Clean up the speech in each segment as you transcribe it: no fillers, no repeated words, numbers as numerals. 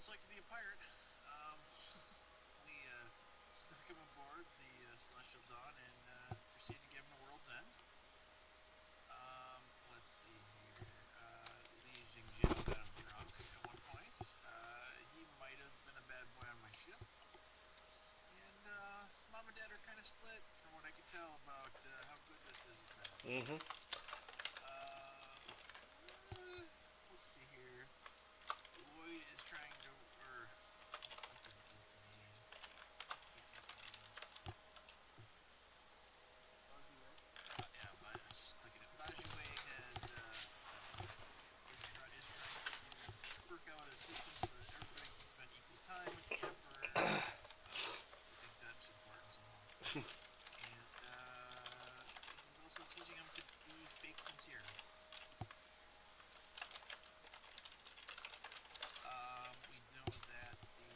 it's like to be a pirate. Um, we snuck him aboard the Celestial Dawn and proceeded to give him a world's end. Let's see here. Li Jingjiao got him drunk at one point. He might have been a bad boy on my ship. And Mom and Dad are kind of split, from what I can tell, about how good this is or bad. Mm-hmm. Let's see here. Lloyd is trying to, or what's his geek name? Yeah, but I was just clicking it. Bajue is trying to work out a system so that everybody can spend equal time with the Emperor. He thinks that's important somehow. And he's also teaching him to be fake sincere. We know that the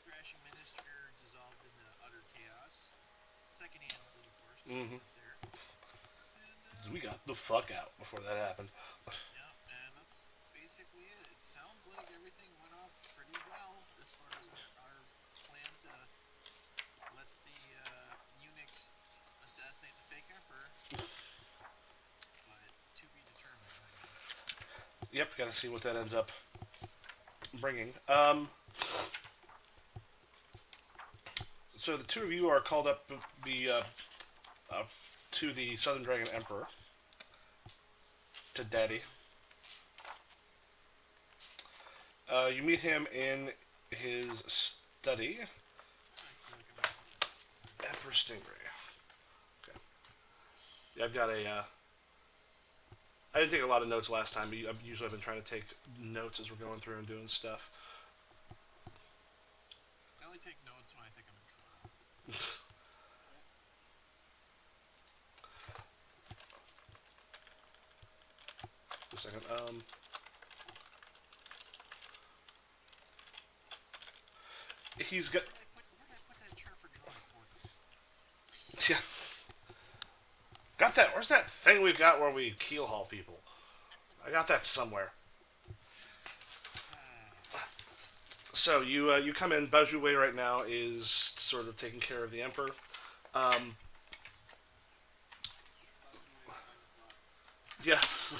thrashing minister dissolved into utter chaos. Secondhand Blue Force Mm-hmm. up there. And We got the fuck out before that happened. yeah, and that's basically it. It sounds like everything went off pretty well as far as our plan to let the eunuchs assassinate the fake emperor. But to be determined, I guess. Yep, gotta see what that ends up bringing. So the two of you are called up uh, to the Southern Dragon Emperor, to Daddy. You meet him in his study. I feel like I'm not. Emperor Stingray. Okay. Yeah, I've got a. I didn't take a lot of notes last time, but usually I've been trying to take notes as we're going through and doing stuff. I only take notes when I think I'm in trouble. A second. He's got. Where did I put that chart for drawing for? Yeah. Got that? Where's that thing we've got where we keel haul people? I got that somewhere. So you come in. Bajue Wei right now is sort of taking care of the emperor. Um, yes.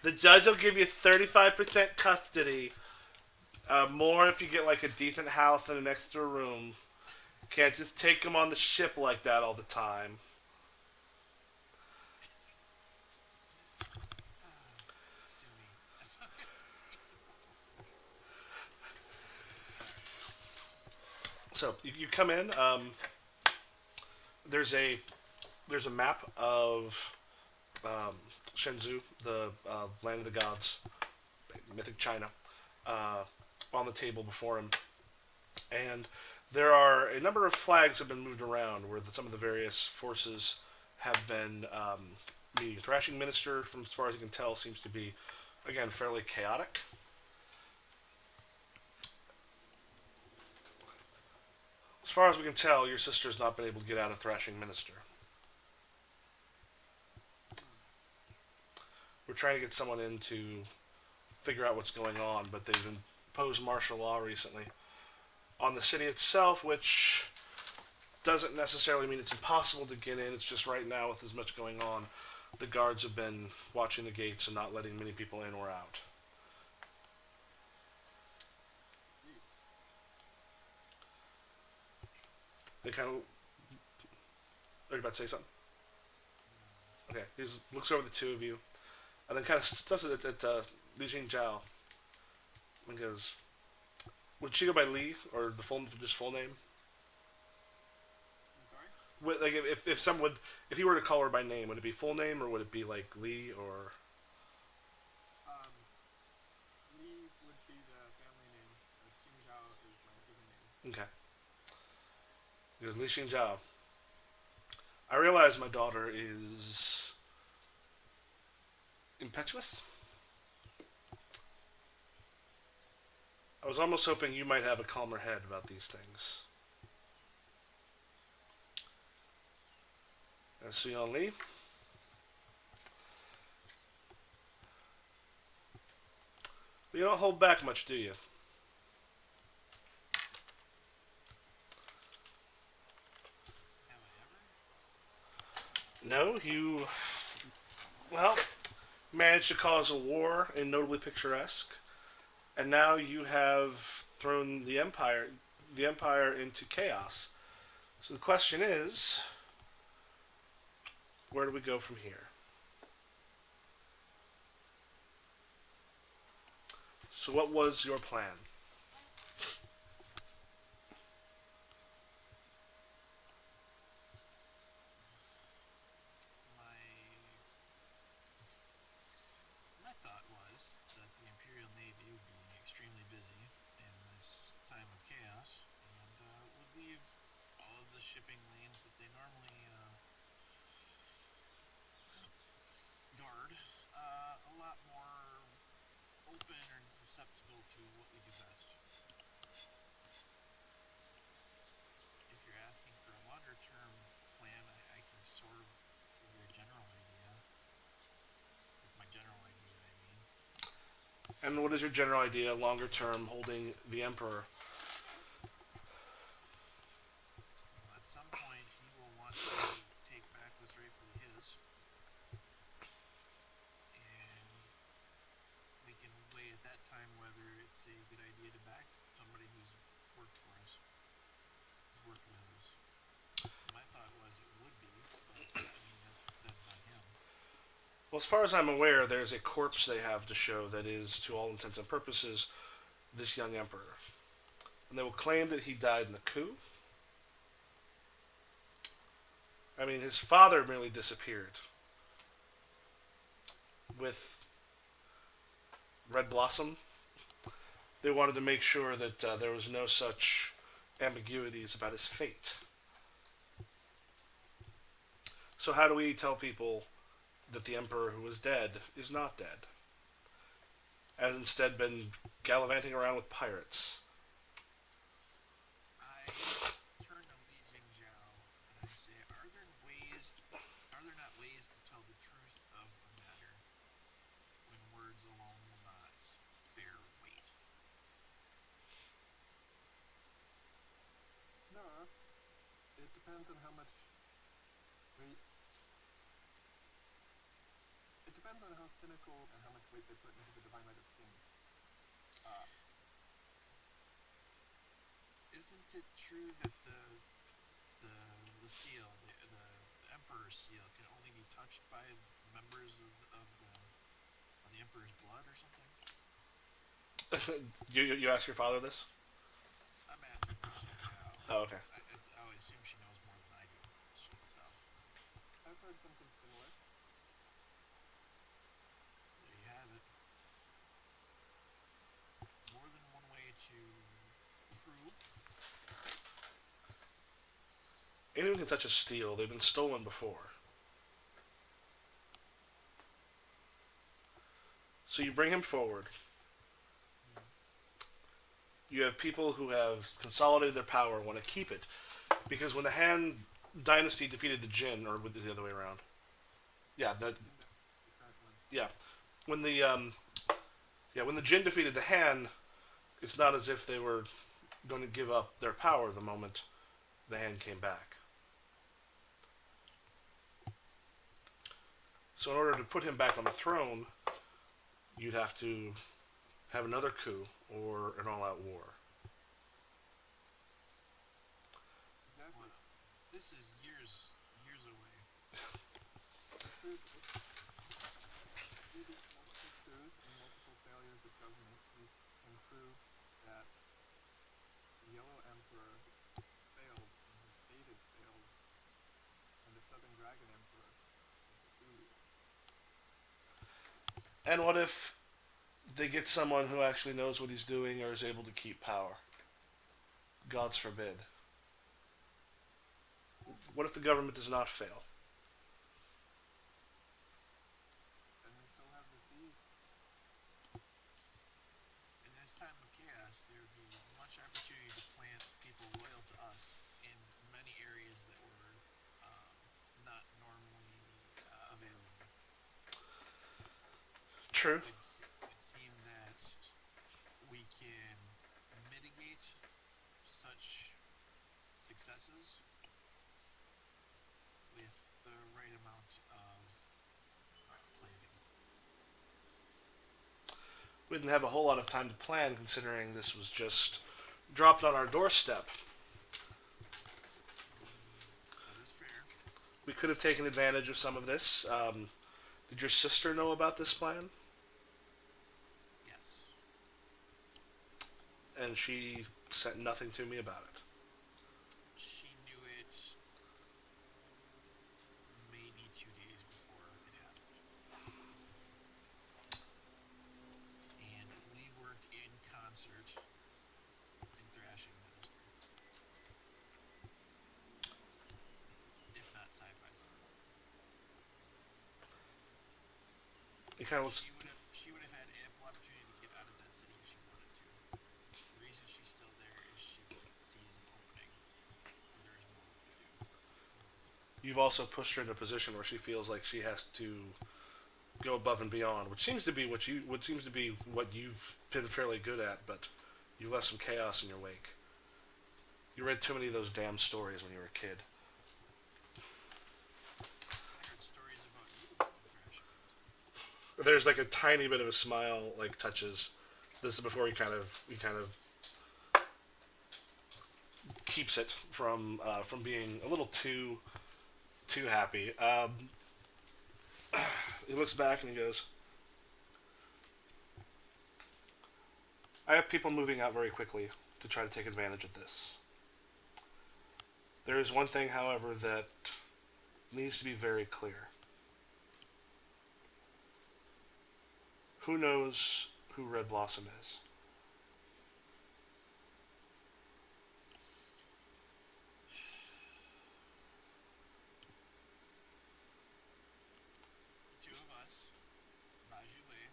The judge will give you 35% custody. More if you get like a decent house and an extra room. Can't just take them on the ship like that all the time. Sue me. That's what I'm So you come in. There's a there's a map of Shenzhou, the land of the gods, mythic China, uh, on the table before him, and there are a number of flags have been moved around where some of the various forces have been meeting. Thrashing Minister, from as far as you can tell, seems to be again fairly chaotic. As far as we can tell, your sister's not been able to get out of Thrashing Minister. We're trying to get someone in to figure out what's going on, but they've imposed martial law recently on the city itself, which doesn't necessarily mean it's impossible to get in. It's just right now, with as much going on, the guards have been watching the gates and not letting many people in or out. They kind of. Are you about to say something? Okay. He looks over the two of you, and then kind of stuffs it at Li Jingjiao, and goes, "Would she go by Li or the full just full name?" I'm sorry? Like if someone if he were to call her by name, would it be full name or would it be like Li or? Lee would be the family name. Qingzhao is my given name. Okay. He goes, Li Xingjiao. I realize my daughter is impetuous. I was almost hoping you might have a calmer head about these things. And Suyon Li. But you don't hold back much, do you? Have I ever? No, you, well, managed to cause a war in Notably Picturesque, and now you have thrown the empire into chaos. So the question is, where do we go from here? So what was your plan? My my thought was that the Imperial Navy would be extremely busy in this time of chaos and would leave all of the shipping lanes that they normally guard a lot more open and susceptible to what we do best. If you're asking for a longer term plan, I can sort of give you a general idea. Like my general idea, I mean. And what is your general idea, longer term, holding the emperor? Well, at some point, he will want to take back what's rightfully his, and we can weigh at that time whether it's a good idea to back somebody who's worked for us, has worked with us. My thought was it would be, but I mean that's on him. Well, as far as I'm aware, there's a corpse they have to show that is, to all intents and purposes, this young emperor. And they will claim that he died in the coup. I mean, his father merely disappeared with Red Blossom. They wanted to make sure that there was no such ambiguities about his fate. So, how do we tell people that the emperor who was dead is not dead, has instead been gallivanting around with pirates? I turn to Li Jingzhao and I say, are there not ways to tell the truth of a matter when words alone will not bear weight? No, it depends on how much weight. It depends on how cynical and how much weight they put into the divine right of kings. Uh, Isn't it true that the the seal, the emperor's seal, can only be touched by members of the emperor's blood or something? You ask your father this? I'm asking Li Jingzhao. Oh, okay. I would assume she knows more than I do about this sort of stuff. I've heard something similar. There you have it. More than one way to prove it. Anyone can touch a steel. They've been stolen before. So you bring him forward. Hmm. You have people who have consolidated their power, want to keep it, because when the Han Dynasty defeated the Jin, or was it the other way around? Yeah, The current one. yeah. When the when the Jin defeated the Han, it's not as if they were going to give up their power the moment the Han came back. So in order to put him back on the throne, you'd have to have another coup or an all-out war. Exactly. Wow. This is years away. Through these multiple coups and multiple failures of government, we can prove that the Yellow Emperor has failed and his state has failed, and the Southern Dragon Emperor is the true leader. And what if they get someone who actually knows what he's doing or is able to keep power? Gods forbid. What if the government does not fail? Then we still have the siege. In this time of chaos, there would be much opportunity to plant people loyal to us in many areas that were not normally available. True. It would seem that such successes with the right amount of planning. We didn't have a whole lot of time to plan, considering this was just dropped on our doorstep. That is fair. We could have taken advantage of some of this. Did your sister know about this plan? Yes. And she sent nothing to me about it. She knew it maybe 2 days before it happened. And we worked in concert in thrashing Minister, if not side by side. It kind of looks. She would have had ample opportunity to get out of that city if she wanted to. The reason she's still there is she sees an opening where there is more work to do. You've also pushed her in a position where she feels like she has to go above and beyond, which seems to be what you've been fairly good at, but you left some chaos in your wake. You read too many of those damn stories when you were a kid. I heard stories about you in thrashing Minister. There's like a tiny bit of a smile like touches. This is before he kind of keeps it from being a little too happy. He looks back and he goes, I have people moving out very quickly to try to take advantage of this. There is one thing, however, that needs to be very clear. Who knows who Red Blossom is? The two of us, Raju Wei,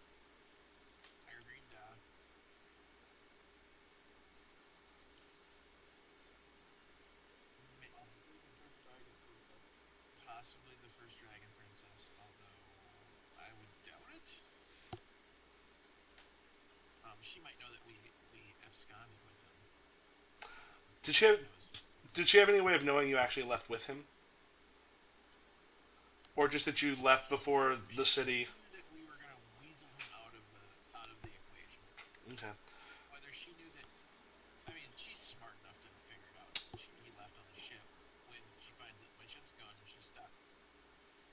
Iron Da, Possibly the first dragon princess. possibly the first Dragon Princess, although I would doubt it. She might know that we absconded with him. Did she have, Knows he's did she have any way of knowing you actually left with him? Or just that you left before the city? She knew that we were gonna weasel him out of the equation. Okay. Whether she knew that, I mean, she's smart enough to figure it out. He left on the ship. When she finds that my ship's gone, she's stuck.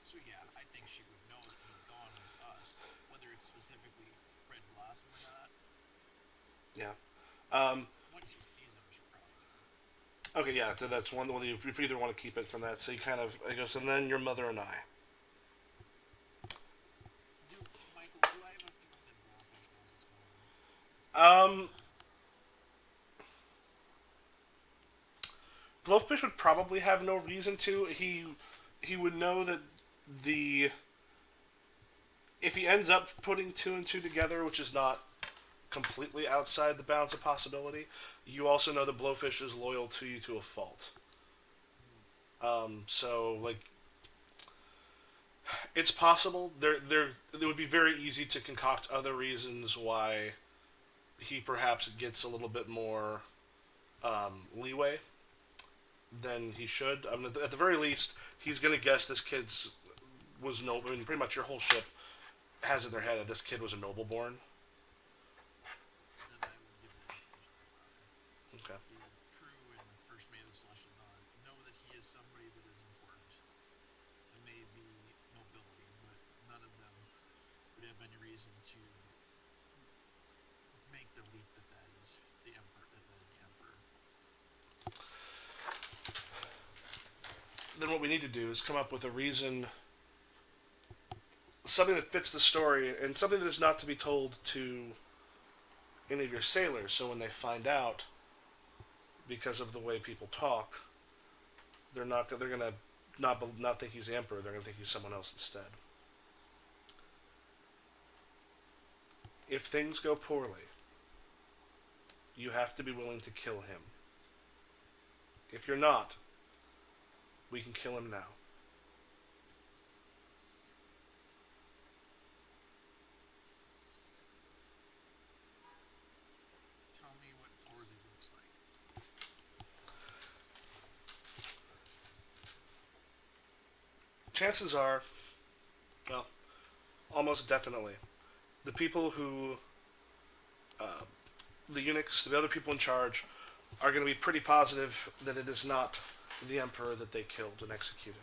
So yeah, I think she would know that he's gone with us. Whether it's specifically Red Blossom or not, Yeah. Um, once she sees him, she'll probably know. okay, yeah, so that's one you either want to keep it from that. So you kind of, I guess, and then your mother and I. Michael, do I have a feeling that Blowfish knows what's going on? Um, Blowfish would probably have no reason to. He would know that the if he ends up putting two and two together, which is not completely outside the bounds of possibility, you also know that Blowfish is loyal to you to a fault. So like, it's possible. It would be very easy to concoct other reasons why he perhaps gets a little bit more leeway than he should. I mean, at the very least, he's gonna guess this kid's was noble. I mean, pretty much your whole ship has in their head that this kid was a noble born. Then I will give that information to my father. Okay. The crew and First Mate of the Celestial Dawn know that he is somebody that is important. It may be nobility, but none of them would have any reason to make the leap that is the Emperor. That is the Emperor. Then what we need to do is come up with a reason, something that fits the story, and something that is not to be told to any of your sailors. So when they find out, because of the way people talk, they're gonna not think he's the emperor. They're gonna think he's someone else instead. If things go poorly, you have to be willing to kill him. If you're not, we can kill him now. Tell me what poorly looks like. chances are, well, almost definitely, the people who, uh, the eunuchs, the other people in charge, are going to be pretty positive that it is not the emperor that they killed and executed.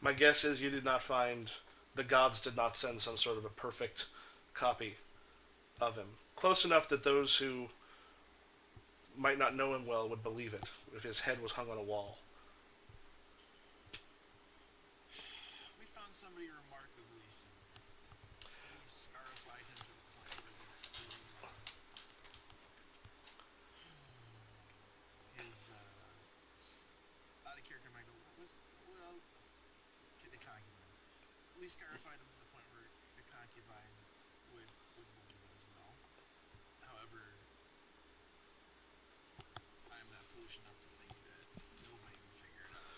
My guess is you did not find, the gods did not send some sort of a perfect copy of him. Close enough that those who might not know him well would believe it if his head was hung on a wall. We found somebody remarkably similar. We scarified him to the point where his out of character might go, what else? The concubine. We scarified him to the point where the concubine would believe it as well. However, I'm not foolish enough to think that nobody would figure it out.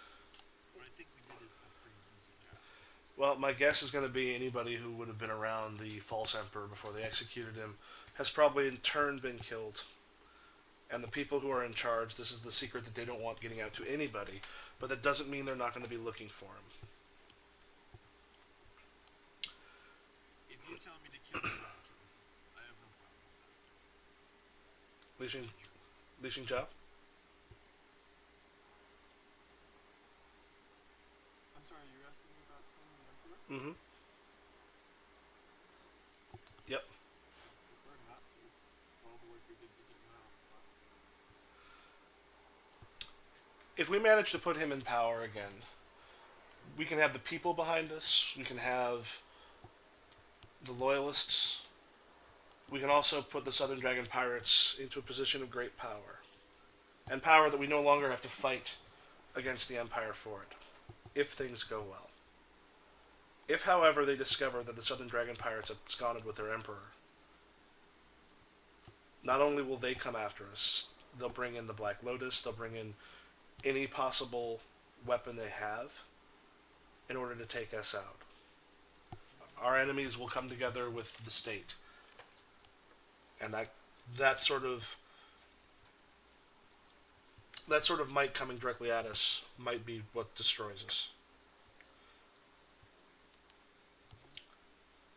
But I think we did a pretty decent job. Well, my guess is going to be anybody who would have been around the false emperor before they executed him has probably in turn been killed. And the people who are in charge, this is the secret that they don't want getting out to anybody, but that doesn't mean they're not going to be looking for him. If you tell me to kill him, I'll kill him. I have no problem with that. Li Xingzhao? I'm sorry, you're asking me about killing the Emperor? Mm-hmm. Yep. I prefer not to. For all the work we did to get him out, but If we manage to put him in power again, we can have the people behind us, we can have the loyalists, we can also put the Southern Dragon Pirates into a position of great power. And power that we no longer have to fight against the Empire for it, if things go well. If, however, they discover that the Southern Dragon Pirates have absconded with their Emperor, not only will they come after us, they'll bring in the Black Lotus, they'll bring in any possible weapon they have in order to take us out. Our enemies will come together with the state. And that sort of might coming directly at us might be what destroys us.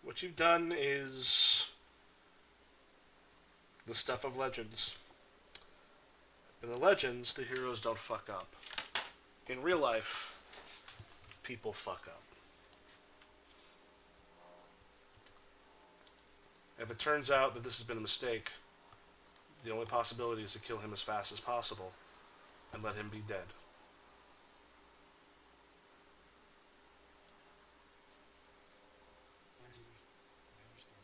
What you've done is the stuff of legends. In the legends, the heroes don't fuck up. In real life, people fuck up. If it turns out that this has been a mistake, the only possibility is to kill him as fast as possible and let him be dead. I understand.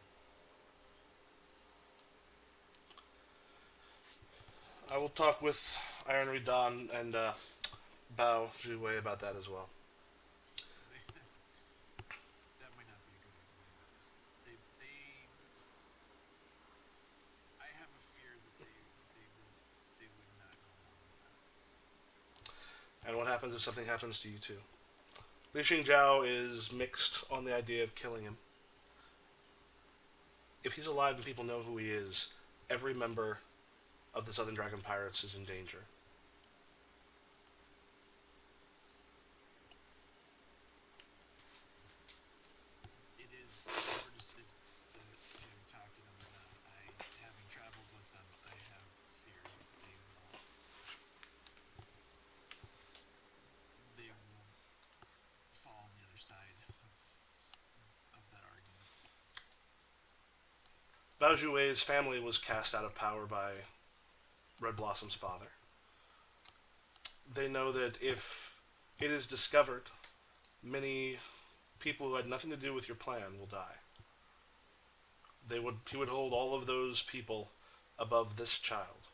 I will talk with Ironry Don and Bao Zhuwei about that as well. That might not be a good way to go about this. I have a fear that they would not go along with that. And what happens if something happens to you too? Li Xingzhao is mixed on the idea of killing him. If he's alive and people know who he is, every member of the Southern Dragon Pirates is in danger. It is your decision to talk to them or not. Having traveled with them, I have fear that they will fall on the other side of that argument. Bao Zhuwei's family was cast out of power by Red Blossom's father. They know that if it is discovered, many people who had nothing to do with your plan will die. He would hold all of those people above this child.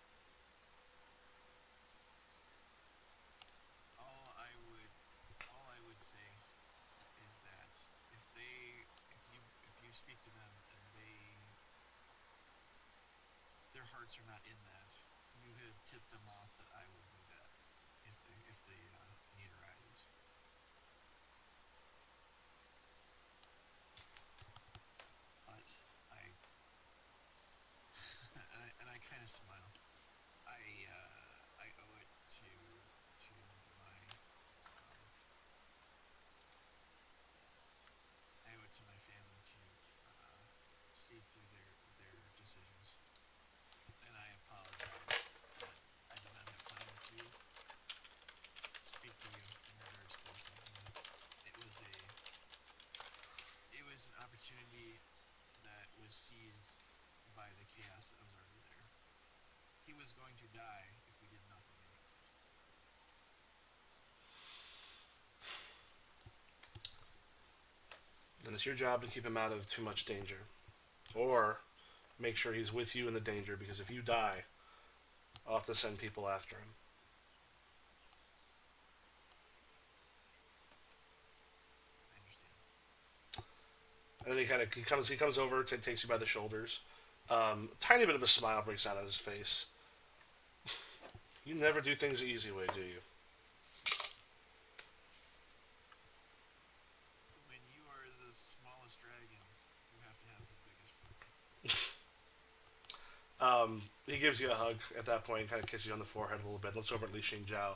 All I would say is that if you speak to them and their hearts are not in that, you have tipped them off that I will do that if the need arises. But I and I kind of smile. I owe it to my was going to die if we did nothing. Then it's your job to keep him out of too much danger. Or make sure he's with you in the danger, because if you die, I'll have to send people after him. I understand. And then he comes over, takes you by the shoulders. Tiny bit of a smile breaks out on his face. You never do things the easy way, do you? When you are the smallest dragon, you have to have the biggest He gives you a hug at that point, kind of kisses you on the forehead a little bit, looks over at Li Xingjiao,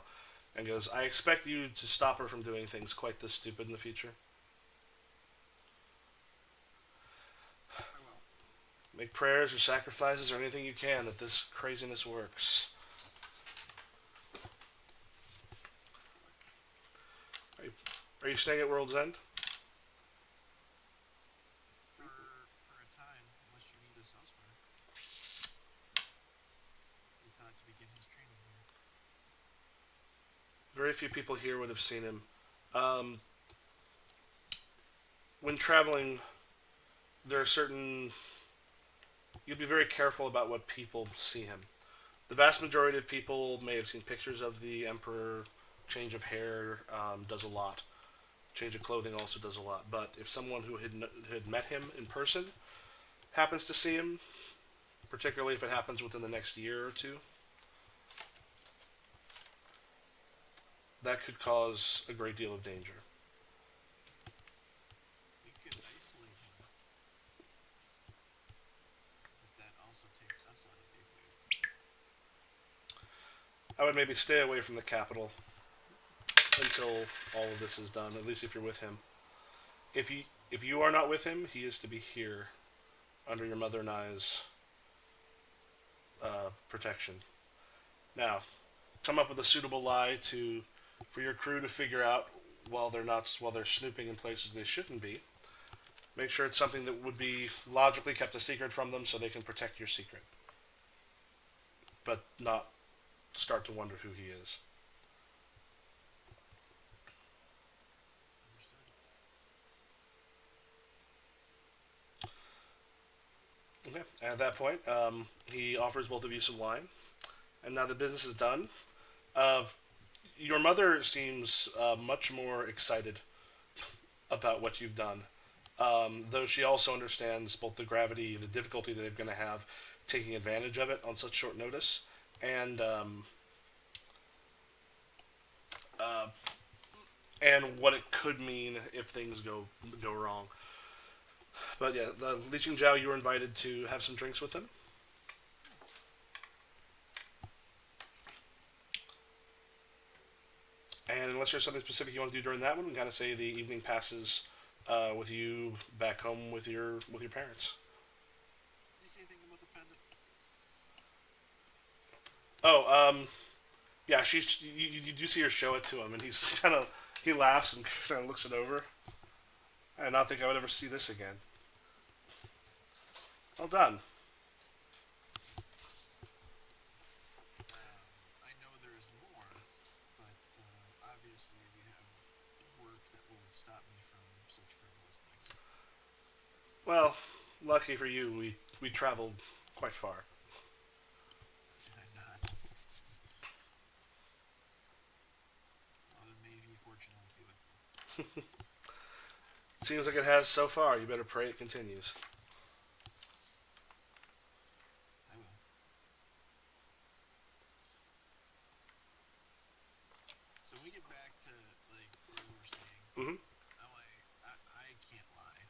and goes, I expect you to stop her from doing things quite this stupid in the future. I will. Make prayers or sacrifices or anything you can that this craziness works. Are you staying at World's End? for a time, unless you need us elsewhere. We thought to begin his training here. Very few people here would have seen him. When traveling, there are certain... You'd be very careful about what people see him. The vast majority of people may have seen pictures of the Emperor. Change of hair does a lot. Change of clothing also does a lot. But if someone who had met him in person happens to see him, particularly if it happens within the next year or two, that could cause a great deal of danger. We could isolate him, but that also takes us out of the equation. I would maybe stay away from the capital until all of this is done, at least if you're with him. If you are not with him, he is to be here under your mother and I's protection. Now, come up with a suitable lie for your crew to figure out while they're snooping in places they shouldn't be. Make sure it's something that would be logically kept a secret from them so they can protect your secret. But not start to wonder who he is. Understood. Okay. And at that point, he offers both of you some wine. And now the business is done. Uh, your mother seems much more excited about what you've done. Though she also understands both the gravity, the difficulty that they're going to have taking advantage of it on such short notice, and uh, and what it could mean if things go wrong. But yeah, Li Qingjiao, you were invited to have some drinks with him. And unless there's something specific you want to do during that one, we kind of say the evening passes with you back home with your parents. Did you say anything about the pendant? Oh, yeah, you do see her show it to him, and he laughs and kind of looks it over. I did not think I would ever see this again. Well done. I know there is more, but obviously we have work that will stop me from such frivolous things. Well, lucky for you, we traveled quite far. I'm not. Well, then maybe fortune won't be with me. Seems like it has so far. You better pray it continues. I will. So when we get back to like where we were staying, Mm-hmm. I'm like, I can't lie.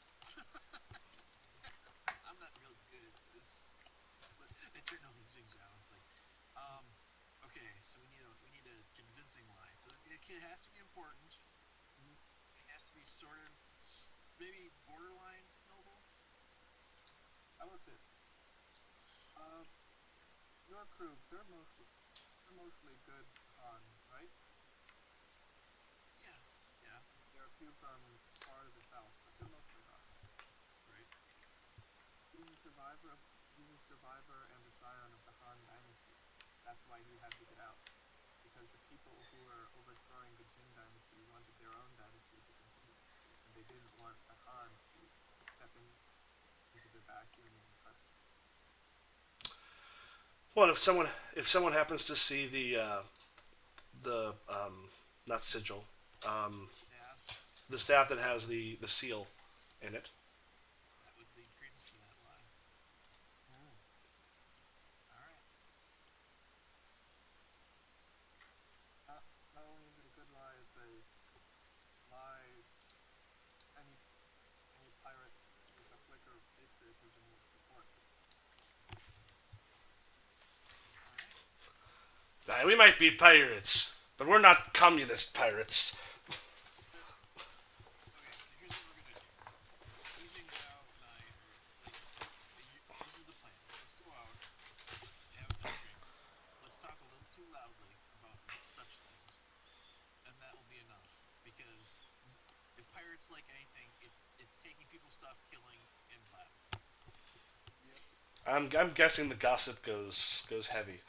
I'm not real good at this. But I turned to Li Jingzhao. It's like, okay, so we need a convincing lie. So it has to be important. It has to be sort of maybe borderline noble. How about this? Your crew, they're mostly good Han, right? Yeah, yeah, There are a few from far to the south, but they're mostly Han. right. Being a survivor and a scion of the Han dynasty, that's why he had to get out. Because the people who were overthrowing the Jin dynasty wanted their own dynasty to continue, and they didn't want the Han to step into the vacuum in time. Well, if someone happens to see the not sigil, um, The staff, the staff that has the seal in it. that would lead credence to that lie. Hmm. All right. Not only is it a good lie, it's a lie any any pirates with a flicker of patriotism would support. All right. We might be pirates, but we're not communist pirates. Okay, so here's what we're gonna do. Yijing Zhao and I are like, this is the plan. Let's go out. Let's have a few drinks. Let's talk a little too loudly about such things, and that will be enough. Because if pirates like anything, it's taking people's stuff, killing, and blabbing. Yep. I'm guessing the gossip goes heavy.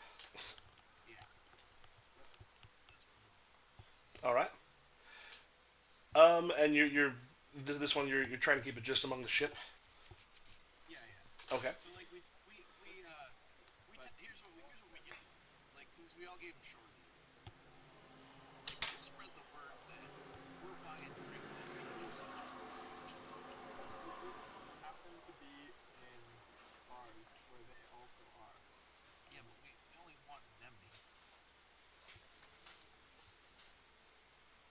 Yeah. Yep. So that's what we're doing. All right. And you're this one you're trying to keep it just among the ship. Yeah, yeah. Okay. So like But here's what we can do. Like, because we all gave him shore leave. Like, we'll spread the word that we're buying drinks at such and such a place. but these people happen to be in bars where they also are, Yeah, and but we only want them to hear.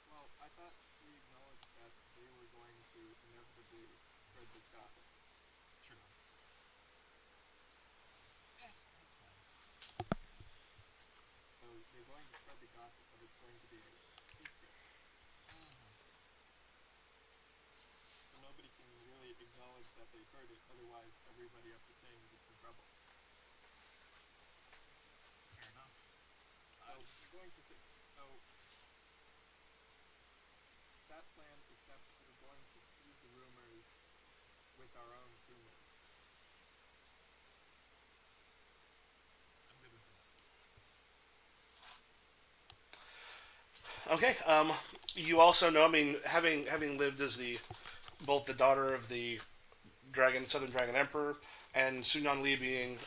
well, I thought we acknowledged that they were going to inevitably spread this gossip. True. That's fine. So they're going to spread the gossip, but it's going to be a secret. Mm-hmm. So nobody can really acknowledge that they heard it, otherwise everybody up the chain gets in trouble. Fair enough. So we're going to say so that plan, except we're going to seed the rumors with our own crewmen. I'm good with that. Okay. You also know. I mean, having lived as the both the daughter of the Southern Dragon Emperor, and Sunyan Li being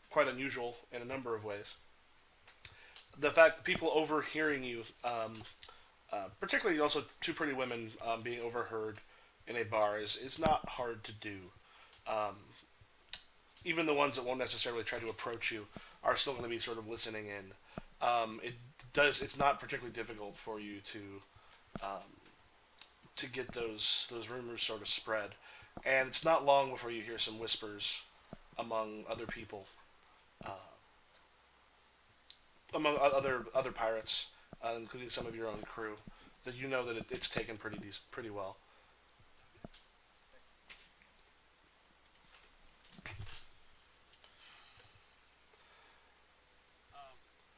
quite unusual in a number of ways. The fact that people overhearing you, particularly also two pretty women being overheard in a bar, is not hard to do. Um, Even the ones that won't necessarily try to approach you are still going to be sort of listening in. It does. It's not particularly difficult for you um, to get those rumors sort of spread, and it's not long before you hear some whispers among other people, uh, among other pirates, including some of your own crew, that you know that it's taken pretty well. Okay. Thanks.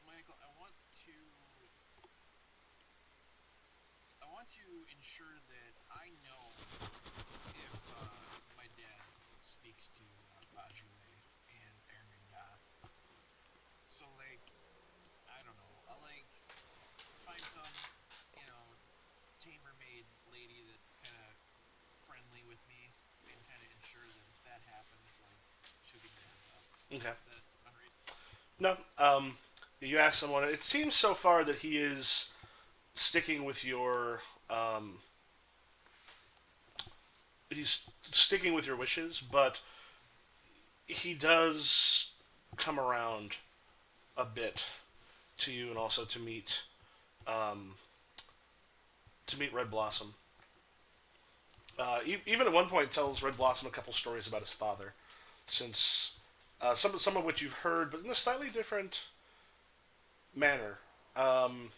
Michael, I want to ensure that I know if my dad speaks to Bajue and Ermenga. So like, I don't know. I'll like find some, you know, chambermaid lady that's kind of friendly with me and kind of ensure that if that happens, like, she'll give me the heads up. Okay. Is that unreasonable? No. You ask someone. It seems so far that he is sticking with your. He's sticking with your wishes, but he does come around a bit to you, and also um, to meet Red Blossom. Even at one point, tells Red Blossom a couple stories about his father, since some of which you've heard, but in a slightly different manner. Um,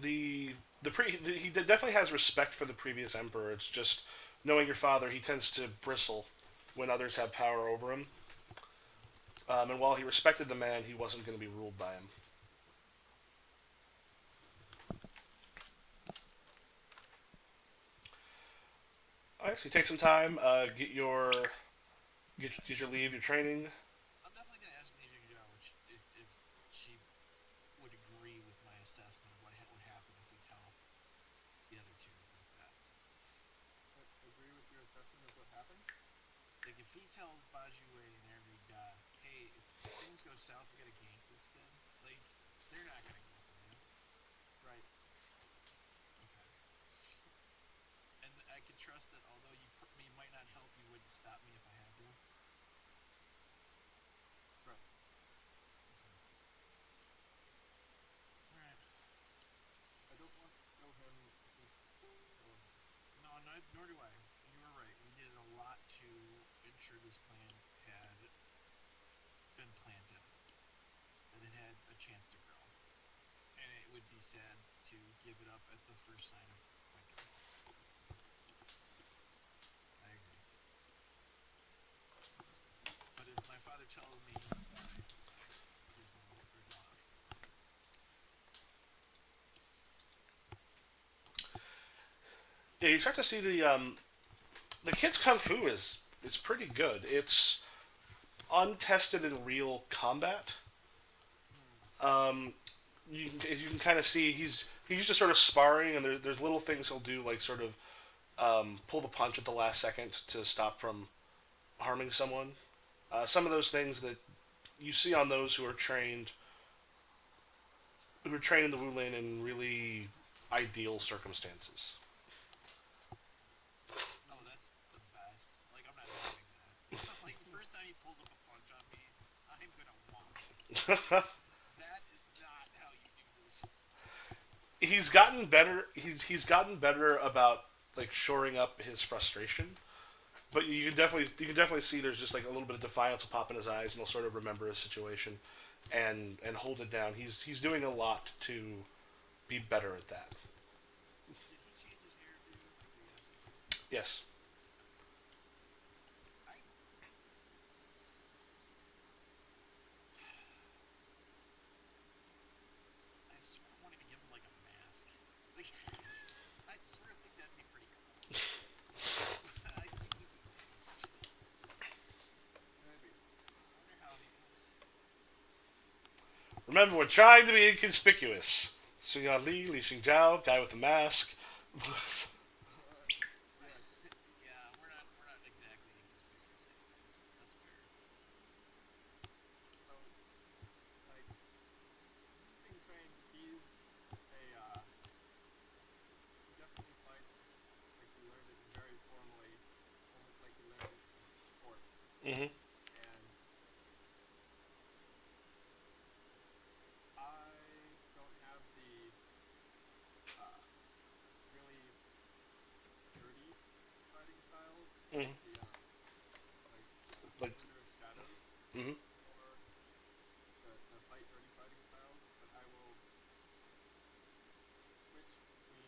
he definitely has respect for the previous emperor. It's just knowing your father, he tends to bristle when others have power over him. And while he respected the man, he wasn't going to be ruled by him. All right, so you take some time, get your leave, your training. I'm definitely gonna ask Li Jingjia tells Bajue and every god, hey, if things go south, we gotta gank this kid. Like, they're not gonna go for that. Right. Okay. And I can trust that although you might not help, you wouldn't stop me if I had to. Right. Okay. All right. I don't want to kill him just to kill him. No, nor do I. You were right. We did a lot to ensure this plan had been planted, that it had a chance to grow, and it would be sad to give it up at the first sign of winter. I agree. But if my father tells me he must die, there's no option for it. Yeah, you start to see the kid's kung fu is pretty good. It's untested in real combat. Hmm. Um, as you can kind of see, he's just sort of sparring, and there's little things he'll do, like sort of pull the punch at the last second to stop from harming someone. Some of those things that you see on those who are trained in the Wulin in really ideal circumstances. Oh, that's the best. Like, I'm not having that. Like, the first time he pulls up a punch on me, I'm gonna womp. That is not how you do this. He's gotten better. He's gotten better about like shoring up his frustration. But you can definitely see there's just like a little bit of defiance will pop in his eyes, and he'll sort of remember his situation, and hold it down. He's doing a lot to be better at that. Did he change his hairdo like we asked him to? Yes. I I sort of want to give him like a mask. Like I sort of think that'd be pretty cool. I think he'd be pissed. Maybe. I wonder how he. Remember, we're trying to be inconspicuous. Xing Yan Li, Li Xingjiao, guy with the mask. Yes. Yeah, we're not exactly inconspicuous, anyways. That's fair. So, like, he's being trained. He's a he definitely fights like he learned it very formally, almost like he learned it in sport. Mm-hmm. And I don't have the uh, really dirty fighting styles, Mm-hmm. like Like. murderous shadows, Mm-hmm. or the fight dirty fighting styles, but I will switch between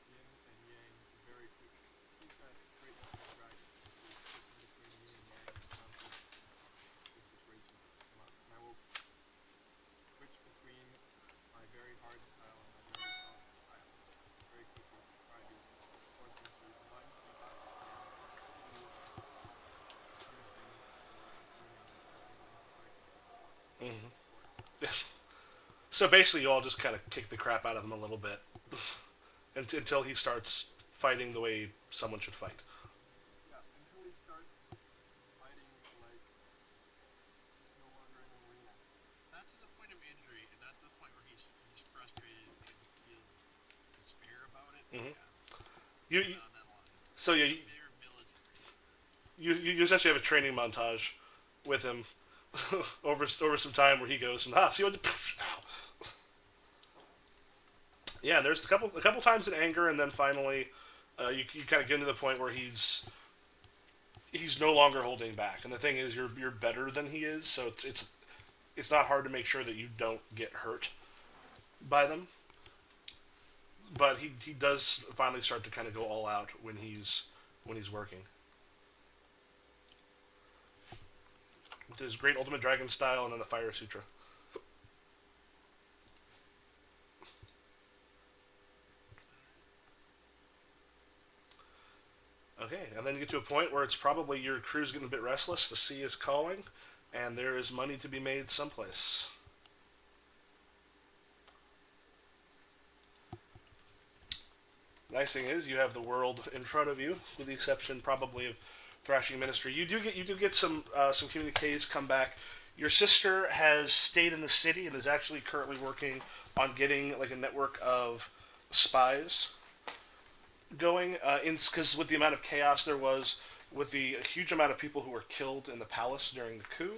yin and yang very quickly. He's got greatness of the dragon, which is switching between yin and yang to counter the situations that come up. And I will switch between my very hard style and my very soft style very quickly to try to force him to, one, keep up, and two, understand or assuming that I'm going to fight like a sport, like Mm-hmm. it's a sport. So basically, you all just kind of kick the crap out of him a little bit until he starts fighting the way someone should fight. Yeah, until he starts fighting like he's no longer in an arena. Not to the point of injury, and not to the point where he's frustrated and feels despair about it. Mm-hmm. Yeah, You, right you on that line. so yeah, Very military. you essentially have a training montage with him over some time where he goes and see what ow. Yeah, there's a couple times in anger, and then finally you kind of get to the point where he's no longer holding back. And the thing is, you're better than he is, so it's not hard to make sure that you don't get hurt by them. But he does finally start to kind of go all out when he's working with his great Ultimate Dragon style and then the Fire Sutra. Okay, and then you get to a point where it's probably your crew's getting a bit restless. The sea is calling, and there is money to be made someplace. Nice thing is, you have the world in front of you, with the exception probably of thrashing ministry. You do get some communiques come back. Your sister has stayed in the city and is actually currently working on getting like a network of spies going. Because with the amount of chaos there was, with the huge amount of people who were killed in the palace during the coup,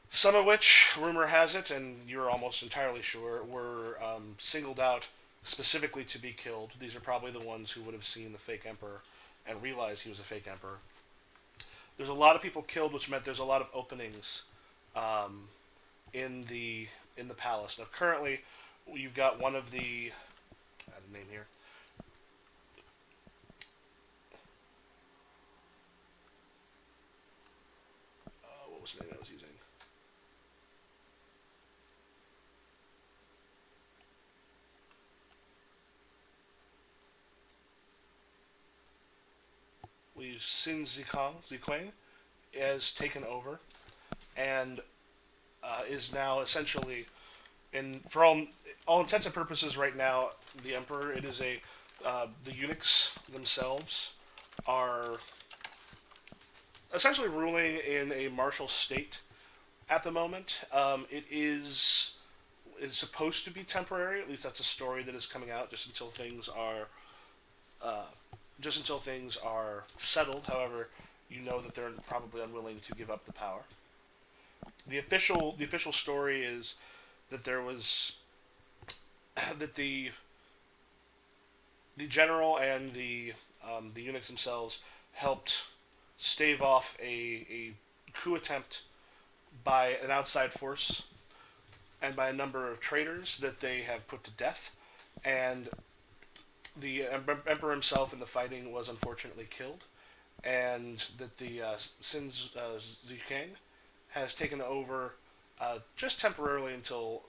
some of which, rumor has it, and you're almost entirely sure, were singled out specifically to be killed. These are probably the ones who would have seen the fake emperor and realized he was a fake emperor. There's a lot of people killed, which meant there's a lot of openings um, in the palace. Now, currently, you've got one of the I have a name here. What was the name I was using? We Xin Ziquang has taken over and is now essentially, in for all intents and purposes, right now the emperor. It is a the eunuchs themselves are essentially ruling in a martial state at the moment. It is supposed to be temporary. At least that's a story that is coming out uh, just until things are settled. However, you know that they're probably unwilling to give up the power. The official story is that there was that the general and the eunuchs themselves helped stave off a coup attempt by an outside force and by a number of traitors that they have put to death. And the emperor himself in the fighting was unfortunately killed, and that the Xin Zikang has taken over just temporarily until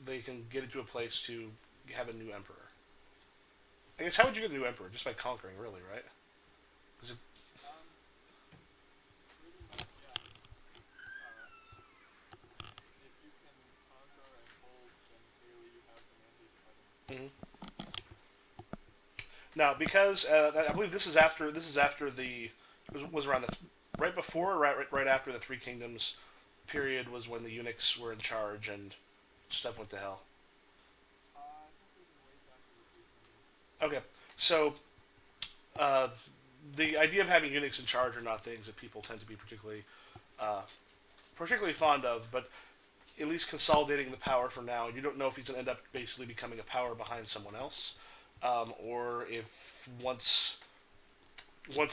they can get into a place to have a new emperor. I guess how would you get a new emperor? Just by conquering, really, right? It, Um, Pretty much, yeah. Uh, if you can conquer and hold, then clearly you have the mandate of heaven. mm-hmm. Now, because I believe this is after the was around the right before or right after the Three Kingdoms period was when the eunuchs were in charge and stuff went to hell. I think this is ways after the Three Kingdoms. Okay, so uh, the idea of having eunuchs in charge are not things that people tend to be uh, particularly fond of, but at least consolidating the power for now. You don't know if he's going to end up basically becoming a power behind someone else, or if once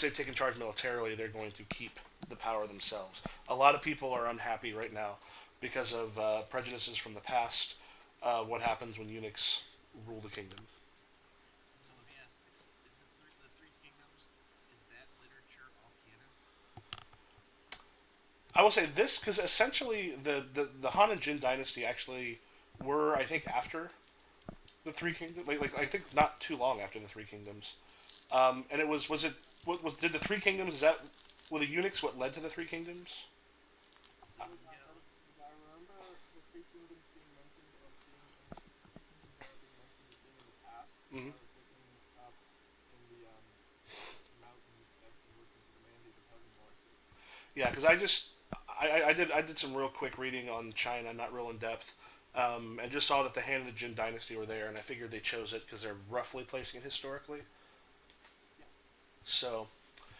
they've taken charge militarily, they're going to keep the power themselves. A lot of people are unhappy right now because of prejudices from the past. What happens when eunuchs rule the kingdom? So let me ask: is the Three Kingdoms? Is that literature all canon? I will say this because essentially the Han and Jin dynasty actually were, I think, after the Three Kingdoms. Like I think not too long after the Three Kingdoms. And did the Three Kingdoms, is that were the eunuchs what led to the Three Kingdoms? Because I remember the Three Kingdoms being mentioned as being in the Three Kingdoms now being mentioned as being in the past. Because Mm-hmm. I was looking up in the just mountains section, looking for the mandate of heaven largely. Yeah, because I did some real quick reading on China, not real in depth, and just saw that the Han and the Jin dynasty were there, and I figured they chose it because they're roughly placing it historically. Yeah, So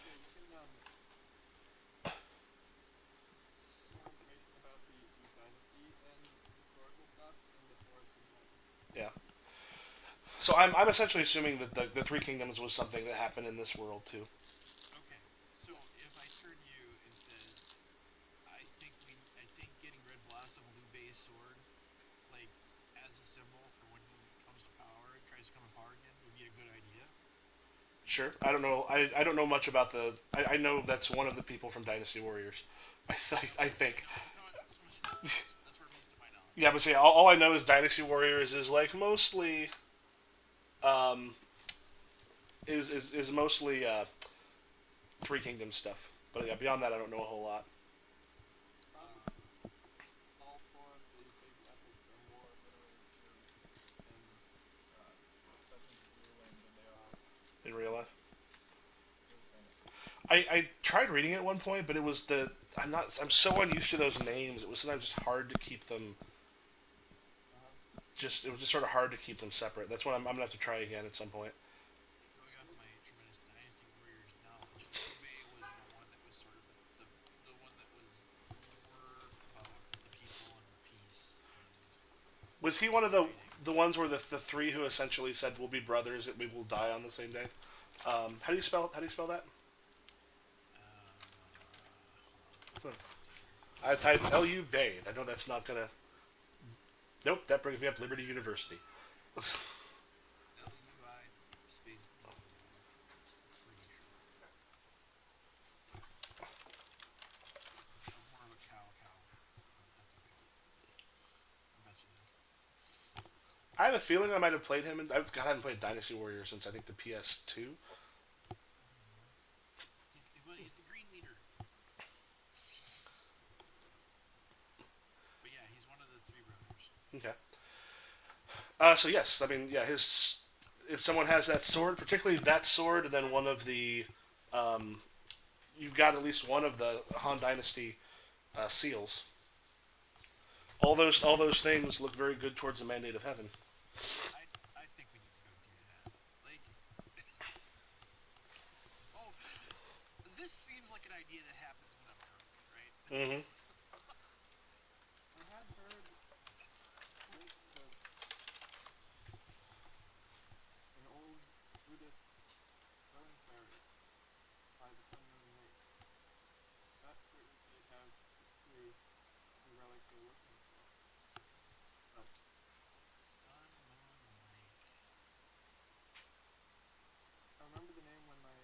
yeah. You can more information about the dynasty and historical stuff in the Forest and Mountain. yeah, so I'm essentially assuming that the Three Kingdoms was something that happened in this world too. Okay, so Yeah. if I turn to you and said, I think getting Red Blossom Liu Bei's sword, like as a symbol for when he comes to power and tries to come to power again, would be a good idea. Sure, I don't know. I don't know much about the. I know that's one of the people from Dynasty Warriors. I Okay, think. that's where most of my knowledge Yeah, but is. see, all I know is Dynasty Warriors is like mostly um, is mostly Three Kingdoms stuff. But yeah, beyond that, I don't know a whole lot Um, all four of the big epics are more literally true in Legends of Wulin than they are in real life. really famous. I tried reading it at one point, but it was the I'm so unused to those names. It was sometimes just hard to keep them. Uh-huh. Just it was just sort of hard to keep them separate. That's what I'm gonna have to try again at some point. Going off my tremendous Dynasty Warriors knowledge, Liu Bei was the one that was sort of the one that was more about the people and the peace and Was he one of fighting. the ones where the three who essentially said we'll be brothers, that we will die on the same day? How do you spell that? Hold on, Huh. let's see here. I typed Lu Bay. I know that's not gonna. Nope, that brings me up Liberty University. Lui space B. Pretty sure. He's more of a cow, but that's okay. I'll bet you though. I have a feeling I might have played him. I haven't played Dynasty Warrior since I think the PS2. He's the green leader. But yeah, he's one of the three brothers. Okay. So yes, I mean yeah, his if someone has that sword, particularly that sword, and then one of the, um, you've got at least one of the Han Dynasty seals. All those things look very good towards the mandate of heaven. I I think we need to go do that. Like, oh, this seems like an idea that happens when I'm drunk, right? Mm-hmm. I had heard mentions of an old Buddhist reliquary by the Sun Moon Lake. That certainly may have history of the relic you're looking for. But Sun Moon Lake. I remember the name when my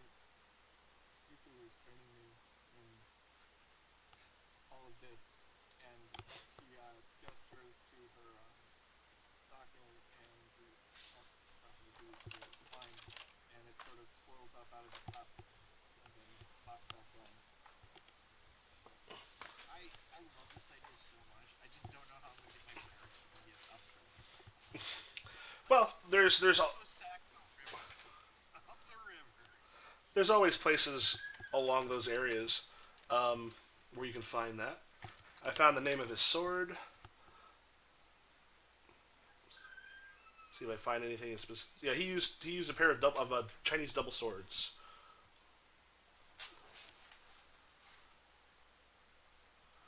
teacher was training me in all of this, and she gestures to her sake, and well, sake, the wine, and it sort of swirls up out of the cup and then pops back down. I love this idea so much. I just don't know how I'm gonna get my parents to be up for this. Like, Well, there's let's go sack the river. Up the river. there's always places along those areas, where you can find that. I found the name of his sword. See if I find anything specific. Yeah, he used a pair of Chinese double swords,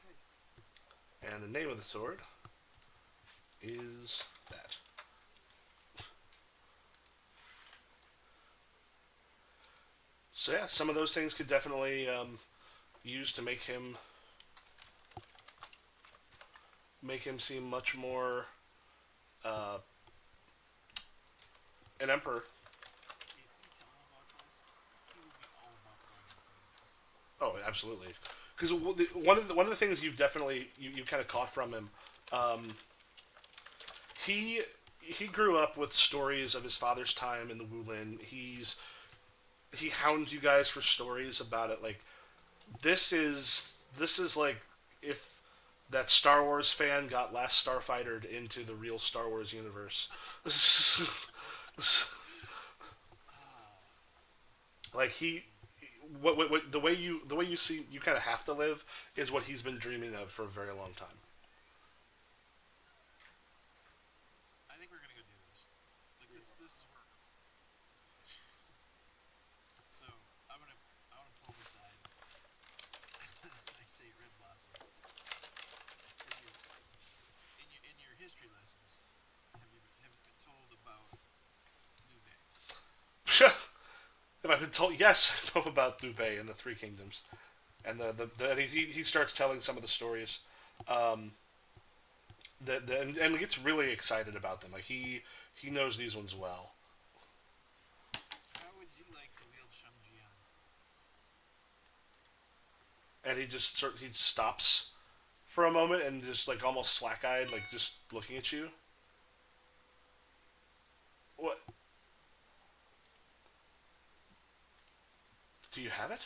Nice. and the name of the sword is that. So yeah, some of those things could definitely use to make him seem much more uh, an emperor. If we tell him about this, he will be all about going and doing this. Oh, absolutely. Because one of the things you've definitely you kind of caught from him, um, he he grew up with stories of his father's time in the Wulin. He hounds you guys for stories about it. Like this is like if that Star Wars fan got Last Starfighter into the real Star Wars universe. Ah, Like he what the way you see you kind of have to live is what he's been dreaming of for a very long time. I think we're gonna go do this. Like We will. this is where. So I'm gonna pull aside. I say red blossom. Have you in your history lessons have you been told about Liu Bei? Have I been told? Yes, I know about Liu Bei and the Three Kingdoms, and and he starts telling some of the stories, um, and he gets really excited about them. Like he knows these ones well, How would you like to wield Shangjian? and he stops for a moment and just like almost slack eyed, like just looking at you. What do you have it?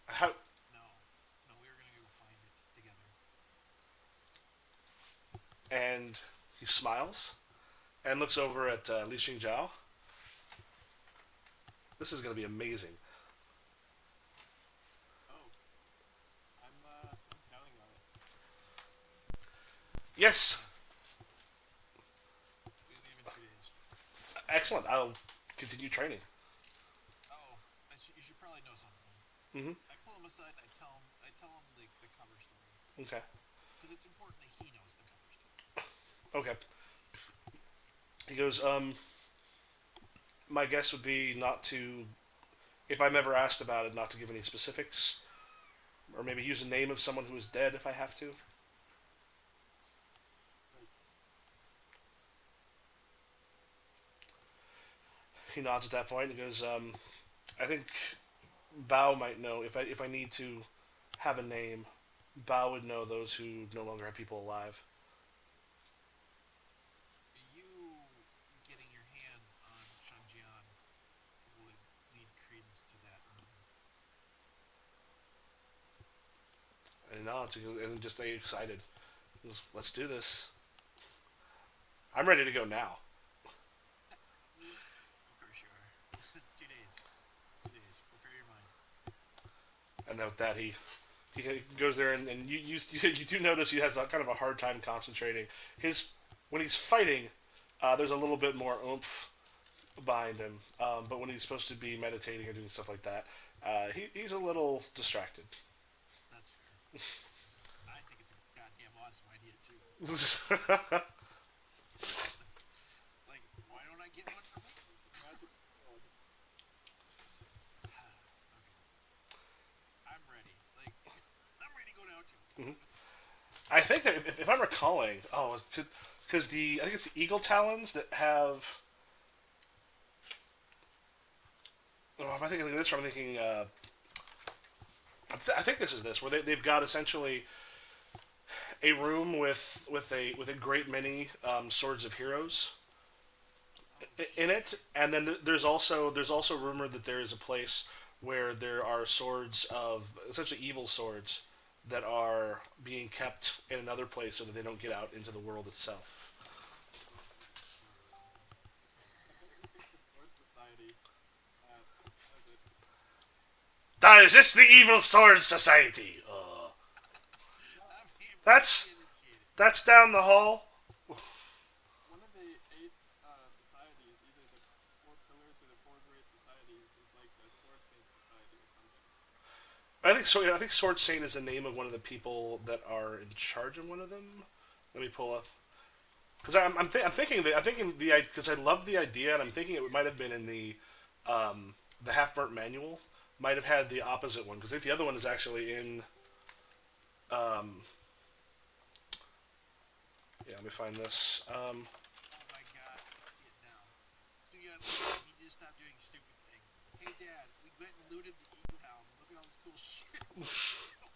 How? No, no, we were gonna go find it together. And he smiles and looks over at Li Xingjiao. This is going to be amazing. Yes. We leave in 2 days. Excellent. I'll continue training. Oh, you should probably know something. Mm-hmm. I pull him aside and I tell him the cover story Okay. because it's important that he knows the cover story. Okay. He goes, my guess would be not to, if I'm ever asked about it, not to give any specifics, or maybe use a name of someone who is dead if I have to. Right. He nods at that point and goes, I think Bao might know if I need to have a name. Bao would know those who no longer have people alive. You getting your hands on Shanjian would lead credence to that rumor. And he nods and just excited. He goes, let's do this. I'm ready to go now. Of course you are. 2 days. 2 days. Prepare your mind. And then with that, he goes there and you do notice he has a, kind of a hard time concentrating. His when he's fighting, there's a little bit more oomph behind him, but when he's supposed to be meditating or doing stuff like that, he's a little distracted. That's fair. I think it's a goddamn awesome idea too. Like, why don't I get one for me? Magic sword. Okay, I'm ready. Like, I'm ready to go down to him. Mhm. I think that if I'm recalling, because I think it's the eagle talons that have. Oh, am I thinking of this? Or I'm thinking. I think this is this where they've got essentially a room with a great many swords of heroes in it, and then there's also rumored that there is a place where there are swords of essentially evil swords that are being kept in another place so that they don't get out into the world itself. How many people have access to sword of the world? I think it's just the Sword Society that does it. Is this the evil sword society? No, I'm being That's properly initiated. that's down the hall. one of the eight societies, either the four pillars or the four great societies, is like the Sword Saint Society or something. I think so. I think Sword Saint is the name of one of the people that are in charge of one of them. Let me pull up because I'm thinking the because I love the idea and I'm thinking it might have been in the half burnt manual might have had the opposite one because I think the other one is actually in um yeah, let me find this Oh my god, I can see it now. Suyan, listen, you need to stop doing stupid things. Hey dad, we went and looted the Eagle Town and look at all this cool shit we stole.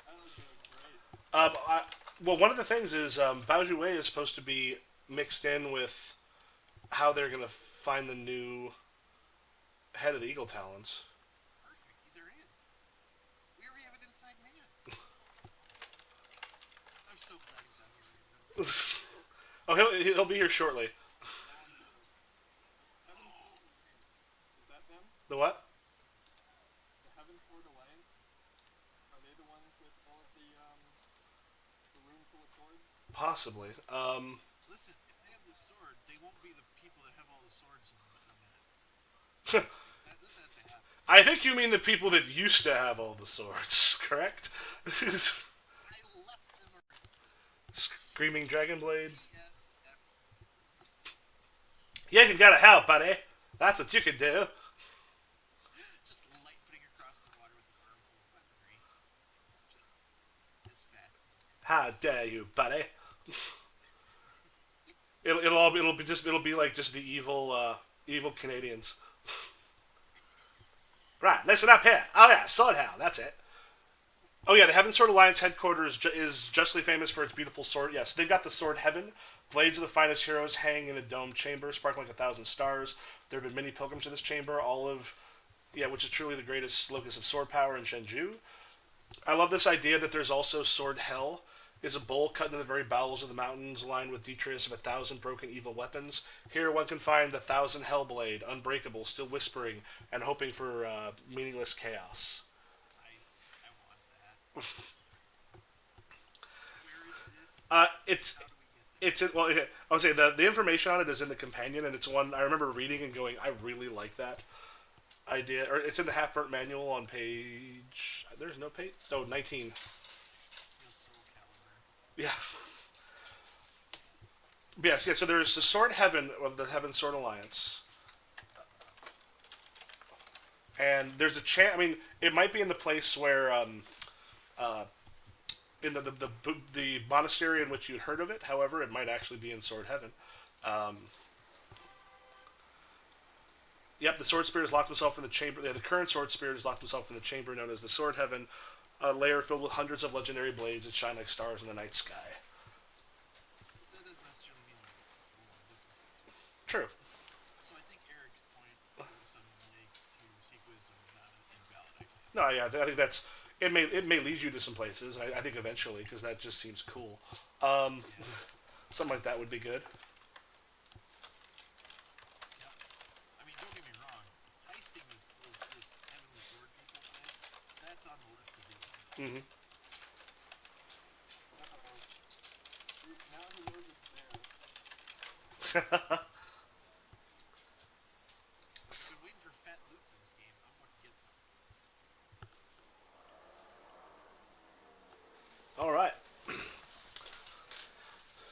That'll go great. I, well, one of the things is Bao Wei is supposed to be mixed in with how they're going to find the new head of the Eagle Talons. Perfect, he's our in. We already have an inside man. I'm so glad he's not here right now. Oh, he'll be here shortly. And Heaven Sword Alliance. Is that them? The what? The Heaven Sword Alliance? Are they the ones with all of the room full of swords? Possibly. Listen, if they have the sword, they won't be the people that have all the swords in a minute. Like, this has to happen. I think you mean the people that used to have all the swords, correct? I left them a receipt. Screaming Dragon Blade. ESF. You can get a help, buddy. That's what you can do. Just light footing across the water with an armful of weaponry. Just as fast as I can. How dare you, buddy? It'll be like just the evil Canadians. Right, listen up here. Oh yeah, Sword Hell, that's it. Oh yeah, the Heaven Sword Alliance headquarters is justly famous for its beautiful sword. Yes, they've got the sword Heaven. Blades of the finest heroes hang in a domed chamber, sparkling like 1,000 stars. There have been many pilgrims to this chamber, all of yeah, which is truly the greatest locus of sword power in Shenzhou. I love this idea that there's also Sword Hell, is a bowl cut into the very bowels of the mountains, lined with detritus of 1,000 broken evil weapons. Here one can find the 1,000 Hellblade, unbreakable, still whispering and hoping for meaningless chaos. I want that. Where It's How do we get there? it's well. I would say the information on it is in the companion, and it's one I remember reading and going, I really like that idea. Or it's in the half burnt manual on page. There's no page. Oh, 19. Steel Soul Calibur. Yeah. Yes, yeah. So there's the Sword Heaven of the Heaven Sword Alliance, and there's a chance. I mean, it might be in the place where uh, in the monastery in which you'd heard of it. However, it might actually be in Sword Heaven. Um, yep, the Sword Spirit has locked himself in the chamber. Yeah, the current Sword Spirit has locked himself in the chamber known as the Sword Heaven, a layer filled with hundreds of legendary blades that shine like stars in the night sky. But that doesn't necessarily mean like what we're looking for is there. True. So I think Eric's point, go to Sunmoon Lake to seek wisdom is not an invalid idea. No, yeah, I think that's it may lead you to some places. I think eventually because that just seems cool. Um, Yeah. something like that would be good. Yep. I mean, don't get me wrong. Heisting this Heavenly Sword people place, that's on the list to do. Hmm. Uh-oh. Now he knows it's there. I've been waiting for fat loots in this game. I'm about to get some. All right. Of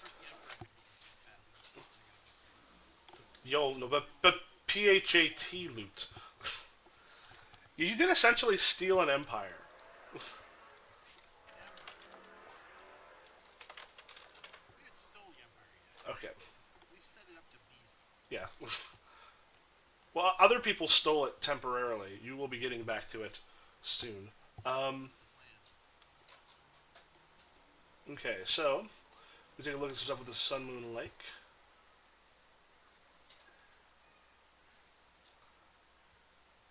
course, the Emperor can give me some fat loot, so I gotta be careful. Yo, no, but PHAT loot. You did essentially steal an empire. An Emperor. We haven't stole the Empire yet. Okay. We've set it up to be stolen. Yeah. Well, other people stole it temporarily. You will be getting back to it soon. Um, That's the plan. okay, so we take a look at some stuff with the Sun Moon Lake.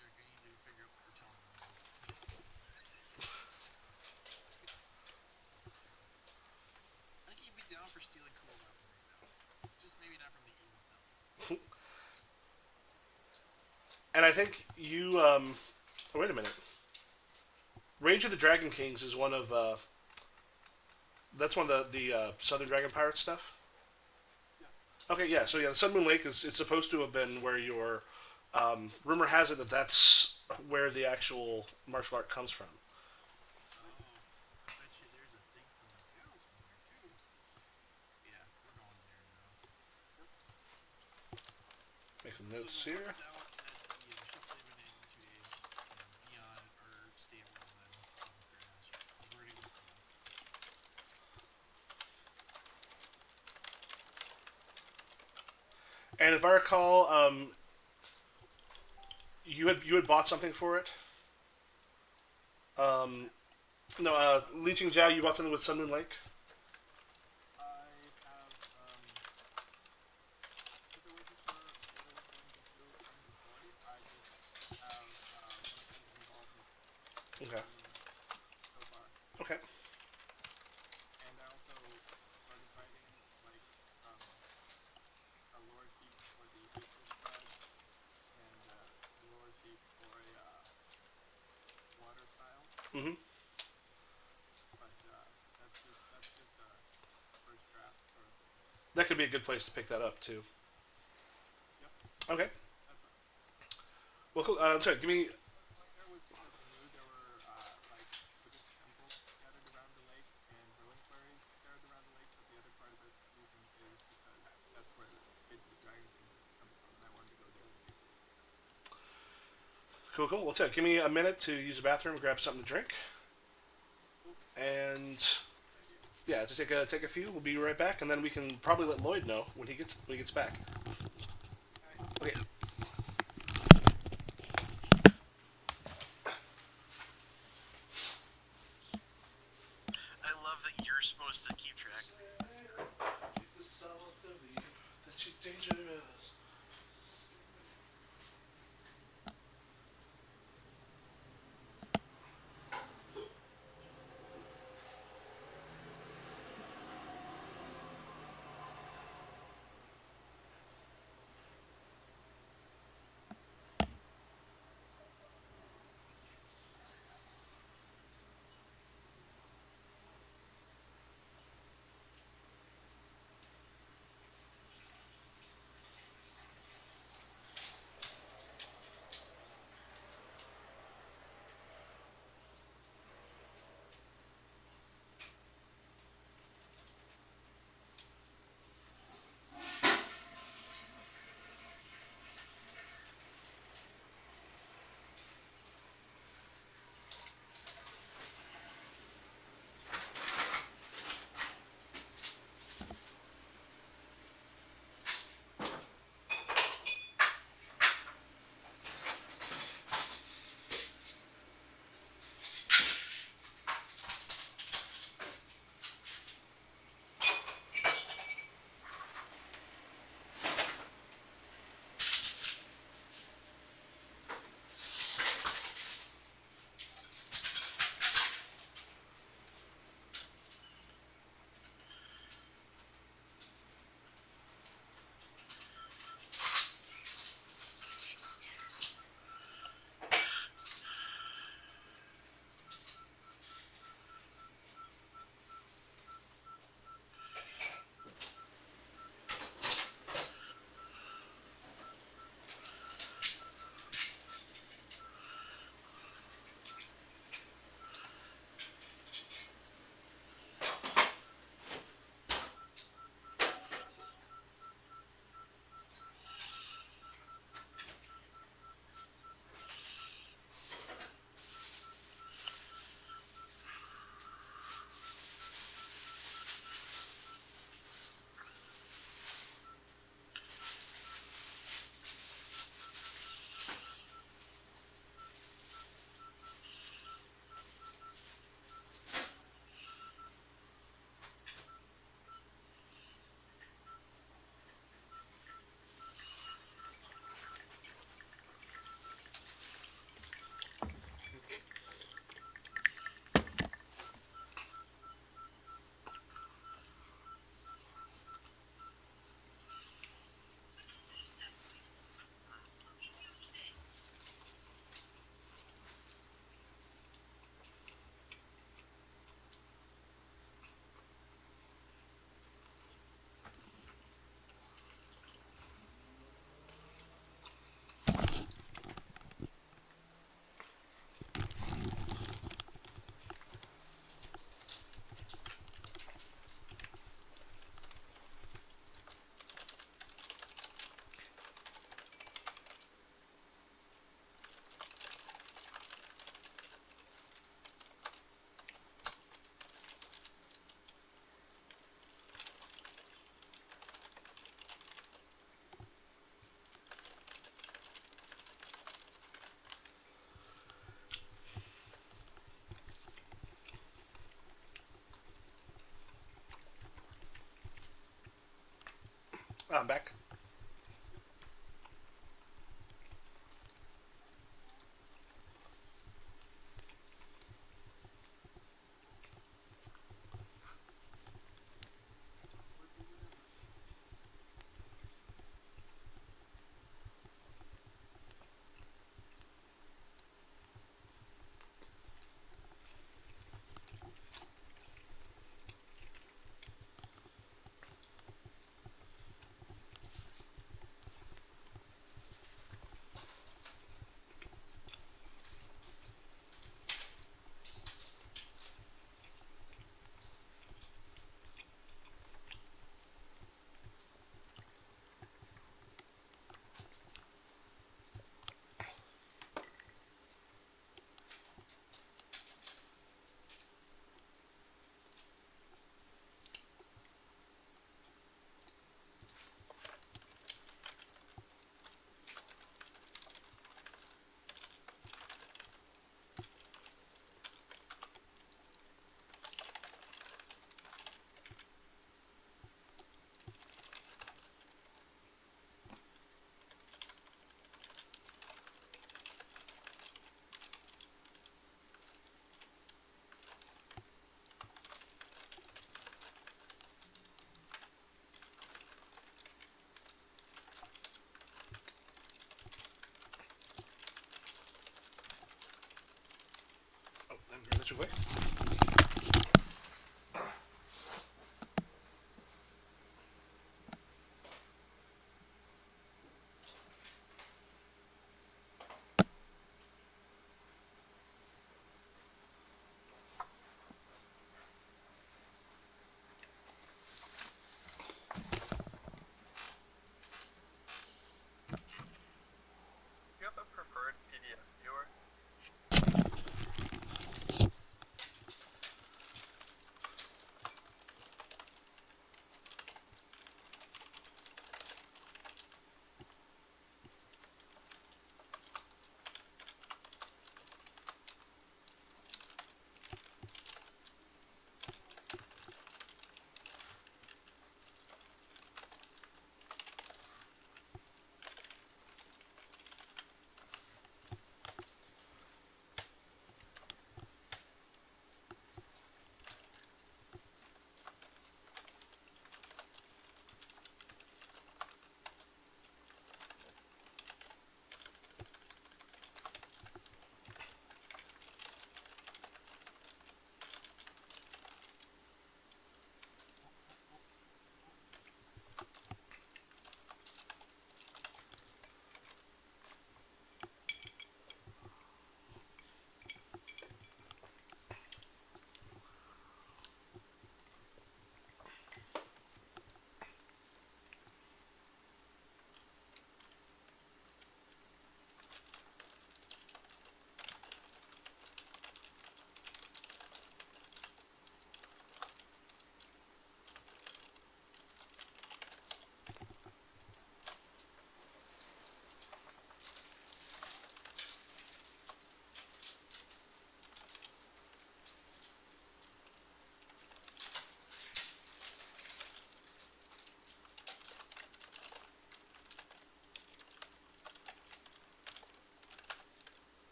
Eric, I need you to figure out what you're telling me. I think he'd be down for stealing cool weaponry now. Just maybe not from the evil towns. And I think you. Oh, wait a minute. Rage of the Dragon Kings is one of. That's one of the Southern Dragon Pirate stuff. Yes. Okay, yeah. So yeah, the Sun Moon Lake is supposed to have been where your. Rumor has it that that's where the actual martial art comes from. Oh, I bet you there's a thing from the talisman there too. Yeah, we're going there now. Yep. Make some So notes the word here. is out that the ship's leaving in 2 days, and Dion or stables and Crash is already looking them. And if I recall, you had bought something for it. What's Um, that? no, Leeching Jiao, you bought something with Sun Moon Lake. I have, because I wasn't sure what I was going to do from the story, I just have limited involvement with Okay. Sunmoon Lake so far. Okay. And I also started writing, like, some a lore sheet for the Atheist tribe and a lore sheet for a water style. Mm-hmm. But that's just a first draft sort of thing. That could be a good place to pick that up too. Yep, Okay. that's right. Well, cool. Sorry. Give me. The reason I was going there was because I knew there were like Buddhist temples scattered around the lake and ruin quarries scattered around the lake. But the other part of the reason is because that's where Rage of the Dragon Kings is coming from, and I wanted to go there and see it. Cool, cool. Well, Ted, give me a minute to use the bathroom, grab something to drink, Cool, and good idea. yeah, just take a few. We'll be right back, and then we can probably let Lloyd know when he gets back. All right. Okay. I love that you're supposed to keep track of it. That's great. That she's dangerous. I'm back. What the universe? Oh, let me grab that too quick. Do you have a preferred PDF viewer?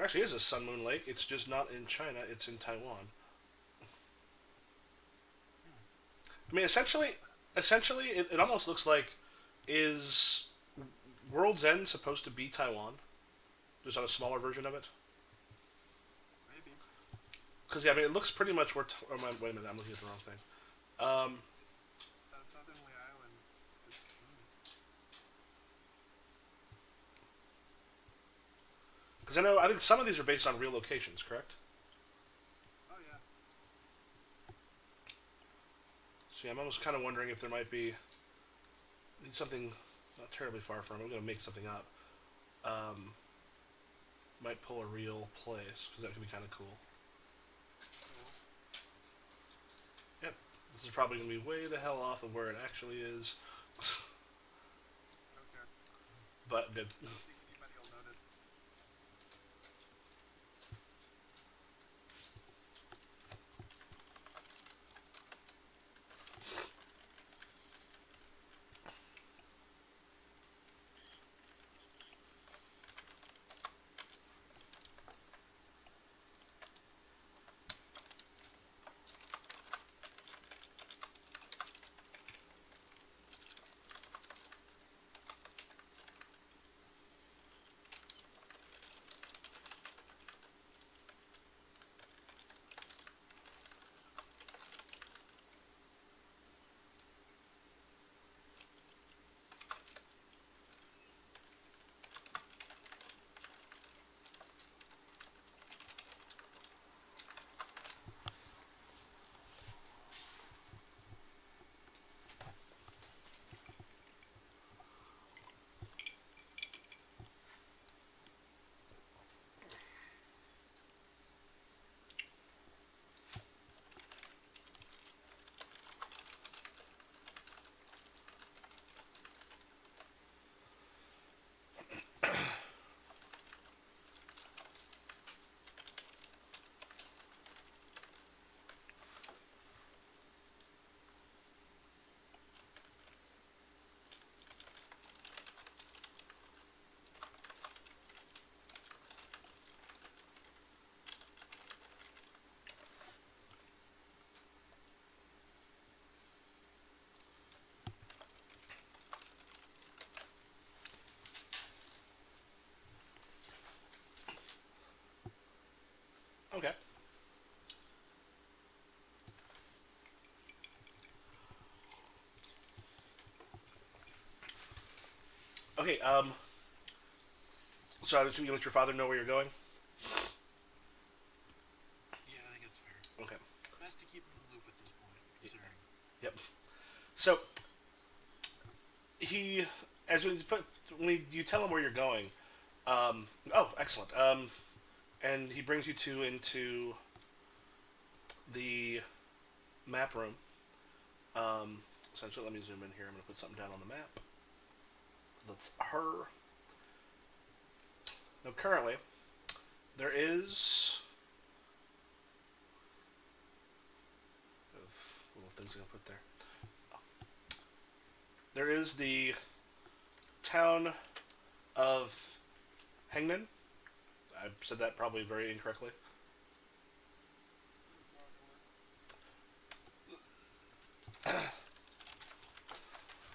actually is a Sun Moon Lake. It's just not in China. It's in Taiwan. I mean, essentially, it almost looks like is World's End supposed to be Taiwan? Just on a smaller version of it. Maybe. Because yeah, I mean, it looks pretty much where. Wait a minute, I'm looking at the wrong thing. Southernly Island is. Because I think some of these are based on real locations, correct? Oh yeah. So yeah, I'm almost kind of wondering if there might be something not terribly far from. I'm going to make something up. Might pull a real place because that could be kind of cool. Cool. Yep, this is probably going to be way the hell off of where it actually is. Okay. But good. I don't think anybody will notice. Okay. Okay. So I assume you let your father know where you're going. Yeah, I think it's fair. Okay. Best to keep him in the loop at this point, considering. Yep. So he, as when you tell him where you're going, oh, excellent. And he brings you into the map room. Essentially, let me zoom in here. I'm going to put something down on the map. That's her. Now, currently, there is little things I'm going to put there. There is the town of Hengnan. I said that probably very incorrectly.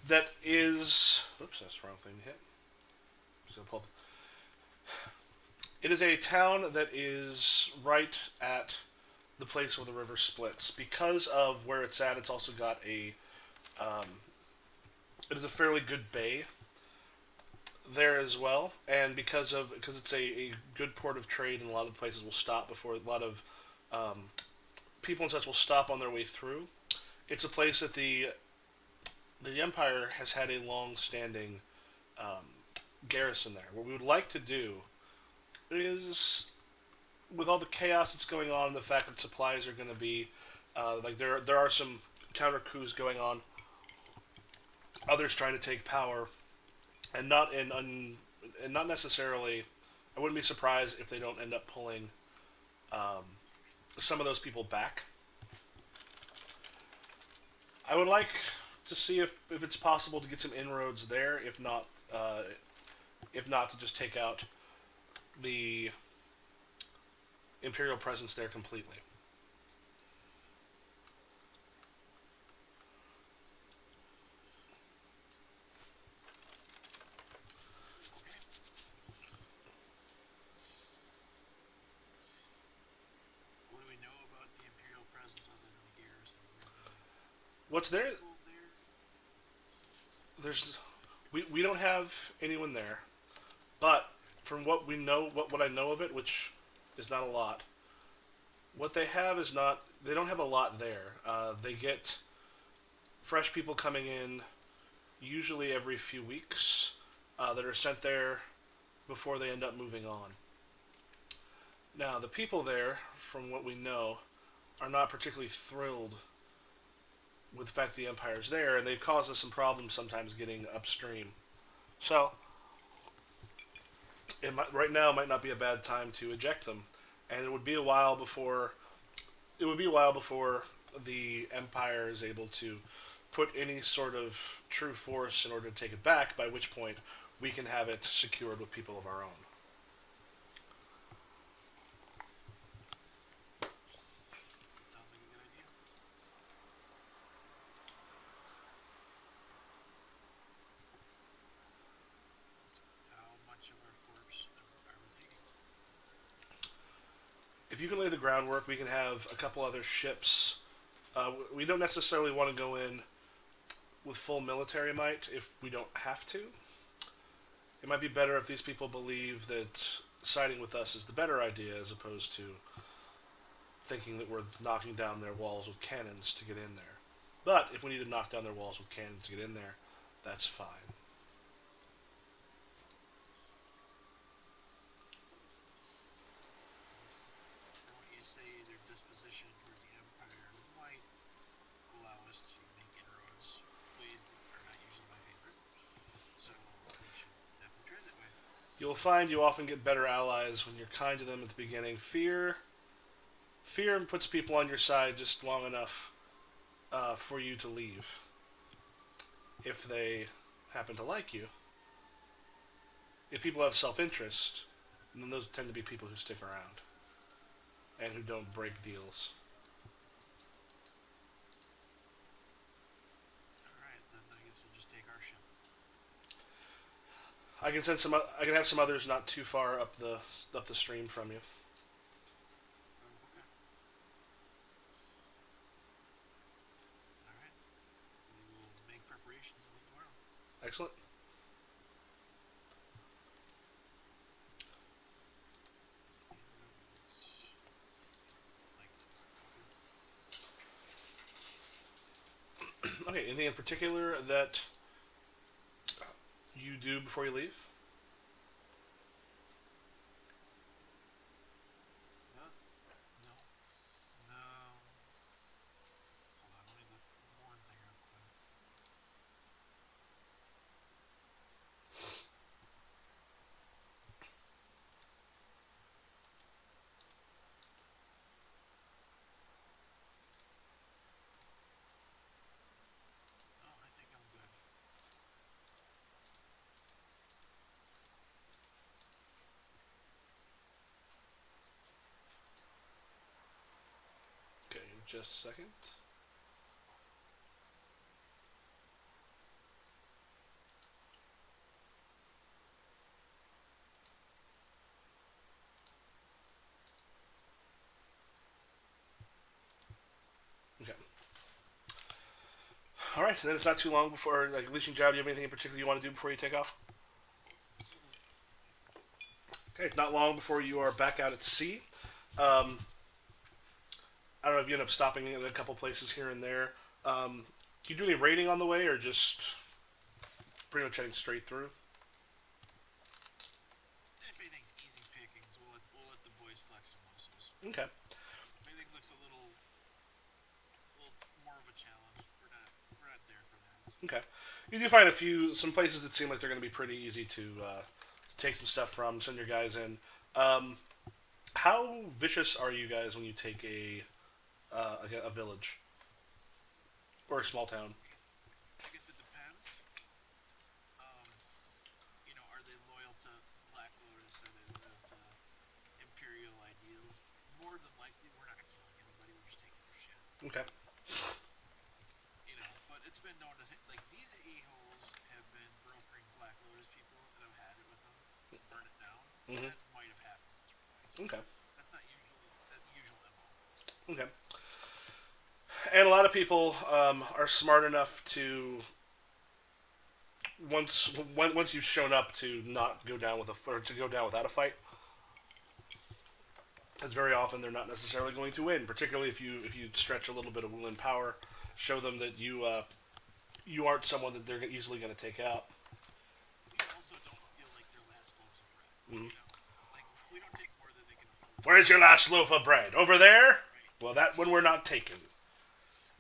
That is. Oops, that's the wrong thing to hit. Just gonna pull. It is a town that is right at the place where the river splits. Because of where it's at, it's also got a. It is a fairly good bay there as well, and because it's a good port of trade, and a lot of places will stop before a lot of people and such will stop on their way through. It's a place that the Empire has had a long-standing garrison there. What we would like to do is, with all the chaos that's going on, and the fact that supplies are going to be like there are some counter coups going on, others trying to take power, and not necessarily. I wouldn't be surprised if they don't end up pulling some of those people back. I would like to see if it's possible to get some inroads there. If not to just take out the Imperial presence there completely. Okay. What do we know about the Imperial presence other than the garrison? Are the What's there? people there? There's we don't have anyone there, but from what we know, what I know of it, which is not a lot, what they have is not. They don't have a lot there. They get fresh people coming in usually every few weeks that are sent there before they end up moving on. Now, the people there, from what we know, are not particularly thrilled with the fact the Empire's there, and they've caused us some problems sometimes getting upstream. So, right now might not be a bad time to eject them, and it would be a while before the Empire is able to put any sort of true force in order to take it back. By which point, we can have it secured with people of our own. That sounds like a good idea. How much of our force are we taking? If you can lay the groundwork, we can have a couple other ships. We don't necessarily want to go in with full military might if we don't have to. It might be better if these people believe that siding with us is the better idea as opposed to thinking that we're knocking down their walls with cannons to get in there. But if we need to knock down their walls with cannons to get in there, that's fine. From what you say, their disposition toward the Empire might allow us to make inroads ways that are not usually my favorite. So we should definitely try that way. You'll find you often get better allies when you're kind to them at the beginning. Fear puts people on your side just long enough for you to leave. If they happen to like you, if people have self-interest, then those tend to be people who stick around and who don't break deals. Alright, then I guess we'll just take our ship. I can send some. I can have some others not too far up the stream from you. Okay. Alright. We will make preparations and leave tomorrow. Excellent. Likely. Okay. Anything in particular that you do before you leave? No. No. No. Hold on, let me look one thing real quick. No, I think I'm good. Okay. Just a second. Okay. All right. Then it's not too long before, like, Leashing Jow, do you have anything in particular you want to do before you take off? Okay. It's not long before you are back out at sea. Um, I don't know if you end up stopping at a couple places here and there. Do you do any raiding on the way, or just pretty much heading straight through? If anything's easy pickings, we'll let the boys flex some muscles. Okay. If anything looks a little more of a challenge, we're not there for that. Okay. You do find some places that seem like they're going to be pretty easy to take some stuff from, send your guys in. How vicious are you guys when you take a village or a small town? I guess it depends. Um, are they loyal to Black Lotus? Are they loyal to Imperial ideals? Okay. But it's been known to like these a-holes have been brokering Black Lotus people and have had it with them and burn it down. Hmm. That might have happened once or twice, but Okay. that's not usually the usual MO. Okay. And a lot of people are smart enough to once you've shown up to not go down with or to go down without a fight. As very often they're not necessarily going to win, particularly if you stretch a little bit of Wulin power, show them that you aren't someone that they're easily going to take out. We also don't steal like their last loaves of bread. Mm-hmm. You know, like we don't take more than they can afford. Where's your last loaf of bread? Over there? Right? Well, that one we're not taking.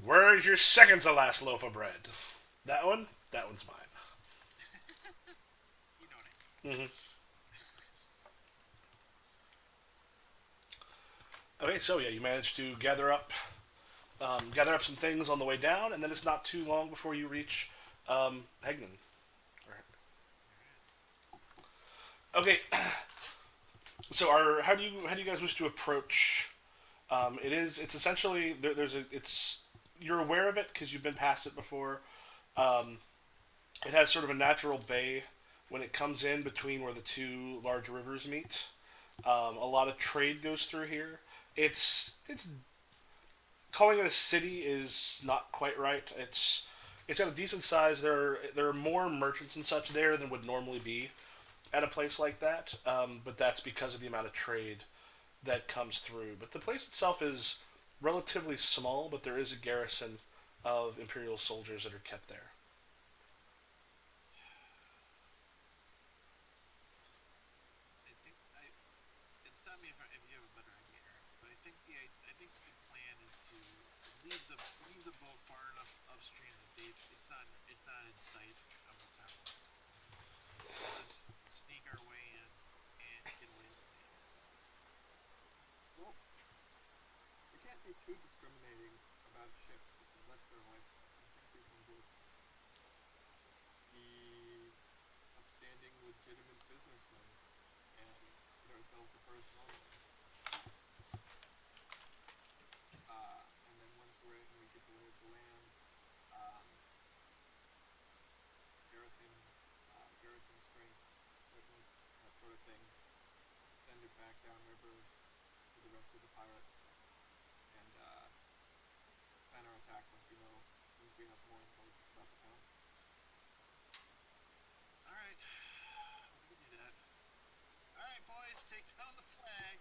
Where's your second to last loaf of bread? That one? That one's mine. You know what I mean? Mm-hmm. Okay, so yeah, you managed to gather up some things on the way down, and then it's not too long before you reach Hegnan. Okay, so how do you guys wish to approach? It's essentially there's a it's you're aware of it because you've been past it before. Um, it has sort of a natural bay when it comes in between where the two large rivers meet. A lot of trade goes through here. It's calling it a city is not quite right. It's got a decent size. There are more merchants and such there than would normally be at a place like that. But that's because of the amount of trade that comes through. But the place itself is relatively small, but there is a garrison of Imperial soldiers that are kept there. I think and stop me if you have a better idea, Eric. But I think the plan is to leave the boat far enough upstream that it's not in sight of the town. Let us sneak our way in and get a lay of the land. Well, we can't be too discriminating about ships that can let their life go. I think we can just be upstanding, legitimate businessmen and get ourselves a berth normally. And then once we're in, we get the lay of the land, um, garrison, garrison strength, equipment, that sort of thing. Send it back downriver to the rest of the pirates, and plan our attack once we have more intelligence about the town. All right, we can do that. All right, boys, take down the flag.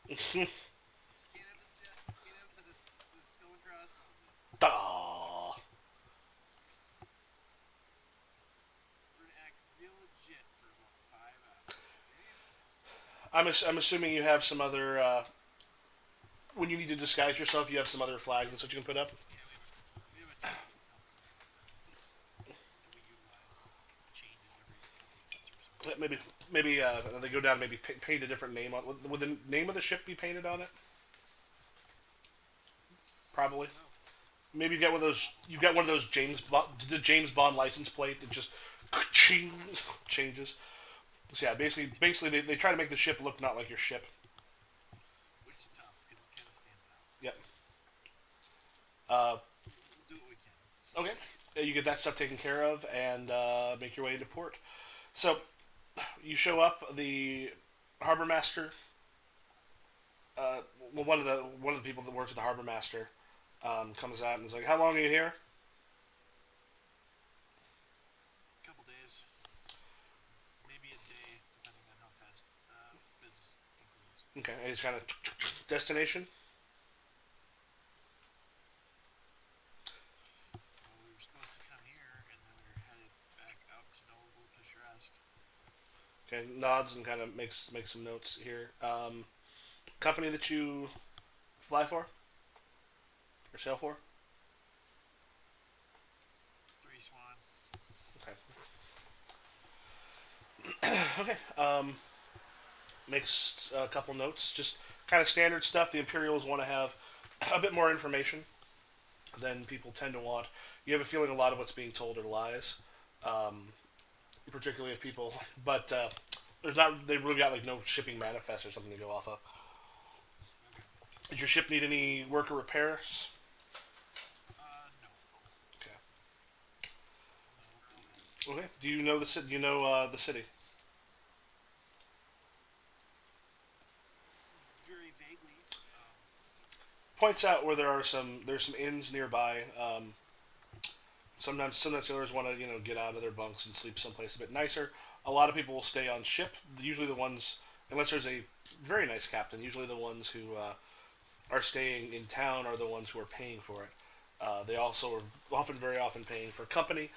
Can't have the skull and crossbones up. Daw. We're gonna act real legit for about 5 hours, okay? I'm assuming you have some other when you need to disguise yourself, you have some other flags and such you can put up. Yeah, we have a trading company that we utilize. It changes every couple months or so. Maybe they go down. Maybe paint a different name on. Would the name of the ship be painted on it? Probably. I don't know. Maybe you get one of those. You get one of those the James Bond license plate that just changes. So yeah, basically they try to make the ship look not like your ship. Which is tough because it kind of stands out. Yep. Uh, We'll do what we can. okay. You get that stuff taken care of and make your way into port. So you show up. The harbor master. Well, one of the people that works at the harbor master comes out and is like, "How long are you here?" Couple days, maybe a day, depending on how fast business improves. Okay, and he's kind of destination. Well, we were supposed to come here, and then we were headed back out to Noble Picturesque. Okay, nods and kind of makes some notes here. Company that you fly for or sail for? Three Swan. Okay. Okay. Makes a couple notes. Just kind of standard stuff. The Imperials want to have a bit more information than people tend to want. You have a feeling a lot of what's being told are lies, particularly if people. But there's not. They really got like no shipping manifest or something to go off of. Okay. Does your ship need any work or repairs? No, Okay. no, all good. Okay. Do you know the city? Do you know the city? Very vaguely. Points out where there's some inns nearby. Sometimes sailors want to get out of their bunks and sleep someplace a bit nicer. A lot of people will stay on ship. Usually the ones, unless there's a very nice captain, usually the ones who are staying in town are the ones who are paying for it. They also are very often paying for company.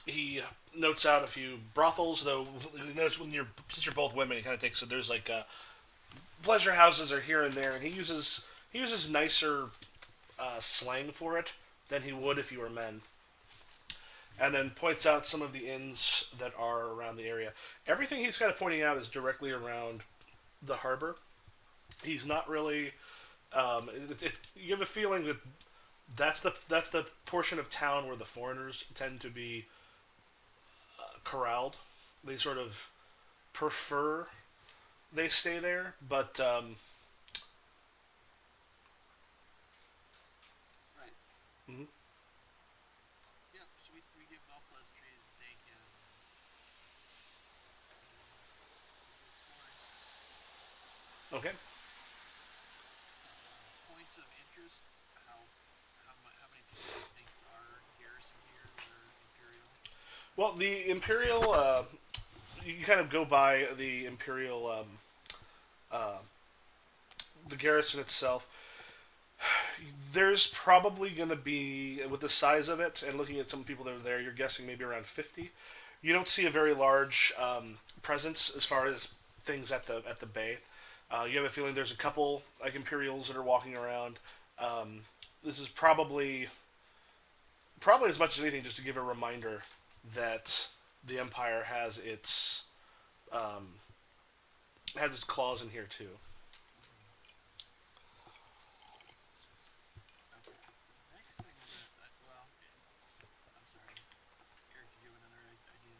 He notes out a few brothels, though. He notes since you're both women, he kind of takes it. There's like pleasure houses are here and there, and he uses nicer slang for it than he would if you were men. And then points out some of the inns that are around the area. Everything he's kind of pointing out is directly around the harbor. He's not really. You have a feeling that that's the portion of town where the foreigners tend to be corralled. They sort of prefer they stay there, but Right. mhm. Yep. So we give him all pleasantries and thank him, and we go exploring. Okay. Points of interest. How many people do you think are garrisoned here that are imperial? Well, the imperial. You kind of go by the imperial. Uh, the garrison itself. There's probably going to be, with the size of it, and looking at some people that are there, you're guessing maybe around 50. You don't see a very large presence as far as things at the bay. You have a feeling there's a couple like Imperials that are walking around. This is probably as much as anything just to give a reminder that the Empire um, has its claws in here too. Okay. The next thing we're gonna. I'm sorry, Eric. Did you have another idea?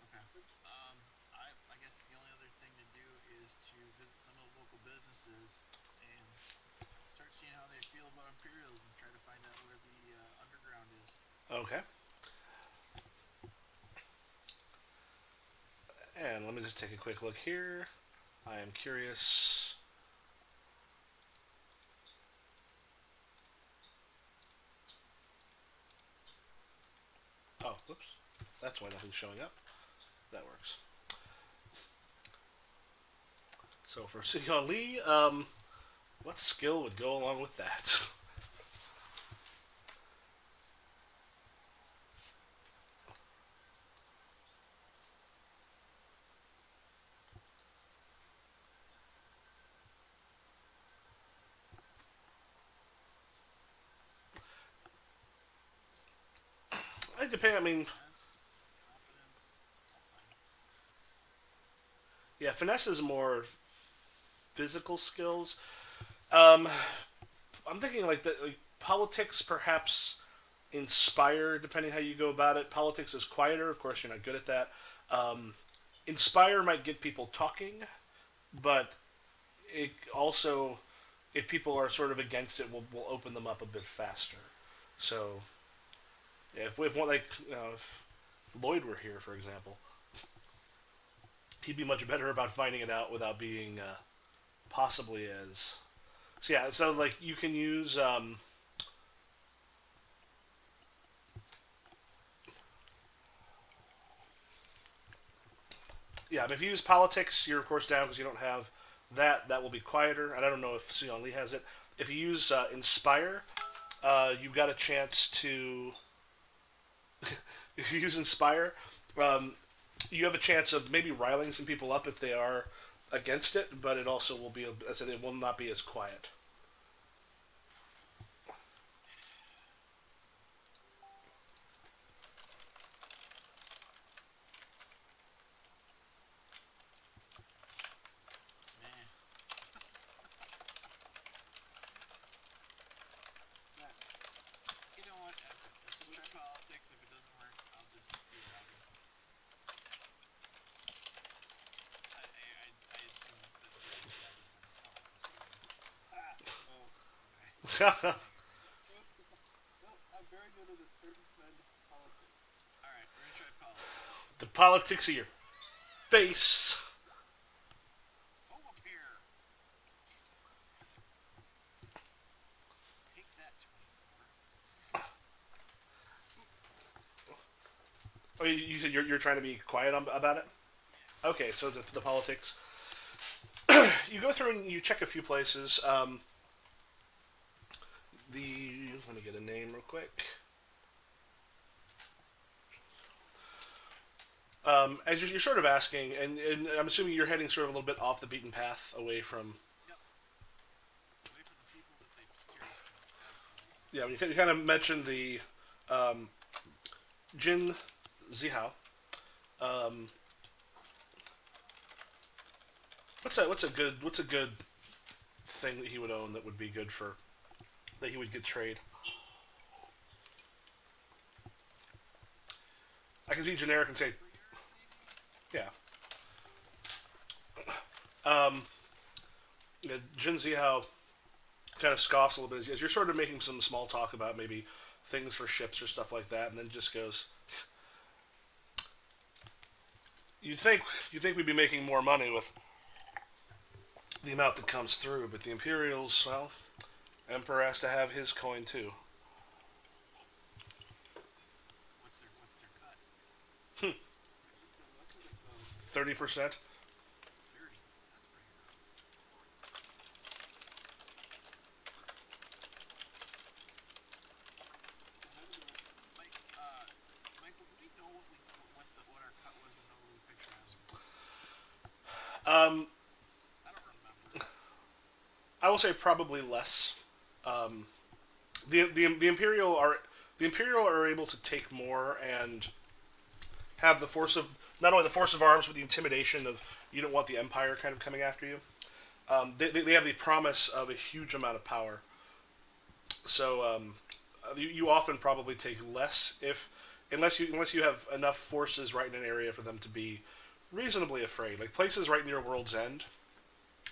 Okay. I guess the only other thing to do is to visit some of the local businesses and start seeing how they feel about Imperials and try to find out where the underground is. Okay. And let me just take a quick look here. I am curious. Oh, whoops. That's why nothing's showing up. That works. So for Sion Lee, what skill would go along with that? It depends. I mean, Finesse, confidence, nothing. yeah, finesse is more physical skills. Um, I'm thinking like politics, perhaps inspire, depending how you go about it. Politics is quieter. Of course, you're not good at that. Um, inspire might get people talking, but it also, if people are sort of against it, will open them up a bit faster. So, yeah, if one like if Lloyd were here, for example, he'd be much better about finding it out without being possibly as. So yeah, so like you can use. Yeah, if you use politics, you're of course down because you don't have that. That will be quieter, and I don't know if Sion Lee has it. If you use inspire, you've got a chance to. If you use inspire, um, you have a chance of maybe riling some people up if they are against it, but it also will be, as I said, it will not be as quiet. Man, That you know what? F it. Let's just try politics. If it doesn't work, I'll just be a robber. I assume that the job is done in politics, Close to no, I'm very good at a certain kind of politics. All right, we're gonna try politics. The politics of your face. Polar bear. Take that 24. Oh, you said you're trying to be quiet about it. Yeah. Okay, so the politics. You go through and you check a few places. Let me get a name real quick. As you're sort of asking, and I'm assuming you're heading sort of a little bit off the beaten path, away from. Yep. Away from the people that they've steered us to. Absolutely. Yeah, you kind of mentioned the um, Jin Zihao. Um, what's a good thing that he would own that would be good for that he would get trade? I can be generic and say, yeah. Um, Jin Zihao kind of scoffs a little bit as you're sort of making some small talk about maybe things for ships or stuff like that, and then just goes, "You think we'd be making more money with the amount that comes through, but the Imperials, well, Emperor has to have his coin too." What's their cut? So what does it go? 30%. 30. That's pretty rough. So how did the rest of them? Mike, Michael, do we know what our cut was when no Louis Picture asked for? Um, I don't remember. I will say probably less. Um, the Imperial are able to take more and have the force of not only the force of arms but the intimidation of you don't want the Empire kind of coming after you. They have the promise of a huge amount of power. So you often probably take less if unless you have enough forces right in an area for them to be reasonably afraid. Like places right near World's End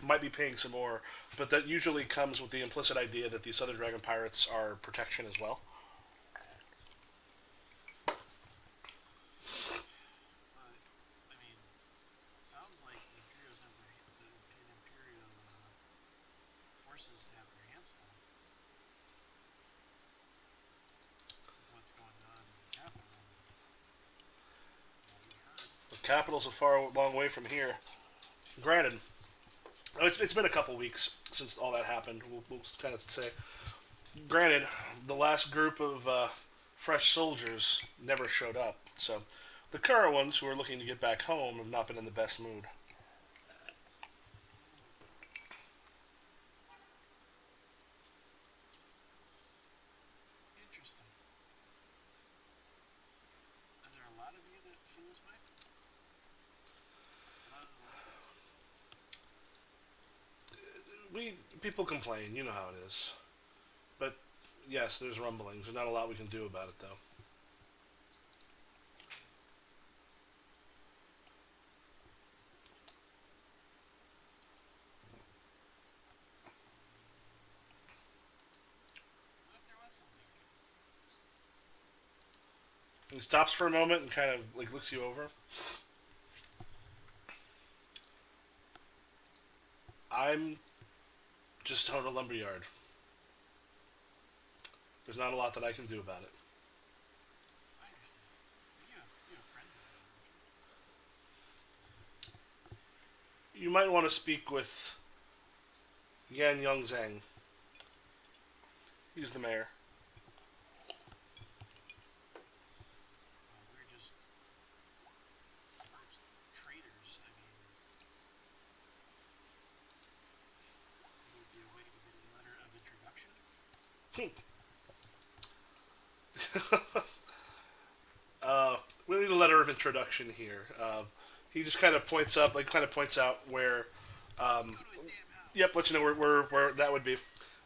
might be paying some more, but that usually comes with the implicit idea that these Southern Dragon pirates are protection as well. But I mean, sounds like the Imperials have the Imperial forces have their hands full with what's going on in the capital. What we heard. The capital's a long way from here. Granted, it's been a couple weeks since all that happened. We'll kind of say. Granted, the last group of fresh soldiers never showed up, so the current ones who are looking to get back home have not been in the best mood. Interesting. Is there a lot of you that feel this way? A lot of the local. People complain, you know how it is. But yes, there's rumblings. There's not a lot we can do about it, though. What if there was something? He stops for a moment and kind of like looks you over. I'm just own a lumberyard. There's not a lot that I can do about it. I understand. But you have friends in there, don't you? You might want to speak with Yan Yongzhang. He's the mayor. We're just traders. I mean, it would be a way to get a letter of introduction. We need a letter of introduction here. He just kind of points up, like kind of points out where. Go to his damn house. Yep, let you know where that would be.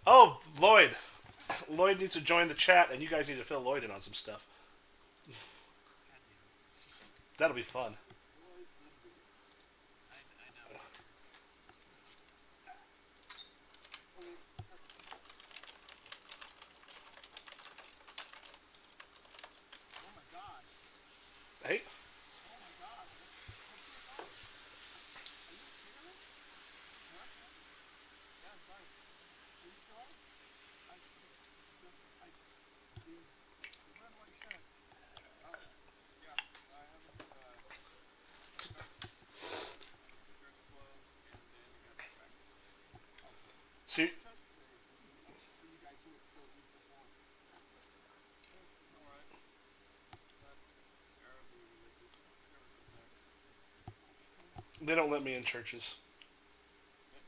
Oh, Lloyd. Lloyd needs to join the chat, and you guys need to fill Lloyd in on some stuff. God damn it. That'll be fun. Lloyd would be. I know. Okay. Hey, Oh my God, what's going on? Are you okay? Huh? Huh? Yeah, I'm fine. Are you sure? I just I the red white shirt. Oh, yeah. I haven't got church clothes and then I got distracted. Okay. How see, was church today for you guys who it's still Easter for? It's all right. Not terribly religious. Service was nice. Okay. they don't let me in churches. Yeah.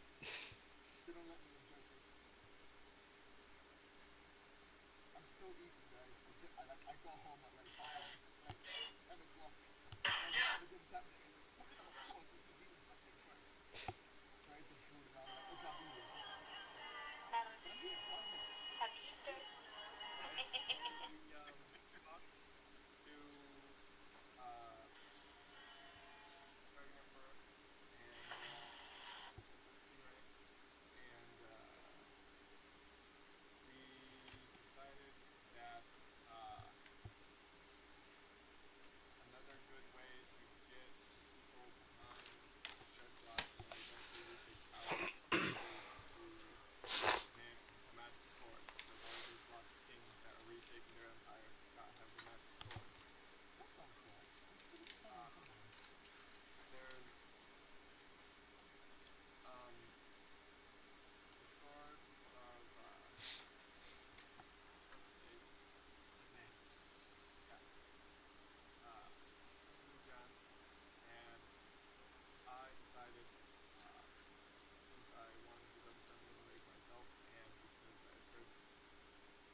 They don't let me in churches. I'm still eating, guys. I got home at like 10 o'clock. And I was like, oh my goodness, come on, just eating something first. Try some food, and I was like, okay, I'm eating. But I'm being quiet. Sorry. We talked to uh, the Dragon Emperor and University, right? And we decided that another good way to get people behind Red Blossom and eventually retake power is to make a magical sword, because all of these lost kings that are retaking their empire have the magical sword. That sounds cool. Let's get us playing sometime. There's um, the sword of what's his face? Okay. Yeah, Lujan, and I decided, uh, since I wanted to go to Sun Moon Lake myself, and because I had heard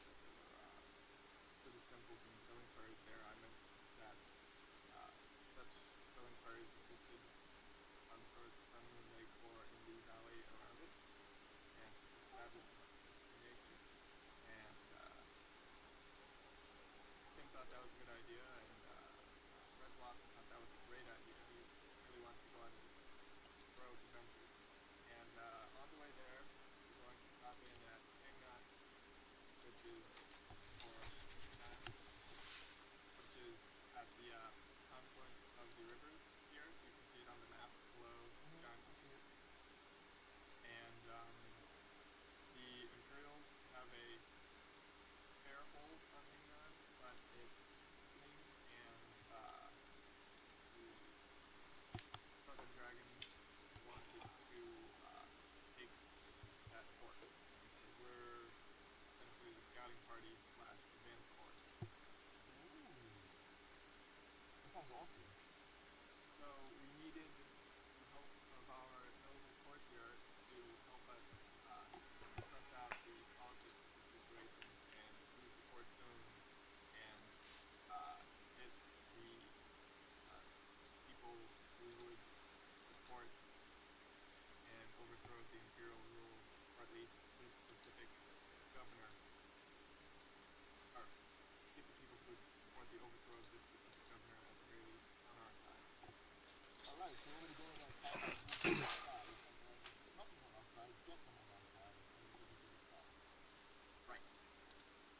that there were Buddhist temples and throwing prairies there, I meant that uh, such throwing prairies existed on the shores of Sun Moon Lake or in the valley around it, and to establish Oh. a destination. And Tim thought that was a good idea, and Red Blossom thought that was a great idea. He really wants to go on these heroic adventures. And on the way there, we're going to stop in at Engnat, which is, or Engnat, which is at the confluence of the rivers here. You can see it on the map below I Jiangnan. see it. And the Imperials have a fair hold on Engnan, but it's weakening, and the Southern Dragon wanted to take that fort. And so we're essentially the scouting party slash advance force. Ooh. That sounds awesome. So we needed the help of our noble courtier to help us suss out the politics of the situation and who supports whom, and get the uh, people who would support an overthrow of the imperial rule, or at least this specific governor, or get the people who would support the overthrow of this specific governor at the very least on our side. All right, so you want me to go in there and find out who's on our side, and then if there's nothing on our side, get them on our side, and then we can take a spell. Right.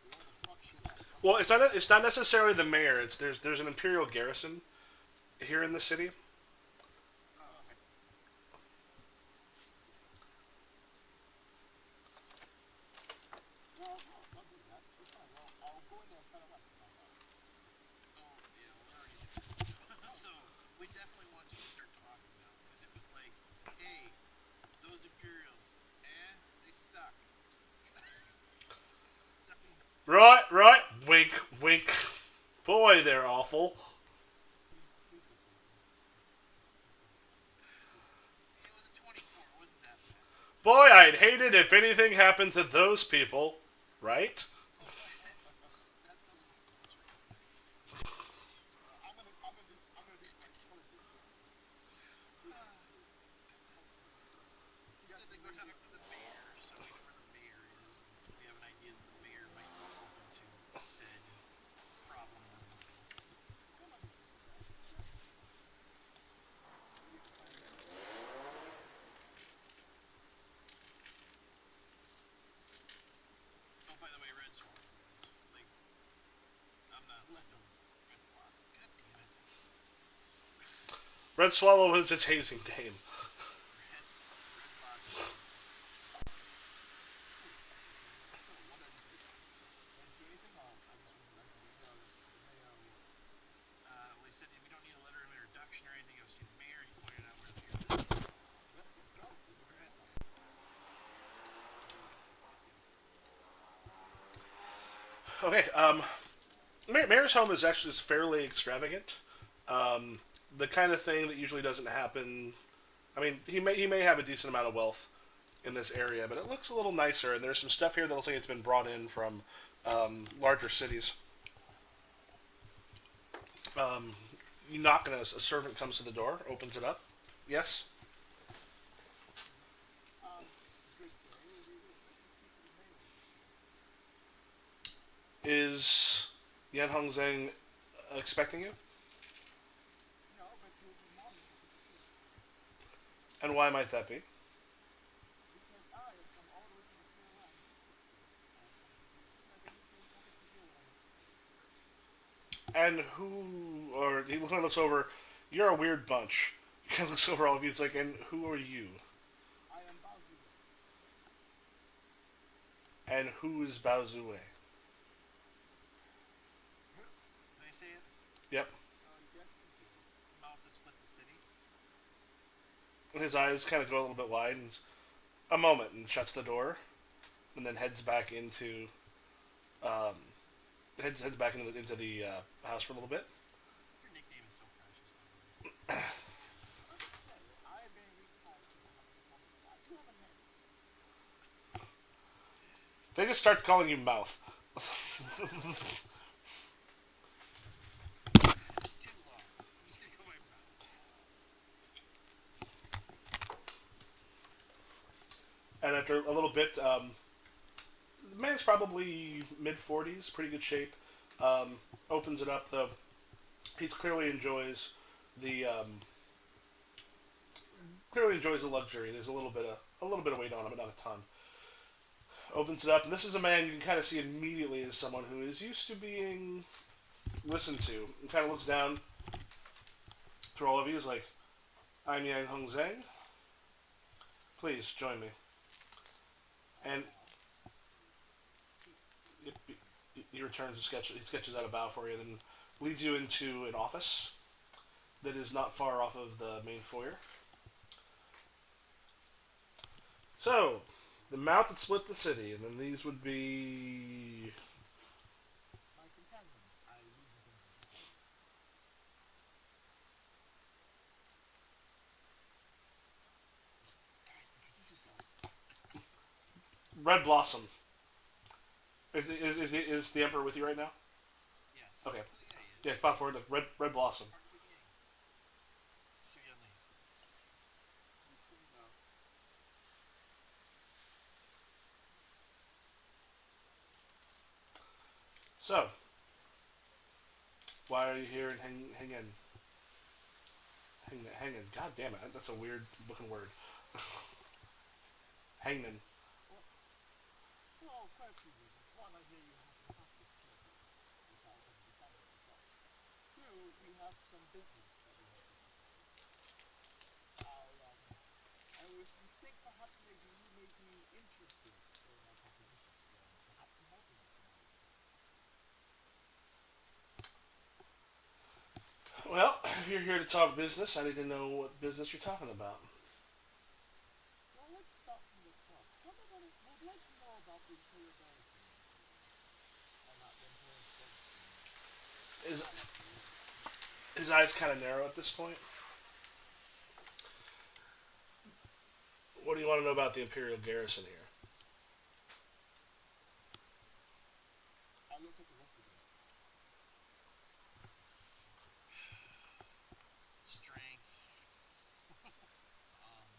So you want me to fuck shit up? Well, Okay. it's not necessarily the mayor. It's there's an imperial garrison here in the city. Oh, Uh, okay. yeah, I'll do that. So fine. I'll go in there and tell them what to find out. So yeah, we're already there. Oh, So we definitely want you to start talking now, because it was like, hey, those Imperials, they suck. Sucky. Right, right. Wink, wink. Boy, they're awful. Please stop talking. Just don't reply to me. Please just. It was a 24. It wasn't that bad. Boy, I'd hate it if anything happened to those people. Right? That's a little much, I guess. I'm gonna do some like politics here. So he Yes, said to the go talk lady. to the mayor, so we know where the mayor is, and we have an idea that the mayor might be open to said problem removal. That might not be so bad. Yeah, we can find him. Oh, by the way, Red, so Red Swallow is its hazing name. Red Red Blossom Universe. Cool. Okay, so what are you saying? Can I do anything, or I just use the rest of the email that the mayor will. Well, he said we don't need a letter of introduction or anything. I've seen the mayor. He pointed out where your business is. Yep, let's go. We'll go All to right. Mayor's Home. Okay. Mayor's home is actually fairly extravagant. Um, the kind of thing that usually doesn't happen. I mean, he may have a decent amount of wealth in this area, but it looks a little nicer. And there's some stuff here that looks like it's been brought in from larger cities. Um, you knock and a servant comes to the door, opens it up. Yes, Good day. We would wish to speak to the mayor of this city. is Yan Hong Zheng expecting you? No, but he will be more than happy to see us. And why might that be? Because I have come all the way from the Imperial Land to speak to him. I have come to greet him, and I believe he is happy to hear what I have to say. And who? Or he looks over. You're a weird bunch. He kind of looks over all of you. He's like, and who are you? I am Baozue. And who is Bao Zue? Can I say it? Yep. Yes, continue. The mouth that split the city. And his eyes kind of go a little bit wide. And a moment, and shuts the door, and then heads back into um, heads back into the house for a little bit. Your nickname is so precious, by the way. Okay, I have been retired from the Hamilton family, but I do have a name. They just start calling you Mouth. It's too long. I'm just gonna go my mouth. And after a little bit, the man's probably mid 40s, pretty good shape. Opens it up though. He the clearly enjoys the luxury. There's a little bit of weight on him, but not a ton. Opens it up, and this is a man you can kind of see immediately as someone who is used to being listened to. And kind of looks down through all of you. Is like, I'm Yang Hong Zheng. Please join me. And he returns a sketch. He sketches out a bow for you, then leads you into an office that is not far off of the main foyer. So, the mouth that split the city, and then these would be My companions, I leave the things as follows. Guys, introduce yourselves. Red Blossom. Is the Emperor with you right now? Yes. Okay. Oh, yeah, he is. Yeah, pop forward. Look, Red Blossom. Part of the gang. Su Yunli. You couldn't know. So, why are you here in Hangin? Hangin. God damn it, that's a weird looking word. Hangman. Well, quite a few reasons. One, I hear you have fantastic tea here, which I was hoping to sample myself. Two, we have some business that we need to accomplish here. We think perhaps maybe you may be interested in our propositions and perhaps in helping us in our work. Well, if you're here to talk business, I need to know what business you're talking about. Well, let's start from the top. Tell me about it. I'd like to know about the Imperial Garrison in this area. Or not the Imperial Force in His, not much area. his eyes kind of narrow at this point. What do you want to know about the Imperial Garrison here? I look at the rest of the notes. Strength. um,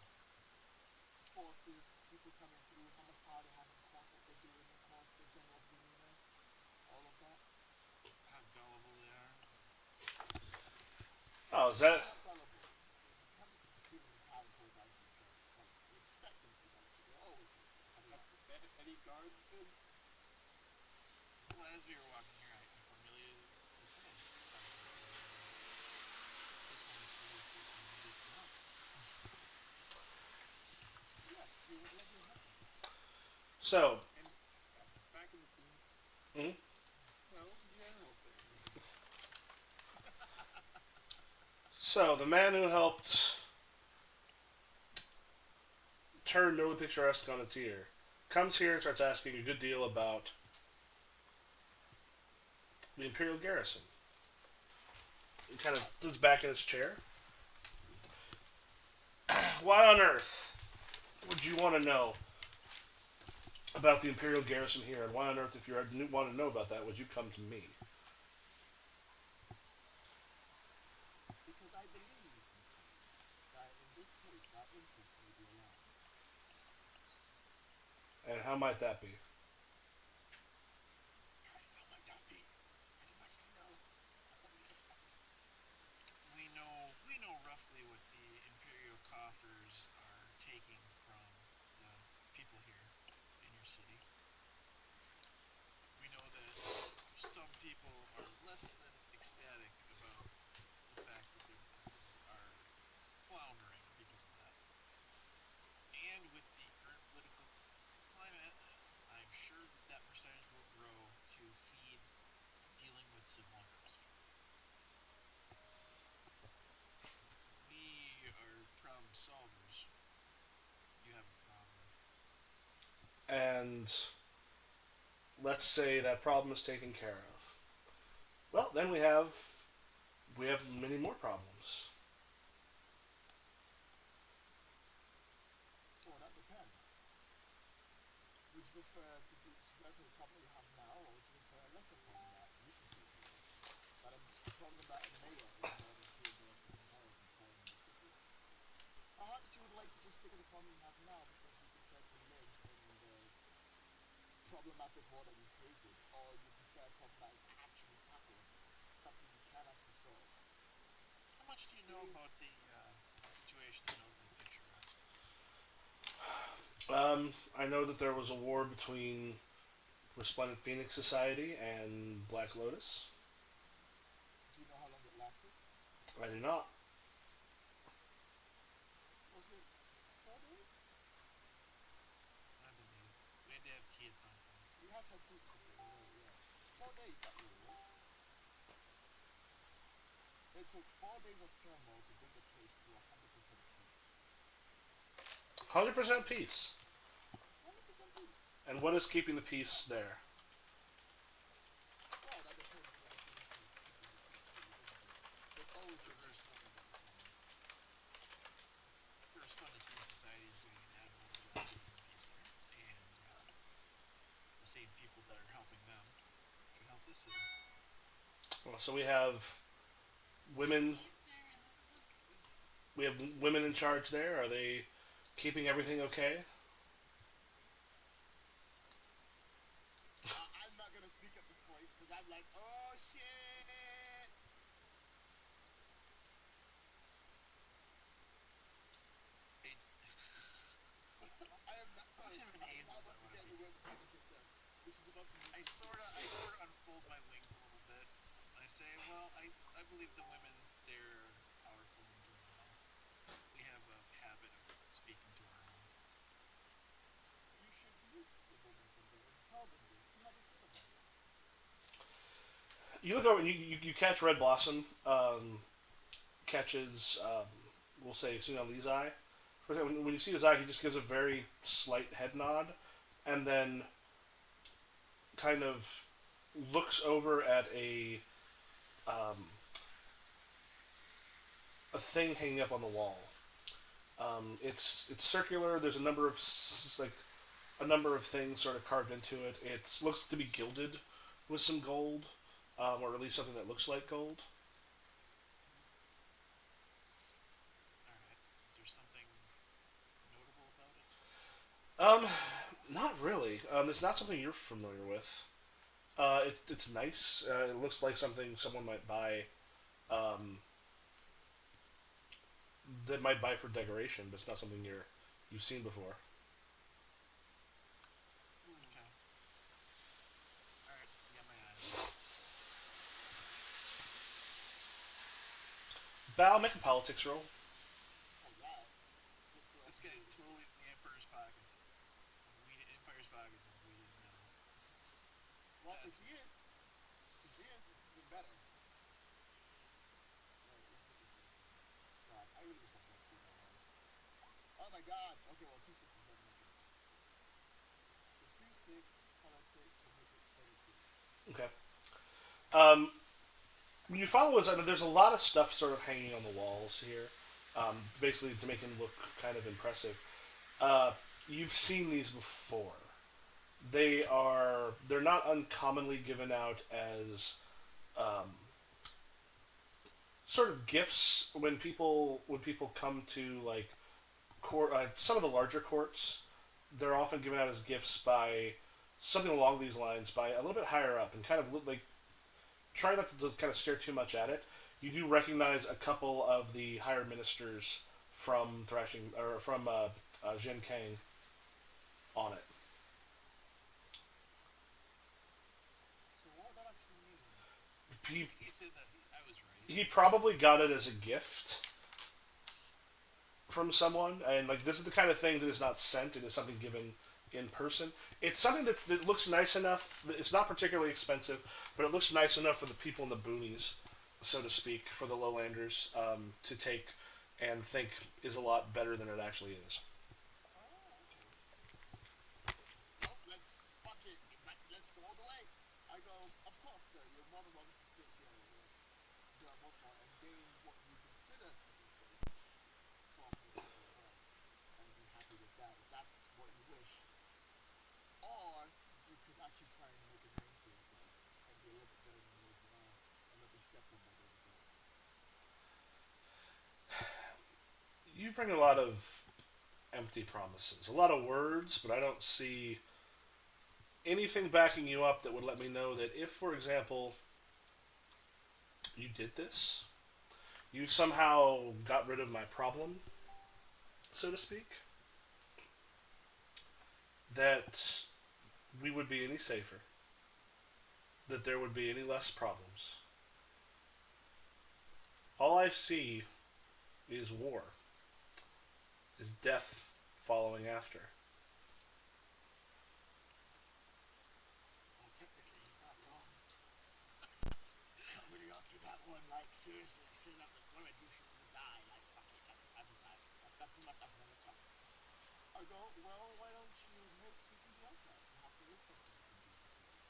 Forces, people coming through, how much power they have in court, what they're doing in court, the general demeanor, all of that. how gullible they are. Oh, is that? Not gullible. When it comes to seeing tadpoles, I see scared. Like, you expect them to be gullible. They're always gullible. How do you like it? Any guards then? Well, as we were walking here, I formulated a plan. Just want to see if we can So, And yeah, back in the scene. mhm. So general things. So the man who helped turn Northern Picturesque on its ear comes here and starts asking a good deal about the Imperial garrison. He kind of Yes. sits back in his chair. Why on earth would you want to know about the Imperial garrison here, and why on earth, if you want to know about that, would you come to me? Because I believe, Mr. Wulin, that in this case our interests may be aligned. And how might that be? Guys, how might that be? I didn't actually know. I wasn't here for that. We know roughly what the Imperial coffers are taking from the people here in your city. We know that some people are less than ecstatic about the fact that their businesses are floundering because of that. And with the current political climate, I'm sure that that percentage will grow to feed dealing with civil unrest. We are problem solvers. You have a problem. And let's say that problem is taken care of. Well, then we have many more problems. Well, that depends. Would you prefer to deal with the problem that you have now, or would you prefer a lesser problem that you can take care of? That a problem that a mayor is more than capable of taking care of and solving in the city? Perhaps you would like to just stick with the problem you have now because you prefer to live in the problematic world that you've created, or you prefer a problem that is actually tackleable, something you can actually solve. How much do you know Stay. about the situation in Northern Picturesque? I know that there was a war between Resplendent Phoenix Society and Black Lotus. Do you know how long it lasted? I do not. Was it 4 days? I believe we had to have tea at some point. We have had tea at some point, you're right, yeah. 4 days that war was. It took 4 days of turmoil to bring the place to 100% peace. 100% peace. 100% peace. And what is keeping the peace there? Well, that depends on the definition of keeping the peace, really, doesn't it? There's always going to be First, some level of violence. First Splendid Phoenix Society is doing an admirable job keeping the peace there, and the same people that are helping them can help this city. Well, so women. We have women in charge there. Are they keeping everything okay? I'm not going to speak at this point because I'm like, oh shit! I, I am not, I don't sorry, have an I am able, not but about I to want to get be. the word etiquette test, which is about to make I me feel sorta unfold my wings a little bit. I say, well, I believe the women there are powerful and doing well. We have a habit of speaking to our own. You should meet the woman from there and tell them this. See how they feel about it. You look over and you catch Red Blossom. Catches, we'll say, Sunali's eye. When you see his eye, he just gives a very slight head nod, and then kind of looks over at um, a thing hanging up on the wall. It's circular. There's like a number of things sort of carved into it. It looks to be gilded with some gold, or at least something that looks like gold. All right. Is there something notable about it? Um, Not really. It's not something you're familiar with. It's nice. It looks like something someone might buy. Um, that might buy for decoration, but it's not something you've seen before. Hmm. Okay. All right. You got my eye then. Val, make a politics roll. Alright. Let's see what I This can do. guy's totally in the Emperor's pockets. We Empire's pockets Well, That's if he is, it's even better. Let's get this thing. God, I really wish I was going to that hard. Oh my God. Okay, well, 2 6 is better than nothing. The 2 6 politics will make it 26. Okay. Um, you follow us. I mean, there's a lot of stuff sort of hanging on the walls here, basically to make him look kind of impressive. Uh, you've seen these before. They're not uncommonly given out as um, sort of gifts when people come to like court. Some of the larger courts, they're often given out as gifts by something along these lines by a little bit higher up and kind of like try not to kind of stare too much at it. You do recognize a couple of the higher ministers from Thrashing or from Jin Kang on it. So what would that actually mean? He he said that I was right. he probably got it as a gift from someone, and like this is the kind of thing that is not sent; it is something given in person. It's something that looks nice enough. It's not particularly expensive, but it looks nice enough for the people in the boonies, so to speak, for the lowlanders to take and think is a lot better than it actually is. Oh, okay. Well, let's fucking let's go all the way. I go, of course, sir. You're more than welcome to sit here with Moscow and gain what you consider to be faith from the people of Earth, and be happy with that if that's what you wish. Or you could actually try and make a name for yourself and be a little bit better than you already are, and not be stepped on by those above. You bring a lot of empty promises, a lot of words, but I don't see anything backing you up that would let me know that if, for example, you did this, you somehow got rid of my problem, so to speak, that we would be any safer, that there would be any less problems. All I see is war, is death following after. Well, technically, he's not wrong. I'm really lucky that one. Like, seriously, straight up, like, women do should people die? Like, fuck it, that's that's pretty much us in a nutshell. I go, well, why don't you mess with something else out? Perhaps there is something you can do to protect.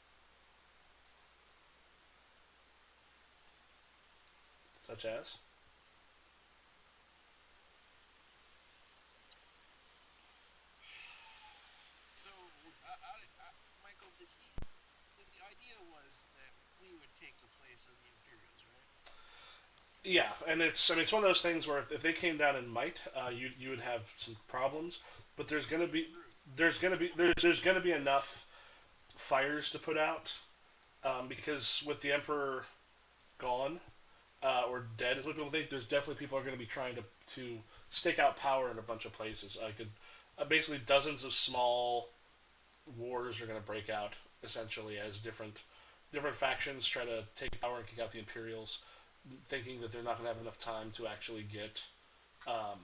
Such as? So, Michael, the idea was that we would take the place of the Imperials, right? Yeah, and it's one of those things where if they came down in might, you would have some problems, but We're screwed. there's gonna be enough fires to put out because with the emperor gone or dead is what people think. There's definitely people are going to be trying to stake out power in a bunch of places. I could basically dozens of small wars are going to break out essentially as different factions try to take power and kick out the Imperials, thinking that they're not going to have enough time to actually get. Um,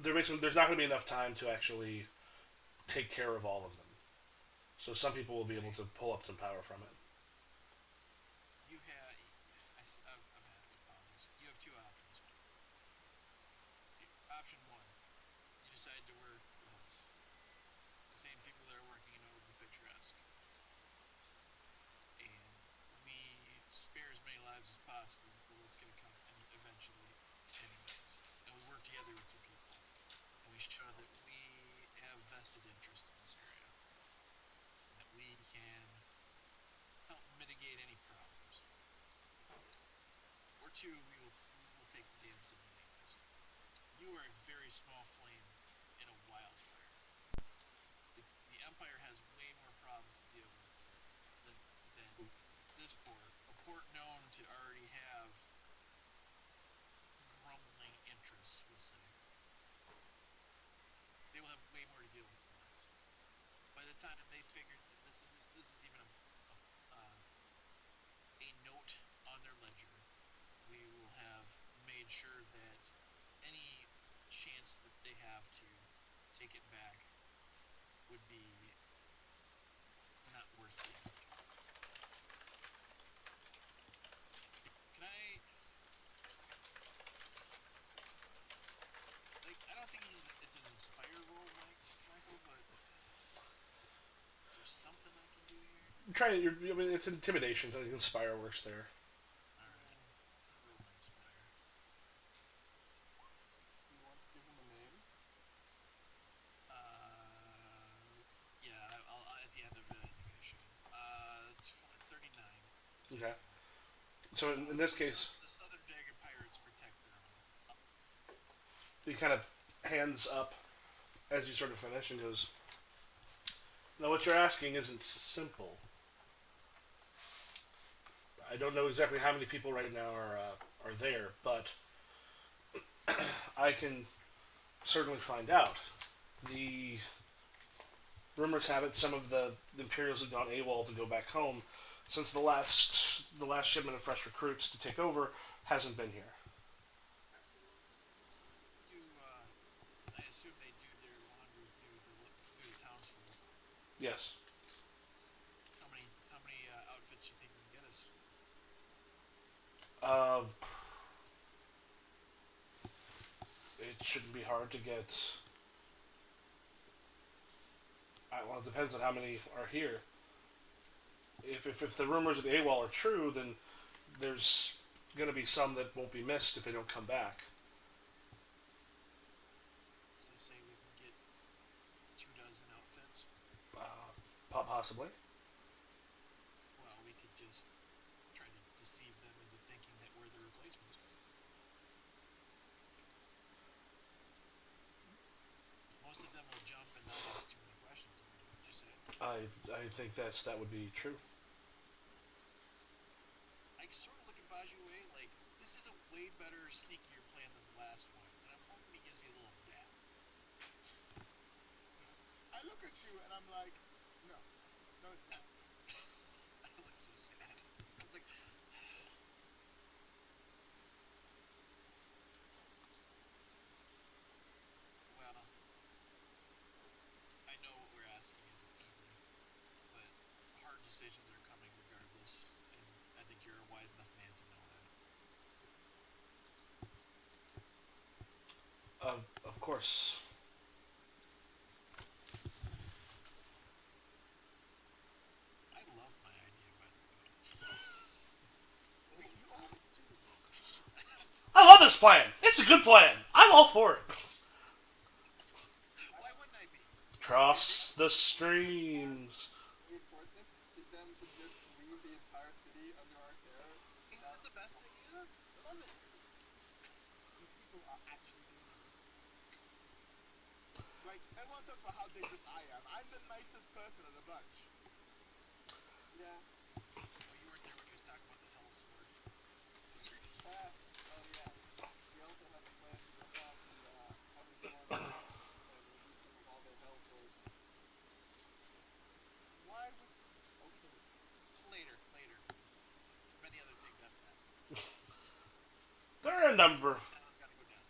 there's not going to be enough time to actually take care of all of them. So some people will be able Okay. to pull up some power from it. You had. I've had it with politics. You have two options. Option one, you decide to work with us, the same people that are working in Overly Picturesque, and we spare as many lives as possible for what's going to come and eventually, anyways. And we work together with your people, and we show that we have vested interest in this area, and that we can help mitigate any problems. Or two, we will take the damn city anyways. You are a very small flame in a wildfire. The Empire has way more problems to deal with than this port. A port known to already have grumbling interests, we'll say. They will have way more to deal with than this. By the time they figured that this is even a note on their ledger, we will have made sure that any chance that they have to take it back would be not worth trying. I mean, it's intimidation. So inspire works there. Alright. I'll roll my inspire. Do you want to give him a name? Yeah, at the end of it, I think I should. 39 is my Okay. roll. So in this case, The Southern Dragon Pirates protect their own. he kind of hands up as you sort of finish and goes, "Now what you're asking isn't simple. I don't know exactly how many people right now are there, but I can certainly find out. The rumors have it some of the Imperials have gone AWOL to go back home since the last shipment of fresh recruits to take over hasn't been here. Do I assume they do their laundry through the townsfolk? Yes. How many outfits you think you can get us? Uh, it shouldn't be hard to get. Well, it depends on how many are here. If the rumors of the AWOL are true, then there's going to be some that won't be missed if they don't come back. So say we can get 2 dozen outfits. Possibly. Well, we could just try to deceive them into thinking that we're the replacements. Most of them will jump and not ask too many questions. Would you say? I think that would be true. I sort of look at Baju way like this is a way better, sneakier plan than the last one, and I'm hoping he gives me a little dab. I look at you and I'm like, no, no, it's not. I look so sad. It's like, well, I know what we're asking isn't easy, but hard decisions are coming regardless, and I think you're a wise enough man to know that. Of course. I love my idea, by the way. Well, you always do. I love this plan. It's a good plan. I'm all for it. Why wouldn't I be? Cross the streams. Reinforcements, get them to just leave the entire city under our care. Isn't that the best idea? I love it. You people are actually dangerous. Like, everyone talks about how dangerous I am. I'm the nicest person of the bunch. Yeah. Oh, you weren't there when he was talking about the Hell Sword. Oh yeah. We also have a plan to rip off the heavy sword and relieve them of all their hell swords. Why would? Okay. Later. Many other things after that. There are a number. This town's got to go down.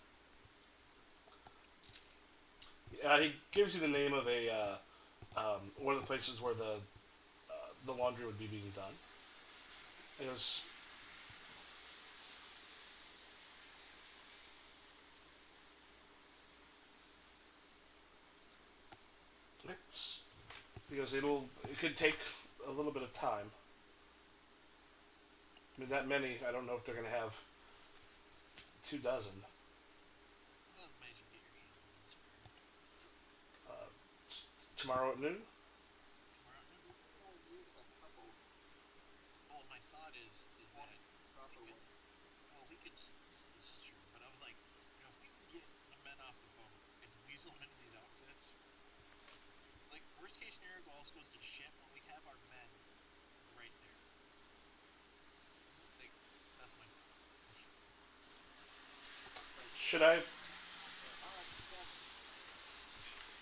He gives you the name of one of the places where the laundry would be being done. He goes, "Oops." He goes, it could take a little bit of time. I mean, that many, I don't know if they're going to have 2 dozen. Well, as many as you get your hands on. It's fair. Uh, Tomorrow at noon? Tomorrow, no. We only need a couple Well, my thought is that proper we could, ones. well, we could. This is true, but I was like, if we can get the men off the boat and weasel them into these outfits, like worst case scenario, Gauls goes to shit, but we have our men right there. Like that's my thought. Like, Should I? alright, step.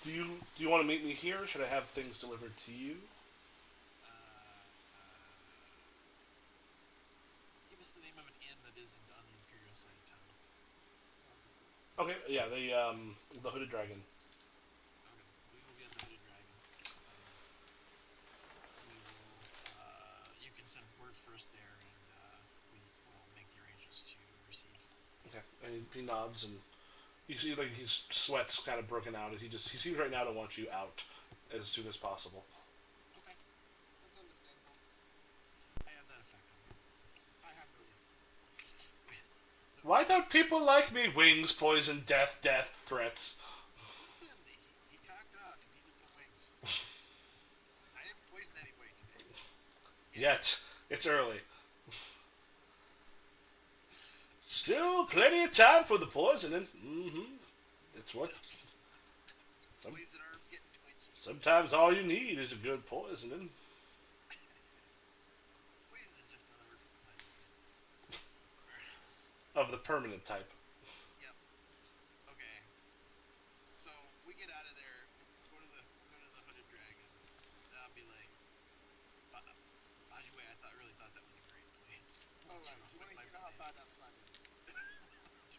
Do you want to meet me here? Or should I have things delivered to you? Give us the name of an inn that isn't on the Imperial side of town. Okay, yeah, the Hooded Dragon. Okay, we will be at the Hooded Dragon. We will. You can send word first there, and we will make the arrangements to receive. Okay, and he nods, and you see like his sweat's kind of broken out. He seems right now to want you out as soon as possible. Okay. That's understandable. Why don't people like me? Wings, poison, death, death, threats. Listen, he cocked off. He needed the wings. I didn't poison anybody today. Yet. It's early. Still plenty of time for the poisoning. Mm-hmm. It's what... Poison arms getting twitchy. Sometimes all you need is a good poisoning. Poison is just another word for cleansing. Of the permanent type. Yep. Okay. So we get out of there. We'll go to the hooded dragon. And I'll be like, by the way, I really thought that was a great plan. Alright, do you want to hear how bad that plan is?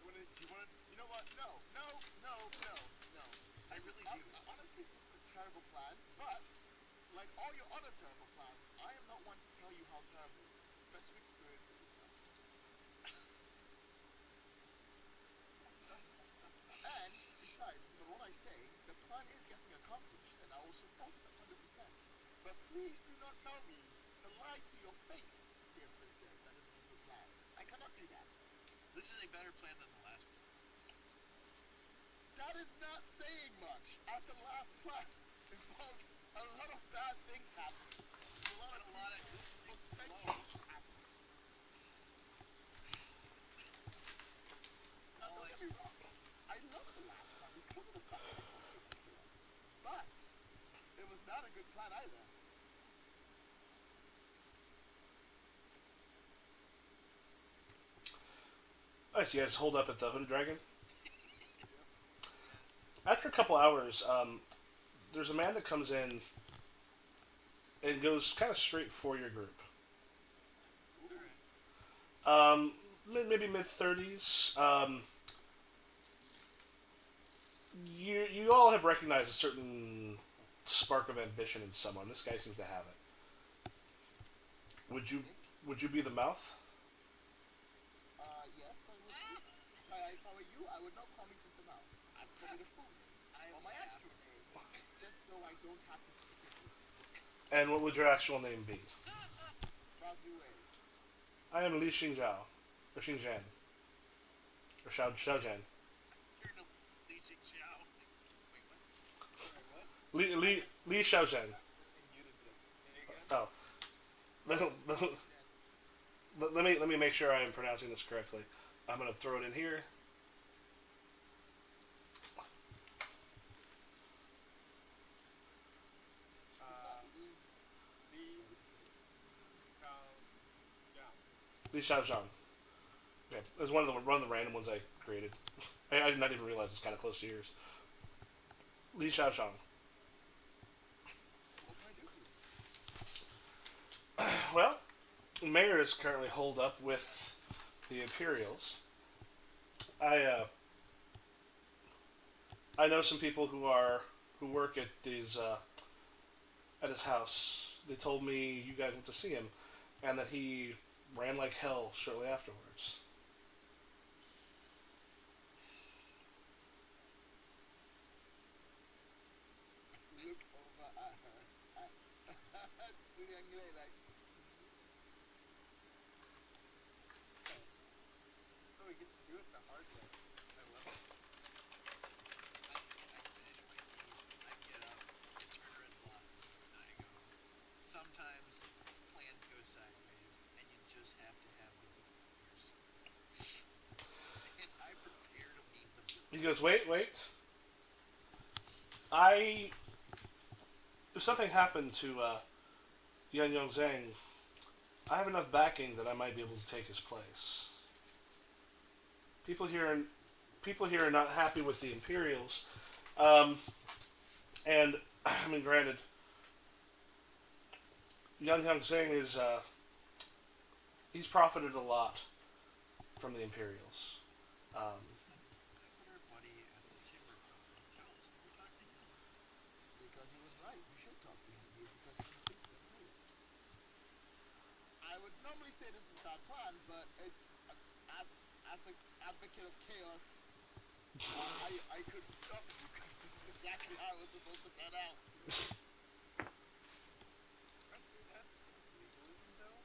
You know what? No. I really do. Honestly, this is a terrible plan, but, like all your other terrible plans, I am not one to tell you how terrible. Best to experience it yourself. And, besides, from what I say, the plan is getting accomplished, and I will support it 100%. But please do not tell me to lie to your face, dear princess, that this is a good plan. I cannot do that. This is a better plan than the last one. That is not saying much, as the last plan involved a lot of bad things happening. A lot of good things. centuries happening. Now, don't get me wrong. I love the last plan because of the fact that it caused so much chaos. But it was not a good plan either. Oh, so you guys hold up at the Hooded Dragon? Yes. After a couple hours, there's a man that comes in and goes kind of straight for your group. Alright. Maybe mid-30s. You all have recognized a certain spark of ambition in someone. This guy seems to have it. Would you be the mouth? Yes, I would. If I were you, I would not call me just the mouth. I'd call me the full name. Or my actual name. Just so I don't have to keep it. And what would your actual name be? Razue. I am Li Xingzhao. Or Xingzhan. Or Xiaojian. Turn to Li Jingxiao. Wait, what? Sorry, what? Li Xiaojian. And you did this. Say again? Oh. Let me make sure I am pronouncing this correctly. I'm gonna throw it in here. Li Xiaojian. Yeah, it was one of the random ones I created. I did not even realize it's kind of close to yours. Li Xiaojian. What can I do for you? Well, the mayor is currently holed up with the Imperials. I know some people who work at at his house. They told me you guys went to see him, and that he ran like hell shortly afterwards. Look over at her. At Suyangre, like. So we get to do it the hard way. I love it. I finish my tea. I get up. I turn her and blossom. And I go. Sometimes plans go sideways, and you just have to have the book on your sword. And I prepare to leave the book. He goes, wait. If something happened to Yan Yongzheng, I have enough backing that I might be able to take his place. People here are not happy with the Imperials, and I mean, granted, Yan Yongzheng is he's profited a lot from the Imperials. How would our buddy at the timber company tell us that we're talking to him? Because he was right. We should talk to him here because he can speak to the Imperials. I would normally say this is a bad plan, but it's as an advocate of chaos, I could stop you because this is exactly how it was supposed to turn out. Aren't you that legalism though?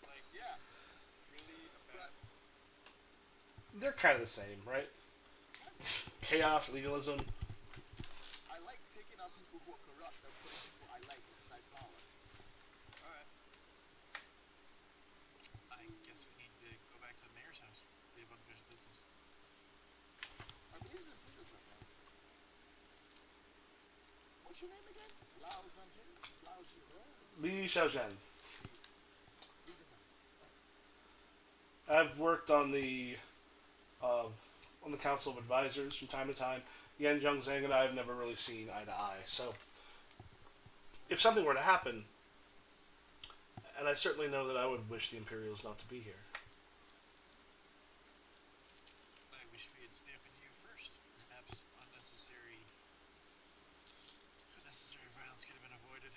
Like, Yeah, really a but bad kind of the same, right? That's Chaos, legalism. I like taking out people who are corrupt and putting people I like inside power. All right. I guess we need to go back to the mayor's house. We have unfinished business. I believe the Imperials right now. What's your name again? Lao Zanjin? Lao Zhi. Li Xiaozhen. Li Zhenhan. I've worked uh, on the Council of Advisors from time to time. Yan Zhengzheng and I have never really seen eye to eye. So if something were to happen, and I certainly know that I would wish the Imperials not to be here. I wish we had spoken to you first. Perhaps unnecessary violence could have been avoided.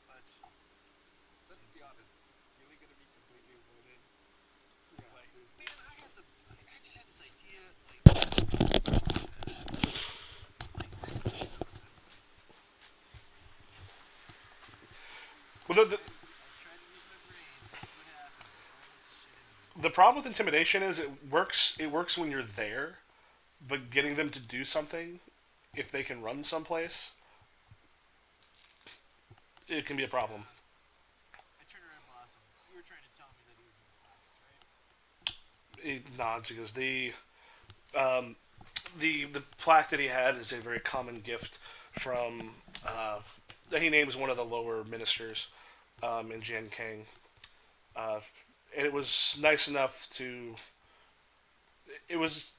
But Let's be honest. Really gonna be completely avoided? yeah, Like, seriously. man, I just had this idea. I just think so. Well, I tried to use my brain. This is what happens. It always wants to shit anyway. the problem with intimidation is it works. It works when you're there, but getting them to do something, if they can run someplace, it can be a problem. I turned around and blossomed. You were trying to tell me that he was in the pockets, right? It nods because the plaque that he had is a very common gift from that he names one of the lower ministers in Jian Kang. And it was nice enough to it was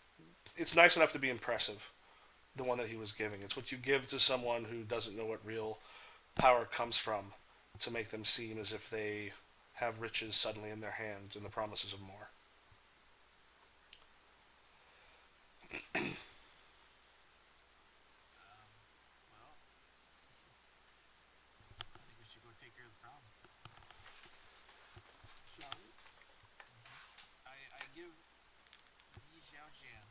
it's nice enough to be impressive. The one that he was giving. It's what you give to someone who doesn't know what real power comes from to make them seem as if they have riches suddenly in their hands and the promises of more. Well, I think we should go take care of the problem. Shall we? I give Yi Xiaojian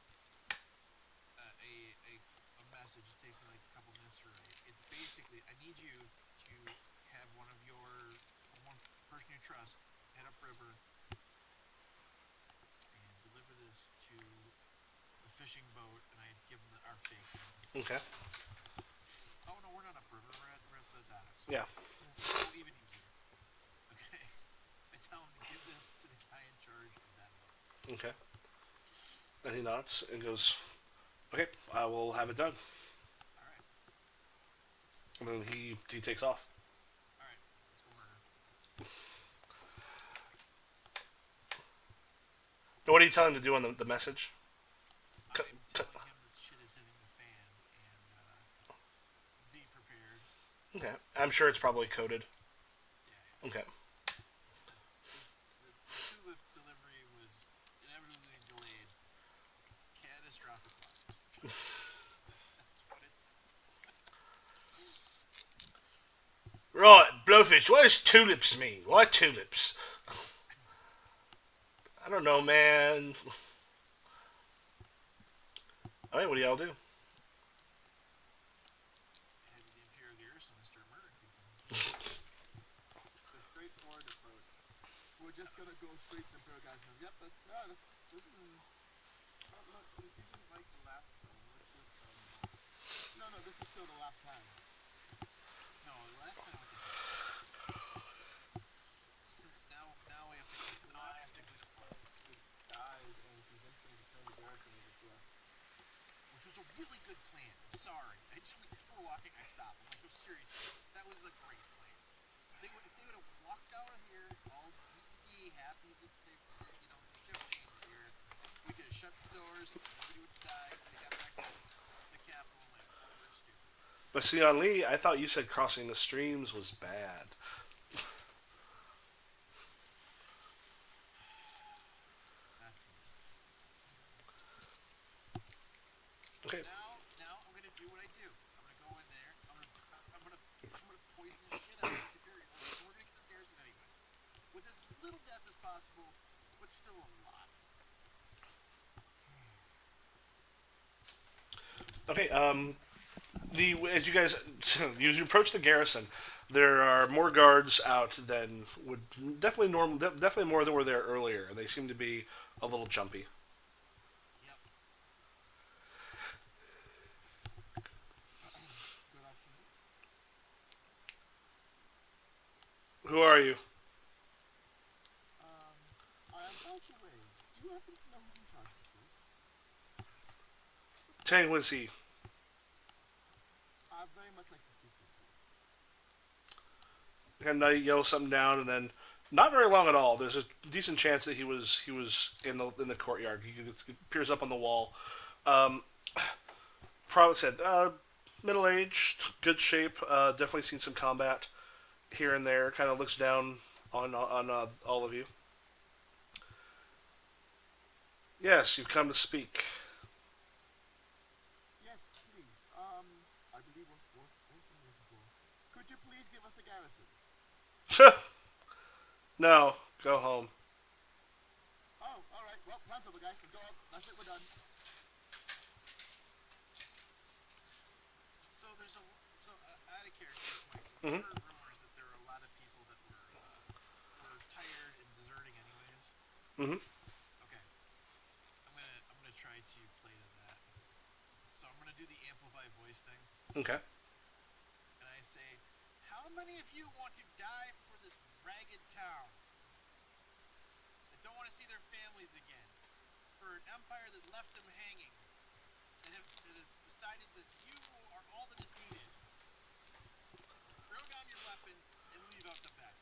a message. It takes me like a couple minutes to write. It's basically I need you to have one person you trust head upriver and deliver this to the fishing boat, and I give them our fake name. Okay. Oh no, we're not upriver. We're at the docks. Yeah. Oh, even easier. Okay. I tell him to give this to the guy in charge of that boat. Okay. And he nods and goes, "Okay, I will have it done." All right. And then he takes off. All right. Let's go murder. Now, what are you telling him to do on the message? I'm telling him that shit is hitting the fan, and be prepared. Okay. I'm sure it's probably coded. Yeah. Okay. The tulip delivery was inevitably delayed. Catastrophic losses. That's what it says. Right, Blowfish, what does tulips mean? Why tulips? I don't know, man. Alright, what do y'all do? Head to the Imperial Garrison and start murdering people. The straightforward approach. We're just gonna go straight to Imperial guys. Yep, that's right. Oh, look, since you didn't like the last film, let's just No, this is still the last plan. No, the last time I went to hell. Now we have to clean. Now I have to clean up blood, This guys and convince them to turn the garrison over to us. which was a really good plan. I'm sorry. We're walking. I stop. I'm like, no, seriously, that was a great plan. If they would have walked out of here all dee happy that their shift changed here, we could have shut the doors. Nobody would have died. They got back to the capital and went, oh, we're stupid. But see, on Lee, I thought you said crossing the streams was bad. Not deep. Okay. Now I'm gonna do what I do. I'm gonna go in there. I'm gonna poison the shit out of these Imperials. And we're gonna get this garrison anyways, with as little death as possible, but still a lot. Okay, as you guys as you approach the garrison, there are more guards out than would definitely more than were there earlier. They seem to be a little jumpy. Who are you? Um, by the way, do you happen to know who's in charge of this? Tang was he? I'd very much like to speak to him, please. And I yell something down, and then not very long at all. There's a decent chance that he was in the courtyard. He appears up on the wall. Um, Probably said middle aged, good shape. Definitely seen some combat here and there. Kind of looks down on all of you. Yes, you've come to speak. Yes, please. I believe what's the name for? Could you please give us the garrison? No, go home. Oh, all right. Well, plan's over, guys. Let's go up. That's it. We're done. So there's a so out of character point. We Hmm. heard rumors that there were a lot of people that were tired and deserting anyways. Hmm. Okay, I'm gonna try to play to that. So I'm gonna do the amplify voice thing, Okay. and I say, "How many of you want to die for this ragged town that don't want to see their families again, for an empire that left them hanging, that has decided that you are all that is needed? Throw down your weapons and leave out the bed,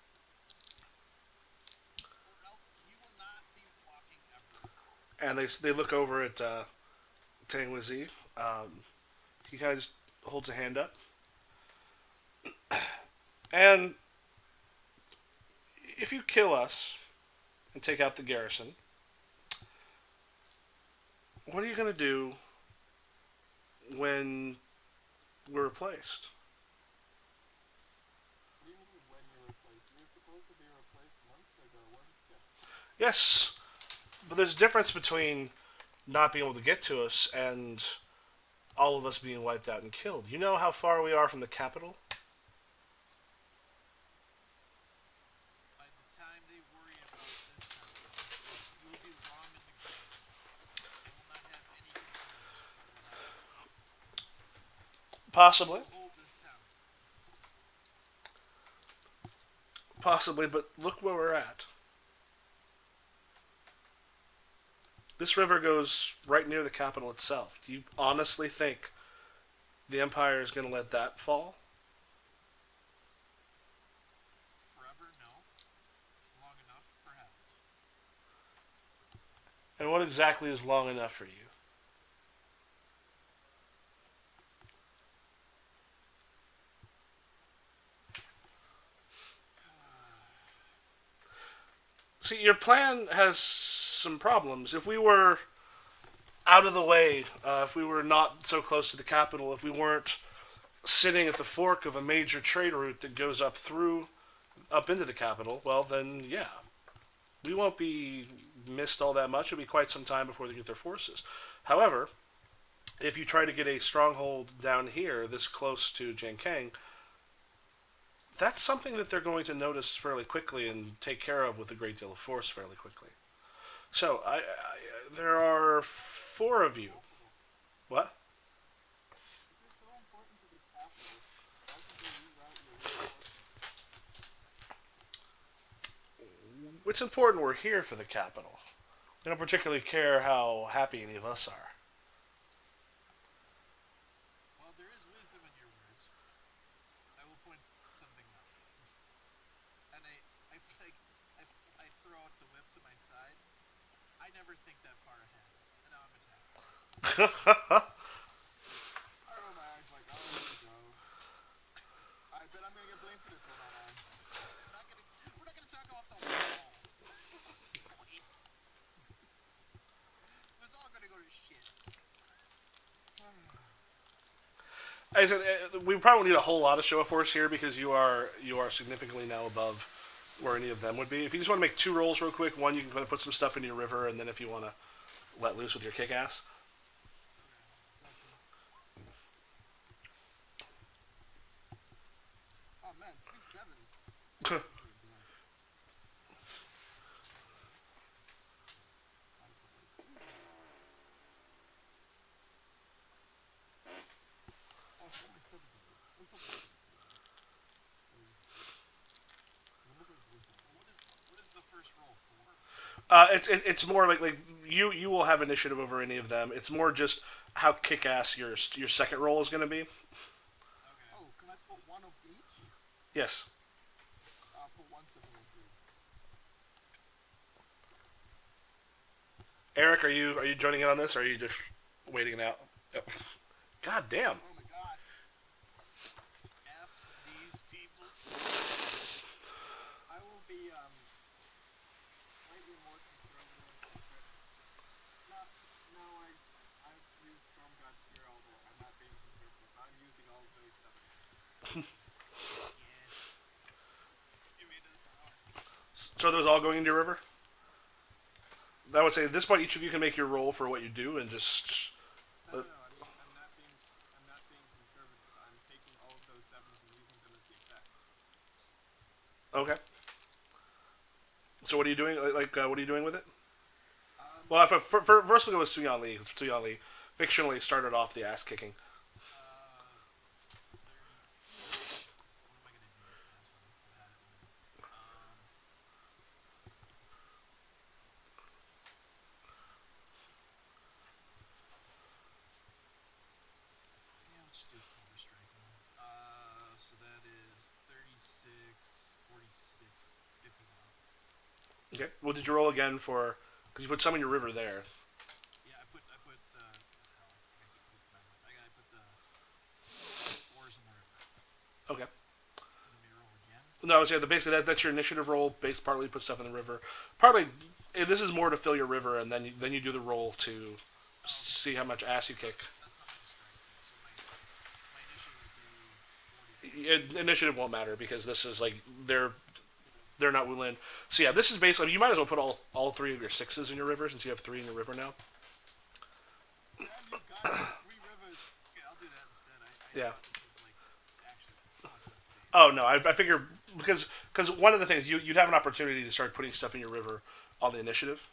or else you will not be walking ever again." And they look over at Tang Wizi. He kind of just holds a hand up. And if you kill us and take out the garrison, what are you going to do when we're replaced? What do you mean when you're replaced? You were supposed to be replaced months ago, weren't you? Yes, but there's a difference between not being able to get to us and all of us being wiped out and killed. You know how far we are from the capital? By the time they worry about this town, you will be long in the grave. They will not have any concerns for what happens to us. We Possibly. will hold this town. Possibly, but look where we're at. This river goes right near the capital itself. Do you honestly think the Empire is going to let that fall? Forever? No. Long enough? Perhaps. And what exactly is long enough for you? See, your plan has some problems. If we were out of the way, if we were not so close to the capital, if we weren't sitting at the fork of a major trade route that goes up into the capital, well, then yeah, we won't be missed all that much. It'll be quite some time before they get their forces. However, if you try to get a stronghold down here, this close to Jiankang, that's something that they're going to notice fairly quickly and take care of with a great deal of force fairly quickly. So, there are four of you. What? If you're so important to the capital, why did they reroute your reinforcements? It's important we're here for the capital. They don't particularly care how happy any of us are. Well, there is wisdom in your words. I will point something out. And I throw out the whip to my side. I never think that far ahead. And now I'm attacked. I roll my eyes like, oh, here we go. I bet I'm gonna get blamed for this one, aren't I? We're not gonna talk off the wall. Wait. It was all gonna go to shit. I said we probably need a whole lot of show of force here because you are significantly now above where any of them would be. If you just want to make two rolls real quick, one you can kind of put some stuff into your river, and then if you want to let loose with your kick ass. Gotcha. Oh man, 3 sevens. Good bless. Minus the blade. Oh, so my sevens are good. Let me put my sevens together. Is number It's more like you will have initiative over any of them. It's more just how kick ass your second roll is going to be. Okay. Oh, can I put one of each? Yes, I'll put one 713. Eric, are you joining in on this, or are you just waiting it out? Yep. God damn. Oh my god. F these people. I will be slightly more conservative compared. No, no, I've used Storm God Spear Elder. I'm not being conservative. I'm using all of those seven. Yes. Give me to the power. So are those all going into your river? I would say at this point, each of you can make your roll for what you do, and just No, no, no. I mean, I'm not being conservative. I'm taking all of those sevens and using them as the effect. okay. So what are you doing? What are you doing with it? Um, Well, first we'll go with Suyan Lee. Suyan Lee fictionally started off the ass kicking. 30. What am I gonna do this as when I had it ready? Yeah, let's just do counter striking. So that is 36, 46, 51. Okay. Well, did you roll again for? Because you put some in your river there. Yeah, I put hell. I keep flipping my mind. I put the fours in the river. Okay. You need me to roll again? No, so yeah, basically that's your initiative roll. Based partly put stuff in the river. Partly, this is more to fill your river, and then you do the roll to Oh, okay, see how much ass you kick. that's not my strike then. So my initiative would be 44. Initiative won't matter because this is like they're not Wulin. So yeah, this is basically you might as well put all three of your sixes in your river since you have three in your river now. damn you guys with 3 rivers. Okay, I'll do that instead. I Yeah. thought this was like actually fucking big. Oh no, I figure because one of the things you'd have an opportunity to start putting stuff in your river on the initiative,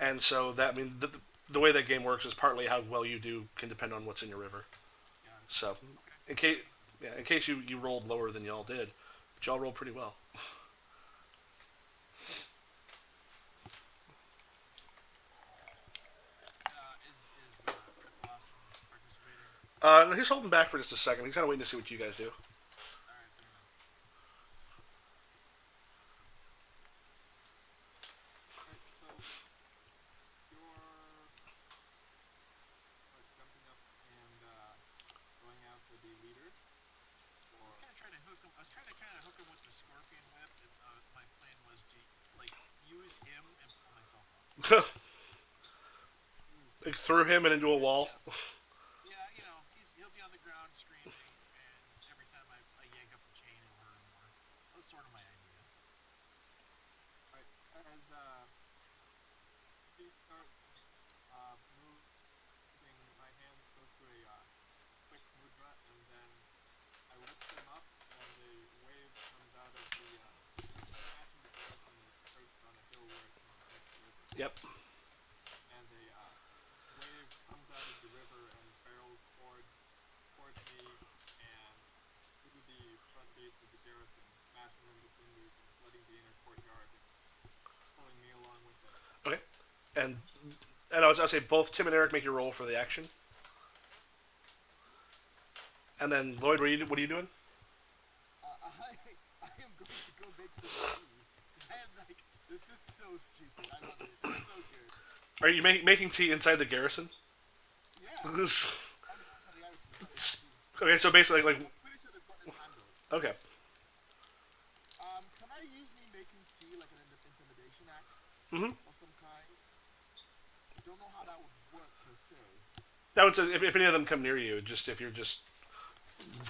and so that I mean the way that game works is partly how well you do can depend on what's in your river. Got it. So Okay. in case in case you rolled lower than y'all did, but y'all rolled pretty well. Is Blossom participating? He's holding back for just a second. He's kind of waiting to see what you guys do. All right, fair enough. Alright, so you're jumping up and going after the leader, I was or kind of trying to hook him. I was trying to kind of hook him with the scorpion whip, and my plan was to like use him and pull myself up. Like, threw him and into a wall. Yeah, he'll be on the ground screaming, and every time I yank up the chain, it'll hurt him more. That was sort of my idea. alright, as he starts moving, my hands go to a quick mudra, and then I lift him up, and a wave comes out of the. Imagine the garrison is perched on a hill where it can connect the river, Yep. and a wave comes out of the river and barrels towards me and through the front gates of the garrison, smashing them to cinders and flooding the inner courtyard and pulling me along with it. Okay. And I'll say both Tim and Eric make your roll for the action. And then Lloyd, what are you doing? I am going to go make some tea. I am like, this is so stupid. I love it. It's so good. Are you making tea inside the garrison? Yeah. I'm the garrison. Okay, so basically like I'm pretty sure they've got this handled. okay. Can I use me making tea like an intimidation act Mm-hmm. of some kind? I don't know how that would work per se. That would say if any of them come near you, just if you're just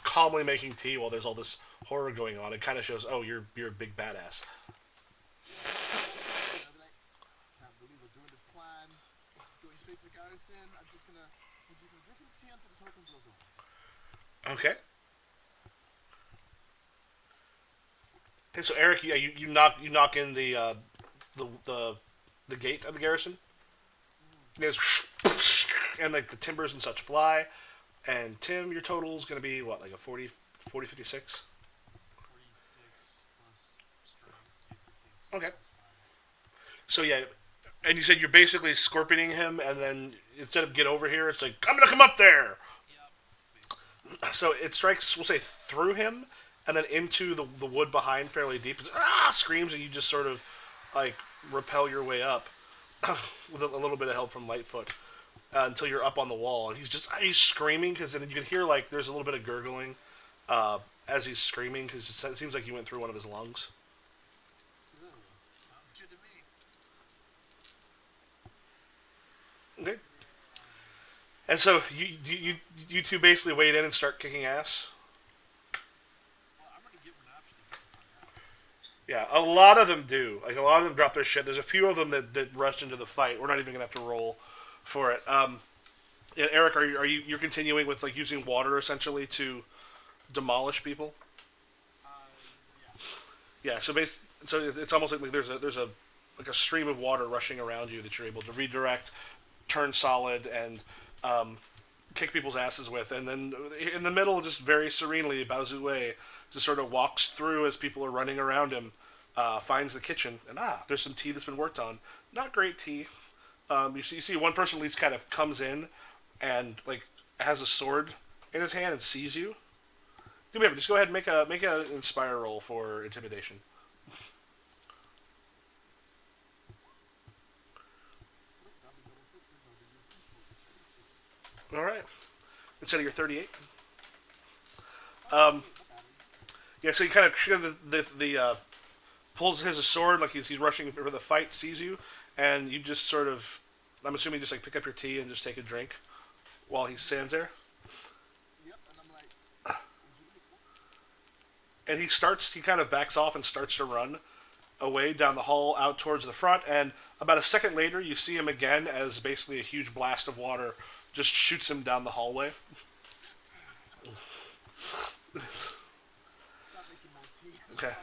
calmly making tea while there's all this horror going on, it kind of shows you're a big badass. I'll be like, can't believe we're doing this plan. I'm just going straight to the garrison. I'm just gonna drink some tea until this whole thing blows over. Okay. Okay, so Eric, you knock in the gate of the garrison. There's and like the timbers and such fly. And Tim, your total is going to be what, like a 40, 56? 46 plus strength, 56 Okay. plus 5. So yeah, And you said you're basically scorpioning him, and then instead of get over here, it's like I'm gonna come up there. Yep, basically. So it strikes, we'll say, through him, and then into the wood behind, fairly deep. It's, screams, and you just sort of like repel your way up with a little bit of help from Lightfoot until you're up on the wall, and he's screaming because then you can hear like there's a little bit of gurgling as he's screaming because it seems like he went through one of his lungs. Ugh, sounds good to me. Okay. And so you two basically wade in and start kicking ass. Well, I'm gonna give him an option to get the fuck out. Yeah, a lot of them do. Like a lot of them drop their shit. There's a few of them that rush into the fight. We're not even gonna have to roll for it. Yeah, Eric, you're continuing with like using water essentially to demolish people? Uh, yeah. Yeah. So it's almost like there's a like a stream of water rushing around you that you're able to redirect, turn solid, and um, kick people's asses with. And then in the middle, just very serenely, Bao Zhui just sort of walks through as people are running around him, finds the kitchen, and there's some tea that's been worked on. Not great tea. You see one person at least kind of comes in and like has a sword in his hand and sees you. Do me a favor, just go ahead and make a inspire roll for intimidation. Look, double double sixes. I'll be using for 36. All right, instead of your 38. Oh, Um, wait, not bad. yeah, so he kind of pulls his sword like he's rushing for the fight, sees you, and you just sort of, I'm assuming, just like pick up your tea and just take a drink while he stands there. Yep, and I'm like, would you like some? And he kind of backs off and starts to run away down the hall out towards the front. And about a second later, you see him again as basically a huge blast of water just shoots him down the hallway. Stop making more tea. Okay.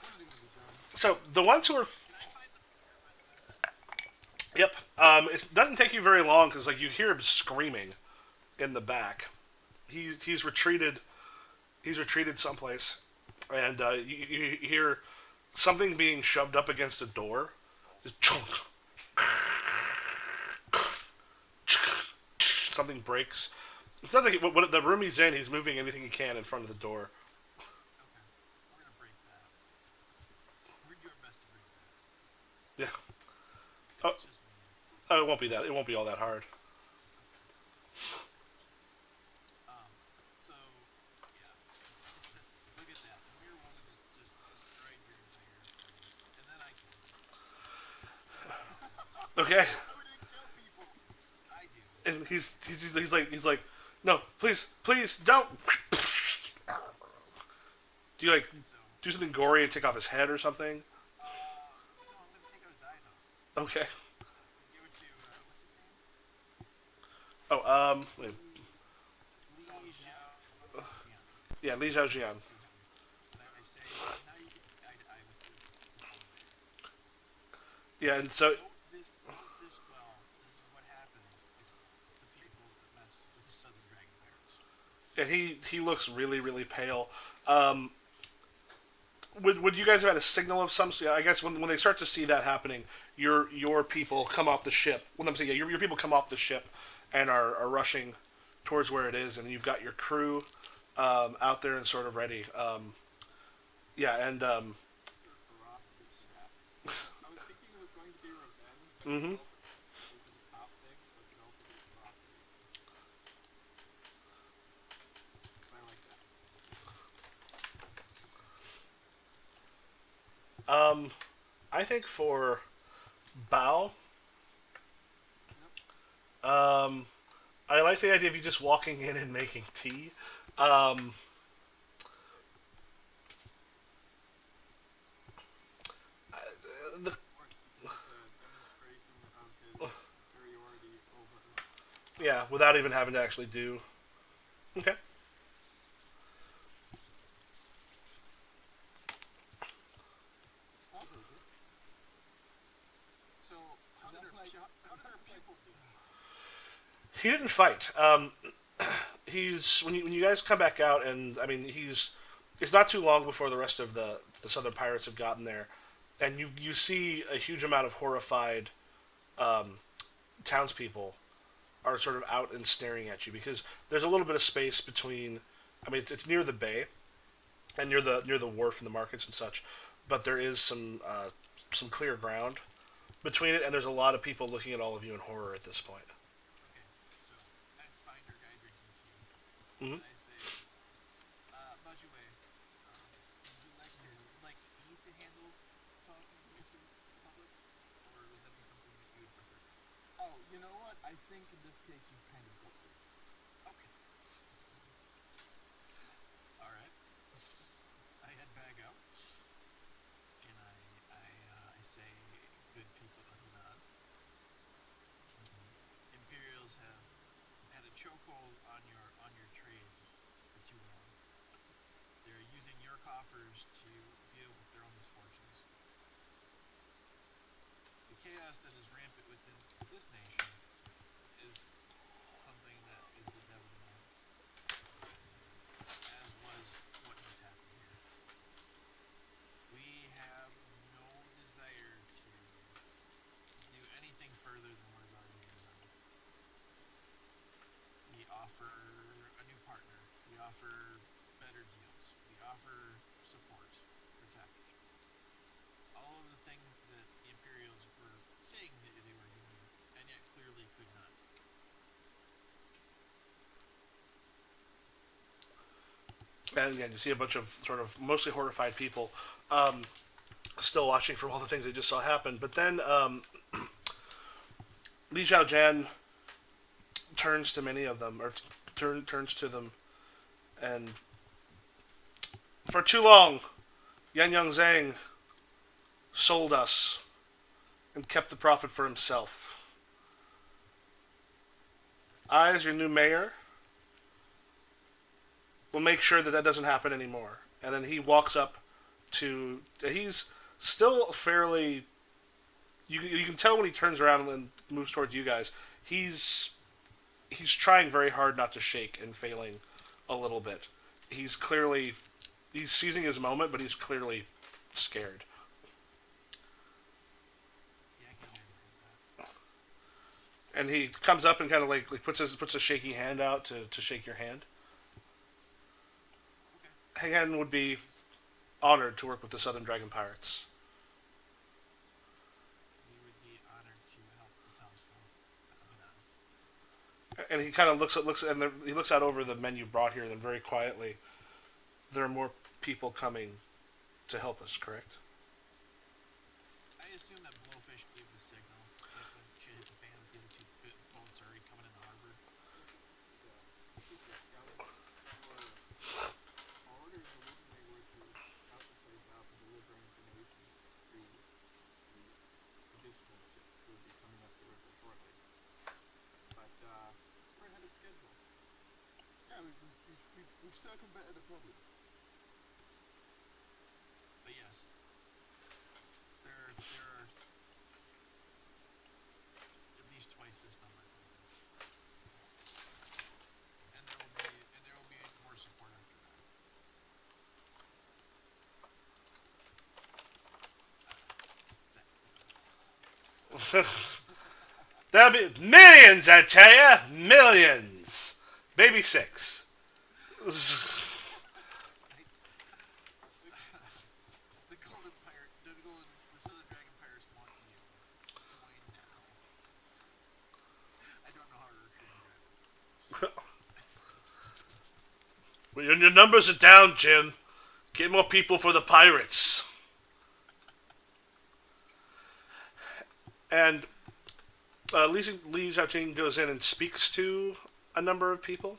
When are they gonna be done? So the ones who are, Can I find the by the way? yep, it doesn't take you very long because like you hear him screaming in the back. He's retreated. He's retreated someplace, and you hear something being shoved up against a door. Just chunk. Something breaks. It sounds like what the room he's in, he's moving anything he can in front of the door. Okay, we're gonna break that. We're doing our best to break that. Yeah. Oh, It's just me. oh, it won't be that. It won't be all that hard. So yeah, listen, look at that. The mirror woman just destroyed your entire thing, and then I killed her. Okay. We didn't kill people. I do. And he's like, no, please don't. Do you like So do something gory and take off his head or something? no, I'm gonna take out his eye though. Okay. Give it to what's his name? Oh, wait. Li Zhao. Yeah, Li Zhaojian. And I say, now you can see eye to eye with the Yeah, and so Note this well. This is what happens. It's the people that mess with the Southern Dragon Pirates. and he looks really pale. Um, would you guys have had a signal of some? Yeah, I guess when they start to see that happening, your people come off the ship. When I'm saying your people come off the ship and are rushing towards where it is, and you've got your crew out there and sort of ready. Yeah, and Pure ferocity for that. I was thinking it was going to be revenge, but mhm. it was the top pick, but it could also be ferocity. But I like that. I think for Bao, Yep. I like the idea of you just walking in and making tea. Um, the, Of course, because it's a demonstration of his superiority over. yeah, without even having to actually do. Okay. I'll take it. So how did our people do? He didn't fight. He's when you guys come back out, and I mean it's not too long before the rest of the Southern pirates have gotten there, and you see a huge amount of horrified townspeople are sort of out and staring at you because there's a little bit of space between. I mean, it's near the bay and near the wharf and the markets and such, but there is some clear ground between it, and there's a lot of people looking at all of you in horror at this point. Okay, so Pathfinder guy drinking tea, Mm-hmm. and I say, Bajue, would you like me to handle talking here to the public, or would that be something that you would prefer? Oh, you know what? I think in this case you kind of got this. Okay, all right. I head back out, and I say, good people of Hunan, the Imperials have had a chokehold on your trade for too long. They're using your coffers to deal with their own misfortunes. The chaos that is rampant within this nation is something that is inevitable, as was what just happened here. We have no desire to do anything further than what is already being done. We offer a new partner. We offer better deals. We offer support, protect. All of the things that the Imperials were saying that they were doing, and yet clearly could not. And again, you see a bunch of sort of mostly horrified people still watching from all the things they just saw happen. But then Li Xiaojian turns to many of them, or turns to them, and for too long, Yan Yongzhang sold us and kept the profit for himself. I, as your new mayor, will make sure that that doesn't happen anymore. And then he walks up to. He's still fairly. You can tell when he turns around and moves towards you guys. He's trying very hard not to shake and failing a little bit. He's seizing his moment, but he's clearly scared. Yeah, I can imagine that. And he comes up and kind of like puts a shaky hand out to shake your hand. Okay. Hangan would be honored to work with the Southern Dragon Pirates. We would be honored to help the townsfolk of Hunan. And he kind of he looks out over the men you brought here, and then very quietly, there are more people coming to help us. Correct? I assume that Blowfish gave the signal that when shit hit the fan, that the other two boats are already coming in the harbor. The troops are scouting. Our orders originally were to scout the place out and deliver information to the additional ships who would be coming up the river shortly. But we're ahead of schedule. Yeah, we've circumvented the problem. But yes, there are at least twice this number coming in, and there will be more support after that. There'll be millions, I tell ya, millions. Maybe six. The Golden Pirate, the Southern Dragon Pirates want you. Join now. I don't know how to recruit you guys. Well, your numbers are down, Jim. Get more people for the pirates. And Li Xiaoqing goes in and speaks to a number of people.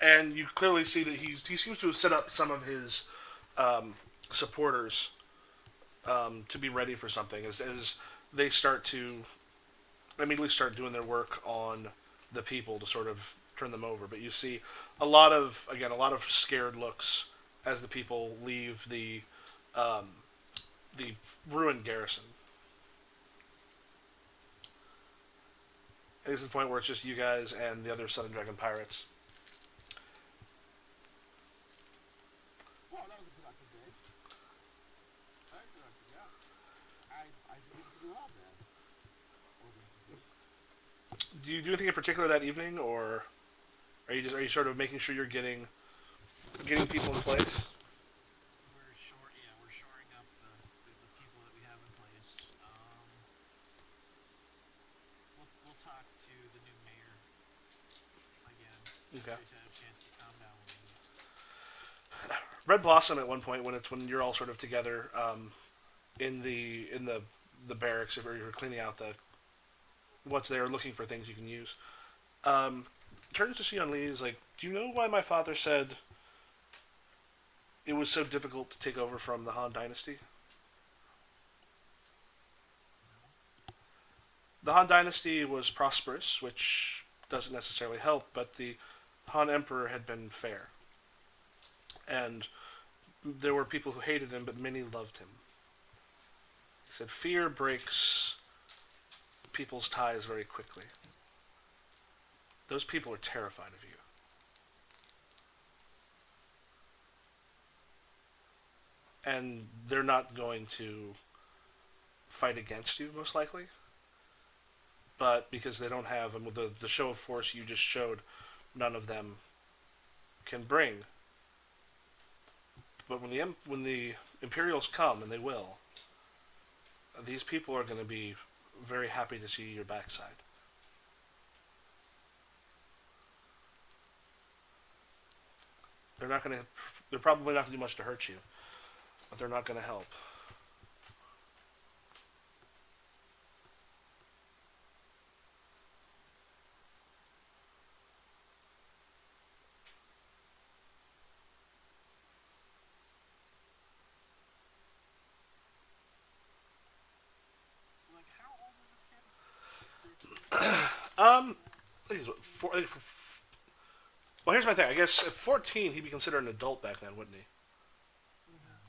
And you clearly see that he seems to have set up some of his supporters to be ready for something as they start to immediately start doing their work on the people to sort of turn them over. But you see a lot of scared looks as the people leave the ruined garrison. And it's the point where it's just you guys and the other Southern Dragon pirates. Wow, that was a productive day. Very productive, yeah. I think it'd do well then. Organization. Do you do anything in particular that evening, or are you sort of making sure you're getting people in place? We're shoring up the people that we have in place. We'll talk to the new mayor again Okay. after he's had a chance to calm down a little bit. Red Blossom at one point when you're all sort of together in the barracks, if you're cleaning out the what's there, looking for things you can use. Um, Turns to Xion Li is like, do you know why my father said it was so difficult to take over from the Han Dynasty? No. The Han Dynasty was prosperous, which doesn't necessarily help, but the Han Emperor had been fair, and there were people who hated him, but many loved him. He said, fear breaks people's ties very quickly. Those people are terrified of you. And they're not going to fight against you, most likely. But because they don't have the show of force you just showed, none of them can bring. But when the Imperials come, and they will, these people are going to be very happy to see your backside. They're not going to. They're probably not going to do much to hurt you, but they're not going to help. So, like, how old is this kid? Like 13, Um, something like that? I think well, here's my thing. I guess at 14 he'd be considered an adult back then, wouldn't he? Mm-hmm.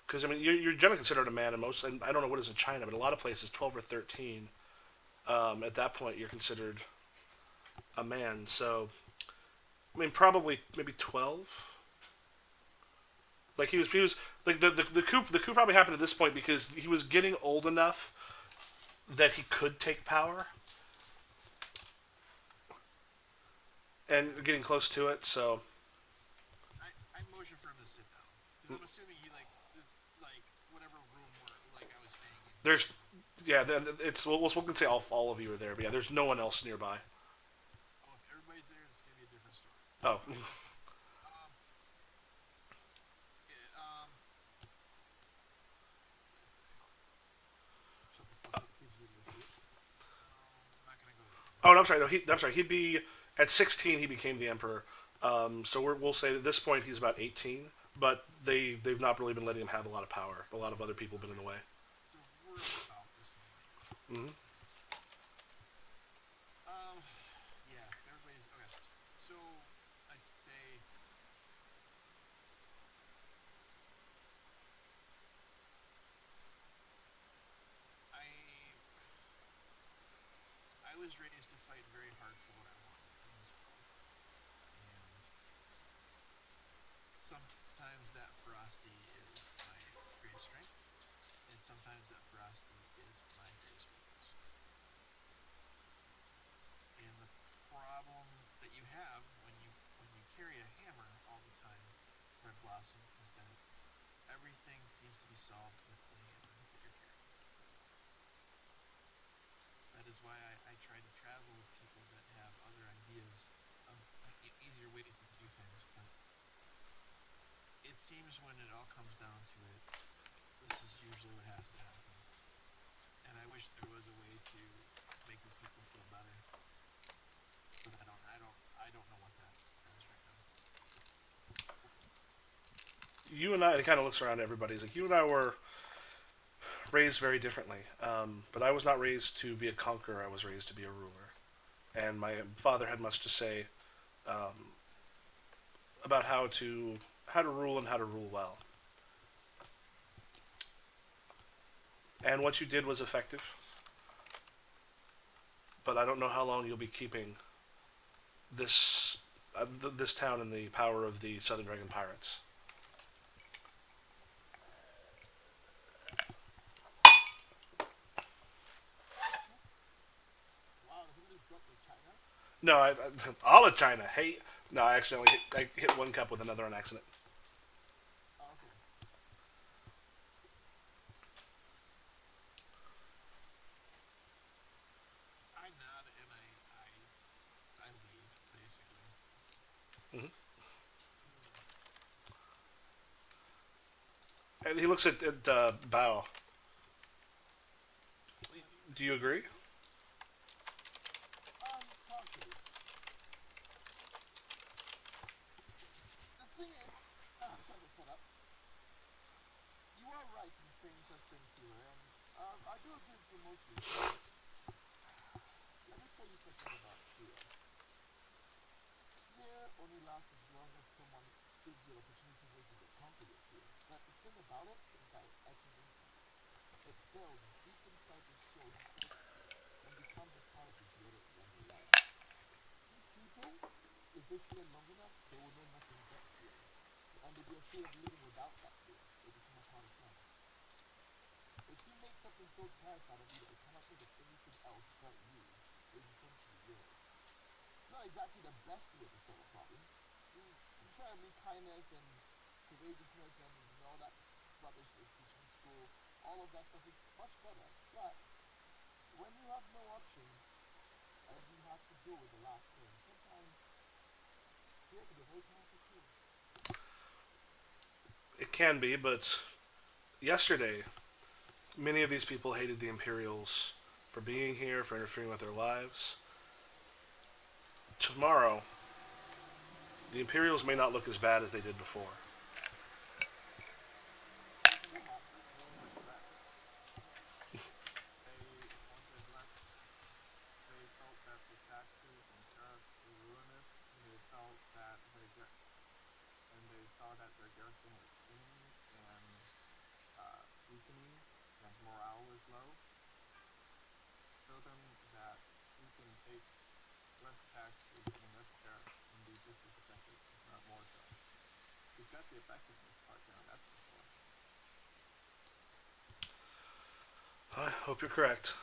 Because I mean, you're generally considered a man in most. And I don't know what is in China, but a lot of places, 12 or 13. At that point, you're considered a man. So I mean, probably maybe 12. Like he was like the coup probably happened at this point because he was getting old enough that he could take power and getting close to it. So I motion for him to sit down because I'm assuming he like this like whatever room like I was staying in. He there's was in. yeah, it's we can say all of you are there, but yeah, there's no one else nearby. Oh, if everybody's there, it's gonna be a different story. Oh, Okay, that's fine. Um, yeah, what did I say? Shut the fuck up, kids university. I'm not gonna go there. oh, no, I'm sorry. No, I'm sorry. He'd be at 16. He became the emperor. So we'll say at this point he's about 18, but they've not really been letting him have a lot of power. A lot of other people have been in the way. So we're about the same age. Mm-hmm. Um, yeah, everybody's okay. So I say I I was raised to fight very hard for what I wanted in this world, and sometimes that ferocity is my greatest strength, and sometimes that ferocity is my greatest weakness. And the problem that you have when you carry a hammer all the time, Red Blossom, is that everything seems to be solved with the hammer that you're carrying. That is why I try to travel with people that have other ideas of easier ways to do things. But it seems when it all comes down to it, this is usually what has to happen. And I wish there was a way to make these people feel better, but I don't know what that is right now. You and I, it kind of looks around at everybody. He's like, you and I were raised very differently. But I was not raised to be a conqueror. I was raised to be a ruler. And my father had much to say um, about how to rule and how to rule well. And what you did was effective. But I don't know how long you'll be keeping this this town in the power of the Southern Dragon pirates. No, all of China. Hey, no, I accidentally hit one cup with another on accident. Oh, okay. I nod and I leave basically. Hmm. Hmm. And he looks at Bao. Do you agree? Partially. The thing is, sorry to set up. You are right in saying such things here, and I do agree with you mostly. But let me tell you something about fear. Fear only lasts as long as someone gives you an opportunity ways to conquer your fear. But the thing about it is that it etches into you. It builds deep inside your soul, inside you, and becomes a part of you when you're left. These people, if they fear long enough, they will know nothing but fear. And they'll be afraid of living without that fear. It will become a part of them. If you make something so terrified of you that you cannot think of anything else but you, it is essentially yours. It's not exactly the best way to solve a problem. Preferably kindness and courageousness and all that rubbish they teach in school, all of that stuff is much better. But when you have no options and you have to go with the last thing, sometimes fear can be a very powerful tool. It can be, but yesterday, many of these people hated the Imperials for being here, for interfering with their lives. Tomorrow, the Imperials may not look as bad as they did before. Perhaps they wanted less. They wanted less. They felt that the taxes and tariffs were ruinous, and they felt that and they saw that their garrison was thinning and weakening, and morale was low. Show them that we can take less taxes and less tariffs and be just as effective, if not more so. We've got the effectiveness part down, that's for sure. I hope you're correct.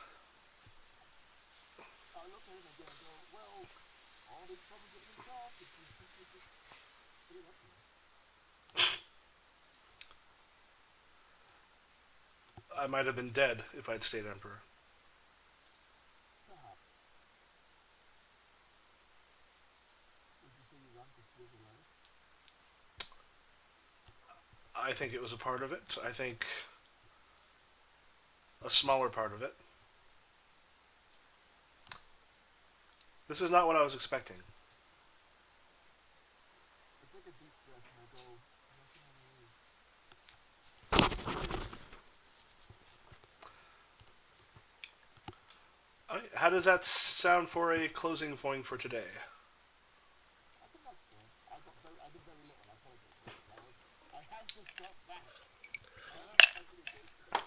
I look at him again and go, well, all these problems would have been solved if these people just put it up here. I might have been dead if I'd stayed Emperor. Perhaps. Would you say you run for fear of your life? I think it was a part of it. I think a smaller part of it. This is not what I was expecting. I take a deep breath and I go, nothing on lose. How does that sound for a closing point for today? I think that's fair. I did very little. I apologize for that. I have just got back. I am having a day today.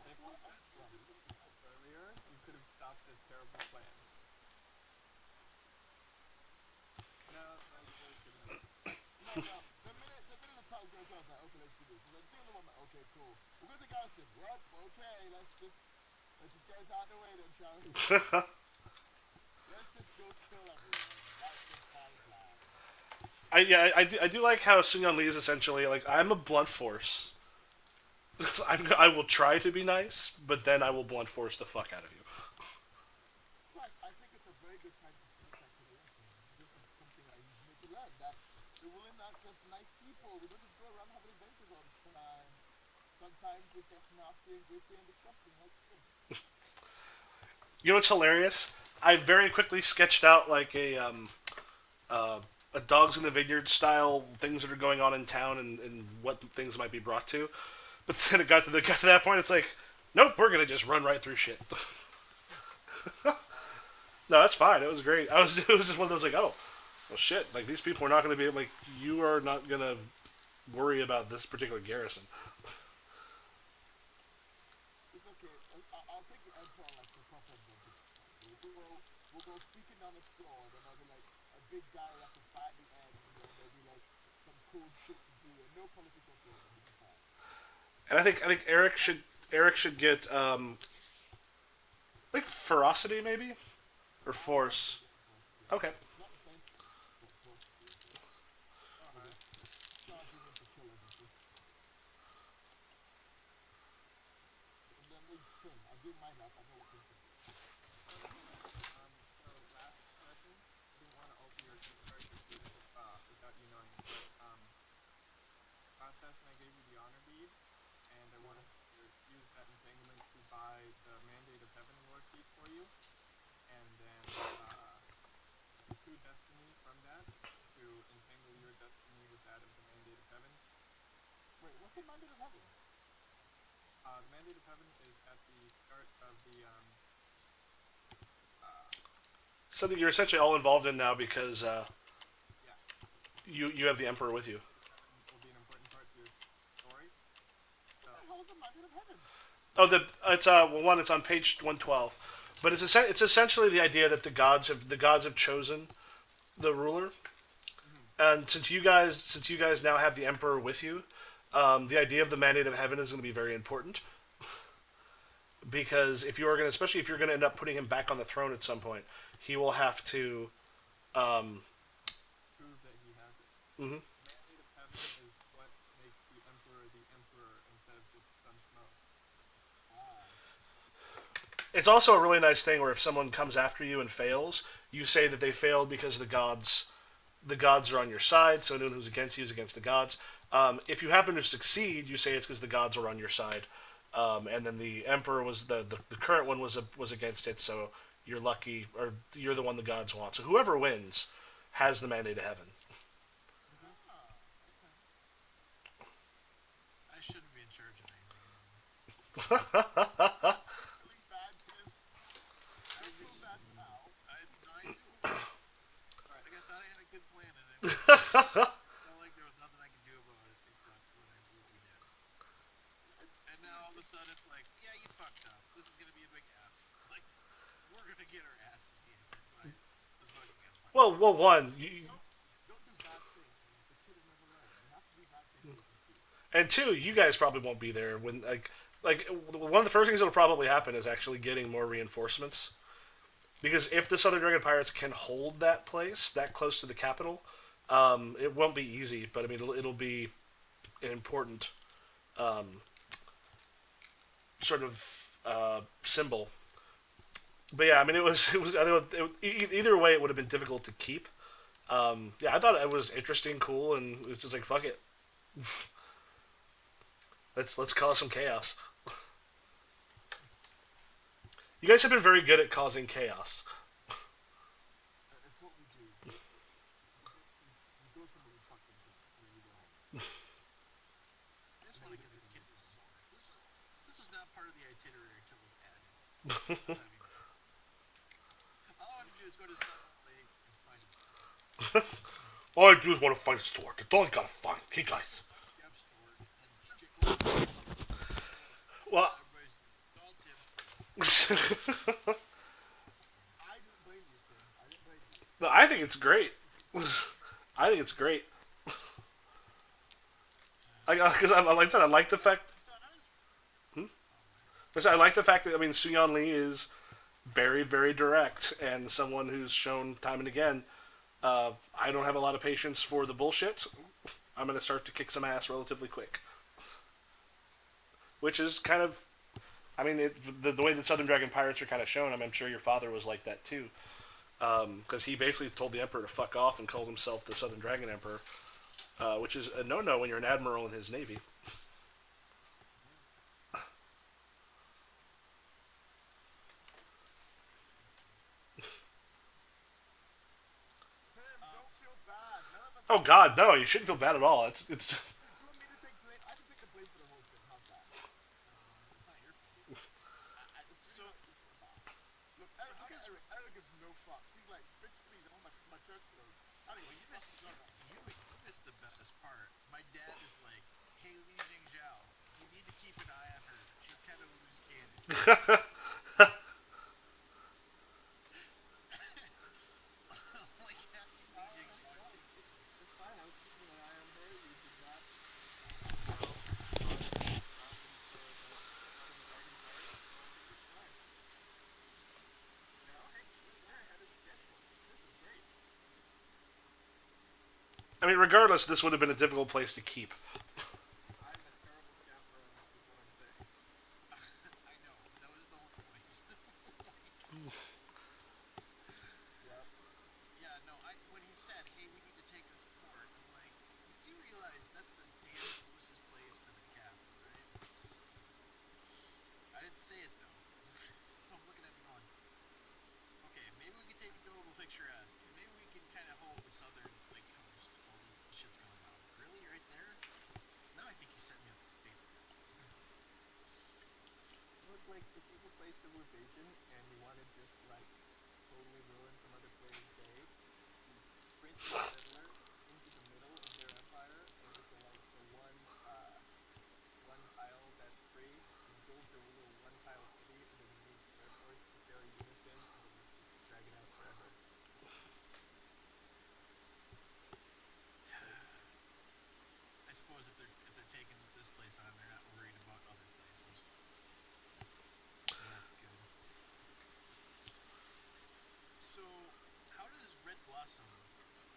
If What? you Well, had listened to us earlier, you could have stopped this terrible plan. No, you really shouldn't have. no. The minute the time goes on, I was like, okay, let's do this. Because I'm thinking about, okay, cool. We're going to Garrison. Well, okay, let's just get us out of the way then, shall we? Let's just go kill everyone. That's the fine plan. I do like how Sun Yun Lee is essentially like I'm a blunt force. I will try to be nice, but then I will blunt force the fuck out of you. Plus, I think it's a very good time to teach that kid a lesson. This is something that he's made to learn that the Wulin aren't just nice people. We don't just go around having adventures all the time. Sometimes it gets nasty and gritty and disgusting like this. You know what's hilarious? I very quickly sketched out like uh, a dogs in the vineyard style things that are going on in town and what things might be brought to. But then it got to that point. It's like, nope, we're gonna just run right through shit. No, that's fine. It was great. It was just one of those like, oh, well, shit. Like these people are not gonna be like, you are not gonna worry about this particular garrison. It's okay. I'll take the Emperor like a proper adventure next time. We'll go seeking down a sword, and there'll be like a big guy we have to fight at the end, and there'll be like some cool shit to do, and no politics whatsoever. We'll be fine. And I think Eric should get Like ferocity, maybe, or Almost force. difficulty. Okay. Not the same thing, but ferocity as well. So Alright. this charges in to kill everything. And then there's Tim. I'll give mine up. I know what Tim can do. So last session, I didn't want to alter your character sheet without you knowing, but last session I gave you the honor bead, and I wanted to use that entanglement to buy the Mandate of Heaven lore sheet for you, and then accrue destiny from that to entangle your destiny with that of the Mandate of Heaven. Wait, what's the Mandate of Heaven? The Mandate of Heaven is at the start of the Something you're essentially all involved in now because yeah, you have the Emperor with you. will be an important part to your story. So, what the hell is the Mandate of Heaven? Oh, one. It's on page 112, but it's essentially the idea that the gods have chosen the ruler, and since you guys now have the Emperor with you, the idea of the Mandate of Heaven is going to be very important. Because if you are going, especially if you're going to end up putting him back on the throne at some point, he will have to. Prove that he has it. Mhm. Mandate of Heaven is what makes the Emperor instead of just some schmo. Ah. It's also a really nice thing where if someone comes after you and fails, you say that they failed because the gods are on your side. So anyone who's against you is against the gods. If you happen to succeed, you say it's because the gods are on your side. And then the emperor was the current one was against it. So you're lucky, or you're the one the gods want. So whoever wins has the mandate of heaven. Ah, okay. I shouldn't be in charge of anything anymore. Really bad, Tim. I Don't feel just, bad now. I do. Alright. Like I thought I had a good plan, and felt like there was nothing I could do about it except what we did. And now all of a sudden it's like, yeah, you fucked up. This is gonna be a big F. Like, we're gonna get our asses handed by the fucking Empire. Well, one, Don't do bad things. The kid will never learn. You have to do bad things so you can see. and two, you guys probably won't be there when like one of the first things that'll probably happen is actually getting more reinforcements. Because if the Southern Dragon Pirates can hold that place that close to the capital, it won't be easy. But I mean, it'll be an important sort of symbol. But yeah, I mean, either way, it would have been difficult to keep. Yeah, I thought it was interesting, cool, and it was just like fuck it. Let's cause some chaos. You guys have been very good at causing chaos. It's what we do. You go somewhere you fucking just when you go home. I just want to get this kid this sword. This was not part of the itinerary until it was added. All I want to do is go to Sun Lake and find a sword. All I do is want to find a sword. That's all I gotta find. Okay, guys. You have sword and shit goes on. Well, Everybody's all Tim. I didn't blame you, Tim. I didn't blame you. no, I think it's great. I think it's great. Because I like that. I like the fact. So I was, I like the fact that I mean, Suyon Lee is very, very direct and someone who's shown time and again. I don't have a lot of patience for the bullshit. I'm gonna start to kick some ass relatively quick, which is kind of, I mean, the way that Southern Dragon Pirates are kind of shown. I'm sure your father was like that too, because he basically told the Emperor to fuck off and called himself the Southern Dragon Emperor, which is a no-no when you're an admiral in his navy. Tim, don't feel bad. None of us. Oh God, no! You shouldn't feel bad at all. It's Do you want me to take blame? I can take the blame for the whole thing. How's that? it's not your fault. So, Look, So Eric, how look at does- Eric. Eric gives no fucks. He's like, bitch, please, I want my church clothes. well, you missed the bestest part. My dad is like, hey, Li Jingzhao, you need to keep an eye on her. She's kind of a loose cannon. Like asking Li Jingzhao. It's fine. I was keeping an eye on her. You did not, cause any problems for the Southern Dragon Pirates, so I think it's fine. I mean, regardless, this would have been a difficult place to keep. I'm a terrible chaperone, is what I'm saying. I know. That was the whole point. Yep. Yeah, no. I when he said, "Hey, we need to take this port," I'm like, "You do realize that's the damn closest place to the capital, right?" I didn't say it though. I'm looking at me going, "Okay, maybe we can take the notable picturesque, and maybe we can kind of hold the southern like coast while the shit's going down." Really, right there? Now I think he set me up to fail. Look, like, if you have a place civilization and you want to just, like, totally ruin some other player's day, you sprint your settler into the middle of their empire and into, like, the one tile that's free. You build your little one tile city, and then you move square force to carry units in, and then you just drag it out forever. Like, I suppose if they're taking this place on, they're not worried about other places. So that's good. So, how does Red Blossom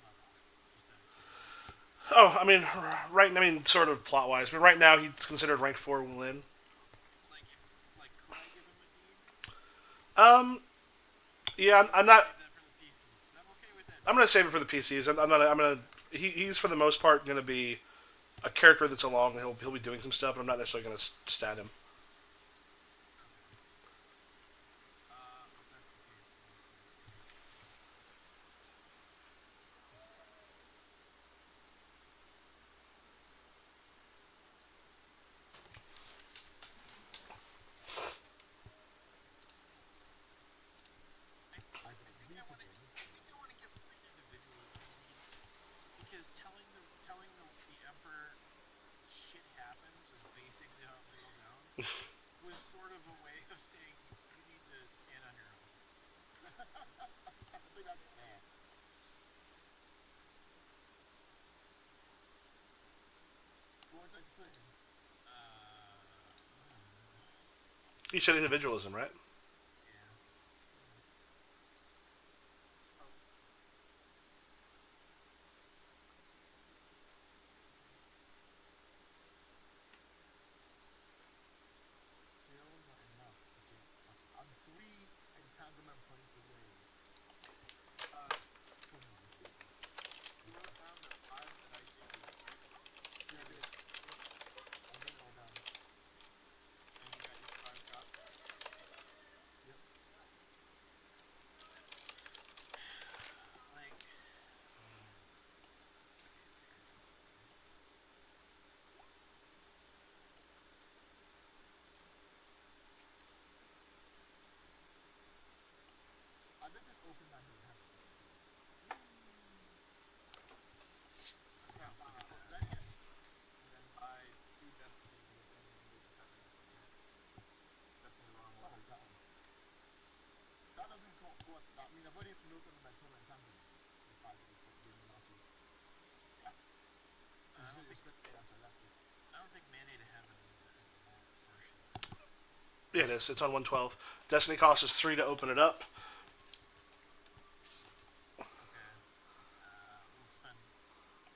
level? Just out of curiosity. Oh, I mean, right. I mean, sort of plot wise, but right now he's considered rank 4 Wulin. Like, if, like, could I give him a deed? Um, yeah, Or I'm would you not. save that for the PCs? Because I'm okay with that I'm too. gonna save it for the PCs. I'm not. I'm gonna. He's for the most part gonna be a character that's along. He'll be doing some stuff, but I'm not necessarily gonna stat him. Okay. If that's the case, give me a sec here. I think I want to. again, I so. think I want to give him an individualism deed because telling the emperor shit happens is basically how it boiled down. Was sort of a way of saying you need to stand on your own. I think that's fair. What would you like to put him? He said individualism, right? Yeah. Oh, still not enough to get. Okay, I'm 3 entanglement points away. Uh, Come on, baby. You wrote down the 5 that I gave you, right? Yeah, I did. Yep. I wrote it all down. And you got your 5 dropped? Yep. Like, save here. I did just open Mandate Heaven. Okay, I'll stick at that. Dang it. And then buy 2 Destiny within Mandated Heaven if you can. Guessing the wrong Oh, orders. God. That doesn't go up. I mean, I've already built under my total entanglement. The 5 that you gave me last week. Yeah. I don't think Yeah, sorry, last week. I don't think Mandate of Heaven is a low portion. Yeah, it is. It's on 112. Destiny cost is 3 to open it up. Okay. We'll spend.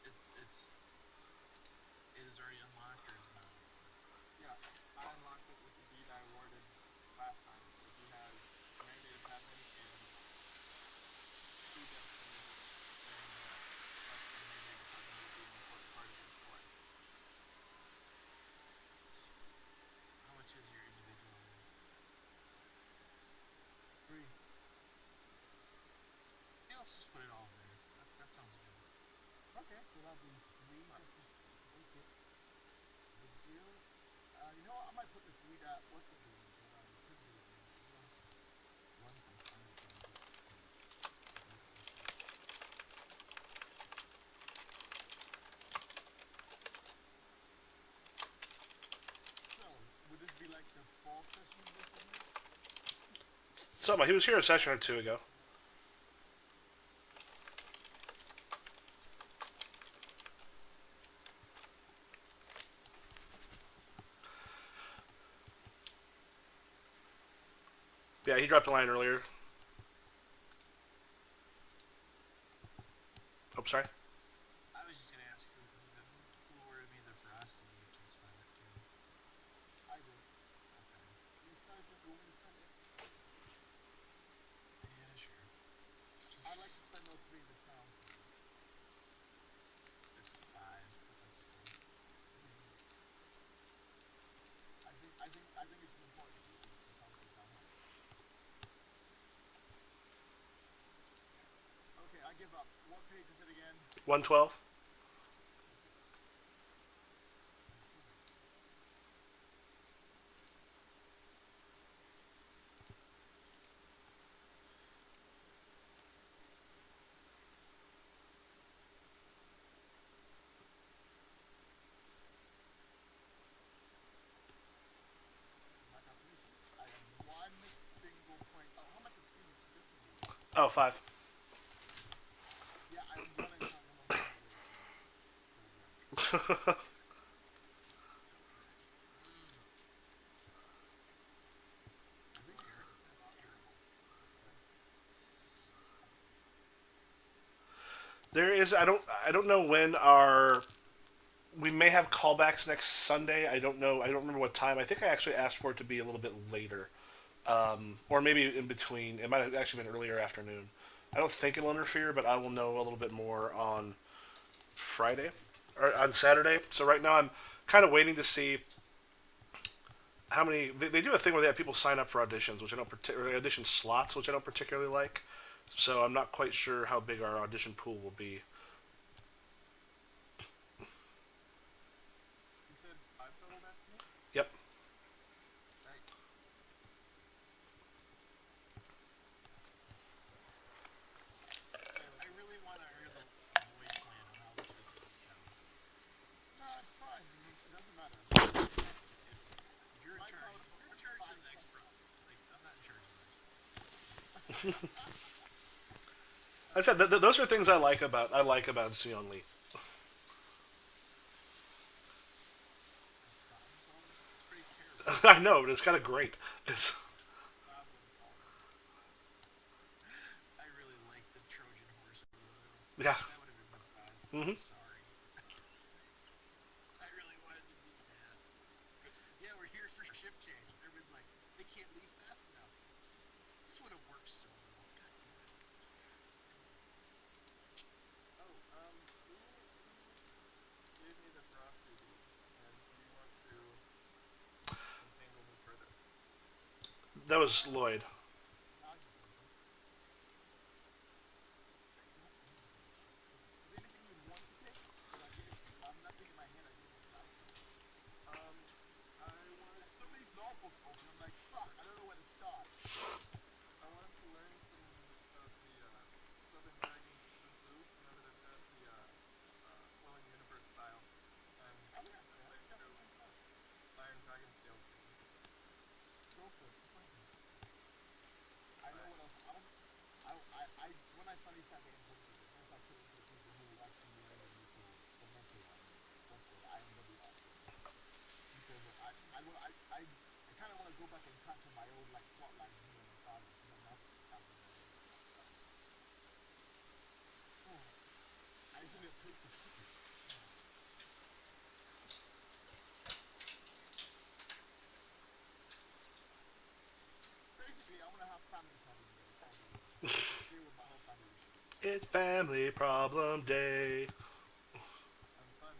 It's. It is already unlocked or is not unlocked. Yeah. I unlocked it with the deed I awarded last time, so he has Mandated Heaven and 2 Destiny, saying that Quest of Mandated Heaven will be an important part of his war. How much is your individualism? 3. Yeah, let's just put it all in there. That sounds good. Okay, so that'll be 3 Destiny. Okay. Big deal. You know what? I might put the 3 that. What's it doing? Intimidating in there as well. Once I finally can get to break up this shit. So, would this be like the fall session of this segment? Somebody, he was here a session or two ago. Yeah, he dropped a line earlier. Oh, sorry. I was just I give up. What page is it again? 112. Congratulations. I am one single point. Oh, how much XP did this thing give you? Oh, 5. Yeah, I'm gonna count him on my list. So good. That's terrible. There is. I don't know when our. We may have callbacks next Sunday. I don't know. I don't remember what time. I think I actually asked for it to be a little bit later, or maybe in between. It might have actually been earlier afternoon. I don't think it'll interfere, but I will know a little bit more on Friday or on Saturday. So right now I'm kind of waiting to see how many. They do a thing where they have people sign up for auditions, which I don't particularly audition slots, which I don't particularly like. So I'm not quite sure how big our audition pool will be. You said 5 total destiny? Yep. Right. I really want to hear the Lloyd plan on how this goes down. No, it's fine. It doesn't matter. You're in My charge. code You're in charge of the next prop. Like I'm not in charge of the next prop. I said those are things I like about Sion Lee. Problem solving. It's pretty terrible. I know, but it's kind of great. It's, Problem solving. I really like the Trojan horse over the middle. yeah. That would have been the best. Mhm. Sorry. I really wanted to do that. But yeah, we're here for shift change. Everybody's like, they can't leave fast enough. This would have worked so well. God damn it. Oh, who gave me the ferocity bead? And do you want to entangle me further? That was Lloyd. I'll give it to you. I don't want to do shit. Is there anything you'd want to take? Because I'll give it to you. If I have nothing in my head, I give it back to you. Um, I wanted so many notebooks open. I'm like, fuck, I don't know where to start. I wanted to learn some of the Southern Dragon Kung Fu. Now that I've got the Wulin Universe style, and I'd like to Iron Dragon scale things. Go for it. Keep on. I know what else. When I finally start getting focused, when I start killing some people who actually learn the mental what's called IMW because I kind of want to go back and touch on my old like plot lines with me and my father since I'm not starting to learn that stuff. Oh, I just need a place to put it. Basically, I want to have family problem day. All day. Deal with my whole family issues. It's family problem day. And fun.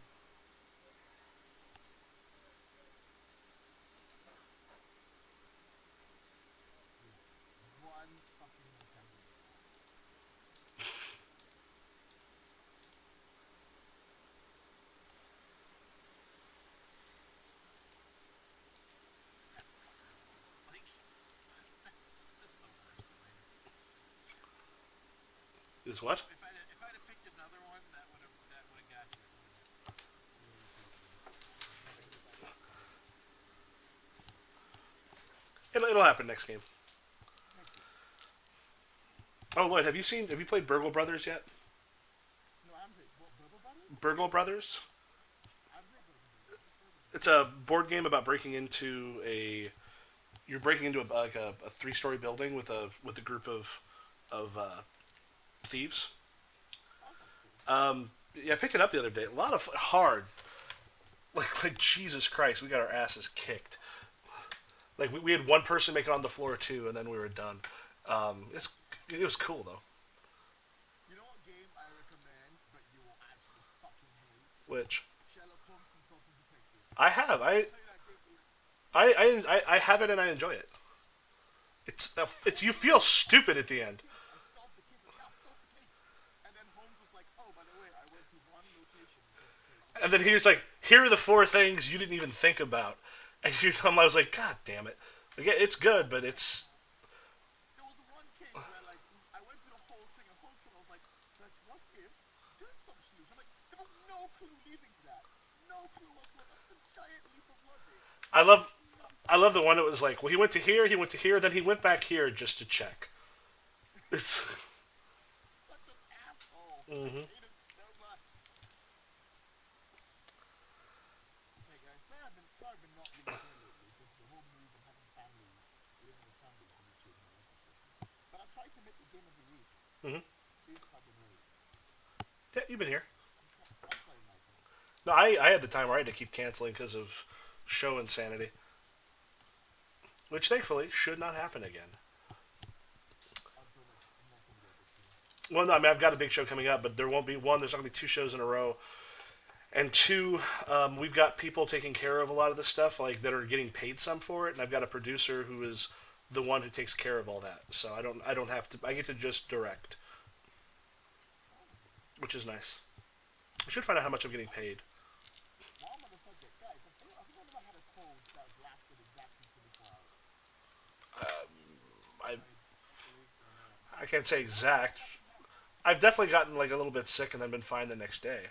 One fucking Nintendo. That's terrible. Like that's the worst way. Is what? If I'd have picked another one, that would have got you. It'll happen next game. Next week. Oh, Lloyd, have you played Burgle Brothers yet? No, I haven't played. What, Burgle Brothers? Burgle Brothers? I haven't played Burgle Brothers. What's Burgle Brothers? It's a board game about breaking into a. You're breaking into a 3-story building with a group of thieves. Oh, that sounds cool. Yeah, I picked it up the other day. A lot of hard. Like Jesus Christ, we got our asses kicked. Like we had one person make it on the floor too, and then we were done. It was cool though. You know what game I recommend, but you will actually fucking hate? Which Sherlock Holmes Consulting Detective. I have. I'll tell you that game. I have it and I enjoy it. It's you feel stupid at the end. I solved the case. Yeah, I solved the case. And Holmes was like, "Oh, by the way, I went to one location." He said, "Okay, so And then he was like, "Here are the four things you didn't even think about." And I was like, "God damn it!" Like, yeah, it's good, but it's there was one case where like I went through the whole thing and Holmes came and was like, "But what if there's some solution?" I'm like, there was no clue leading to that. No clue whatsoever. That's a giant leap of logic. I love It's I massive. love the one that was like, well, he went to here, then he went back here just to check. It's Such an asshole. I hmm hate him so much. Hey guys, sorry I've been not really here lately. It's just the whole move and having family, living with family is really changed my life this week. But I try to make a game every week. hmm If I've been late. Yeah, you've been here. I'm trying my best. No, I had the time right to keep canceling because of show insanity, which thankfully should not happen again. Until we get a big show. Well, no, I mean I've got a big show coming up, but there won't be one. There's not gonna be two shows in a row, and two, we've got people taking care of a lot of this stuff, like that are getting paid some for it, and I've got a producer who is the one who takes care of all that. So I don't have to. I get to just direct, Oh, that's okay. which is nice. I should find out how much I'm getting paid. While I'm on the subject, guys, has anyone ever had a cold that lasted exactly 24 hours? I I don't believe so. No. I can't say Why does that exact. happen then? I've definitely gotten like a little bit sick and then been fine the next day.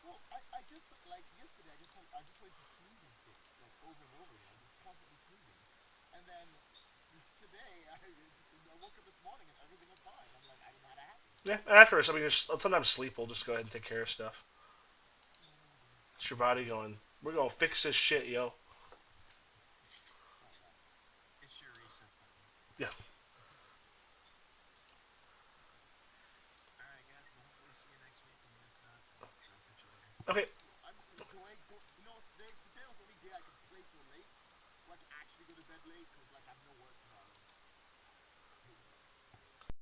Well, I just like yesterday. I just went to sneezing fits like over and over again, just constantly sneezing, and then today I woke up this morning and everything was fine. I'm like, I don't know how that happened. Yeah, afterwards, I mean, sometimes sleep will just go ahead and take care of stuff. Oh, maybe. It's your body going, we're gonna fix this shit, yo. About that. It's your reset button. Yeah. Alright, guys. Well, hopefully see you next week, and if not, I'll catch you later. Okay. I'm gonna enjoy go. You know, today was the only day I could play till late, where I can actually go to bed late because like I have no work tomorrow.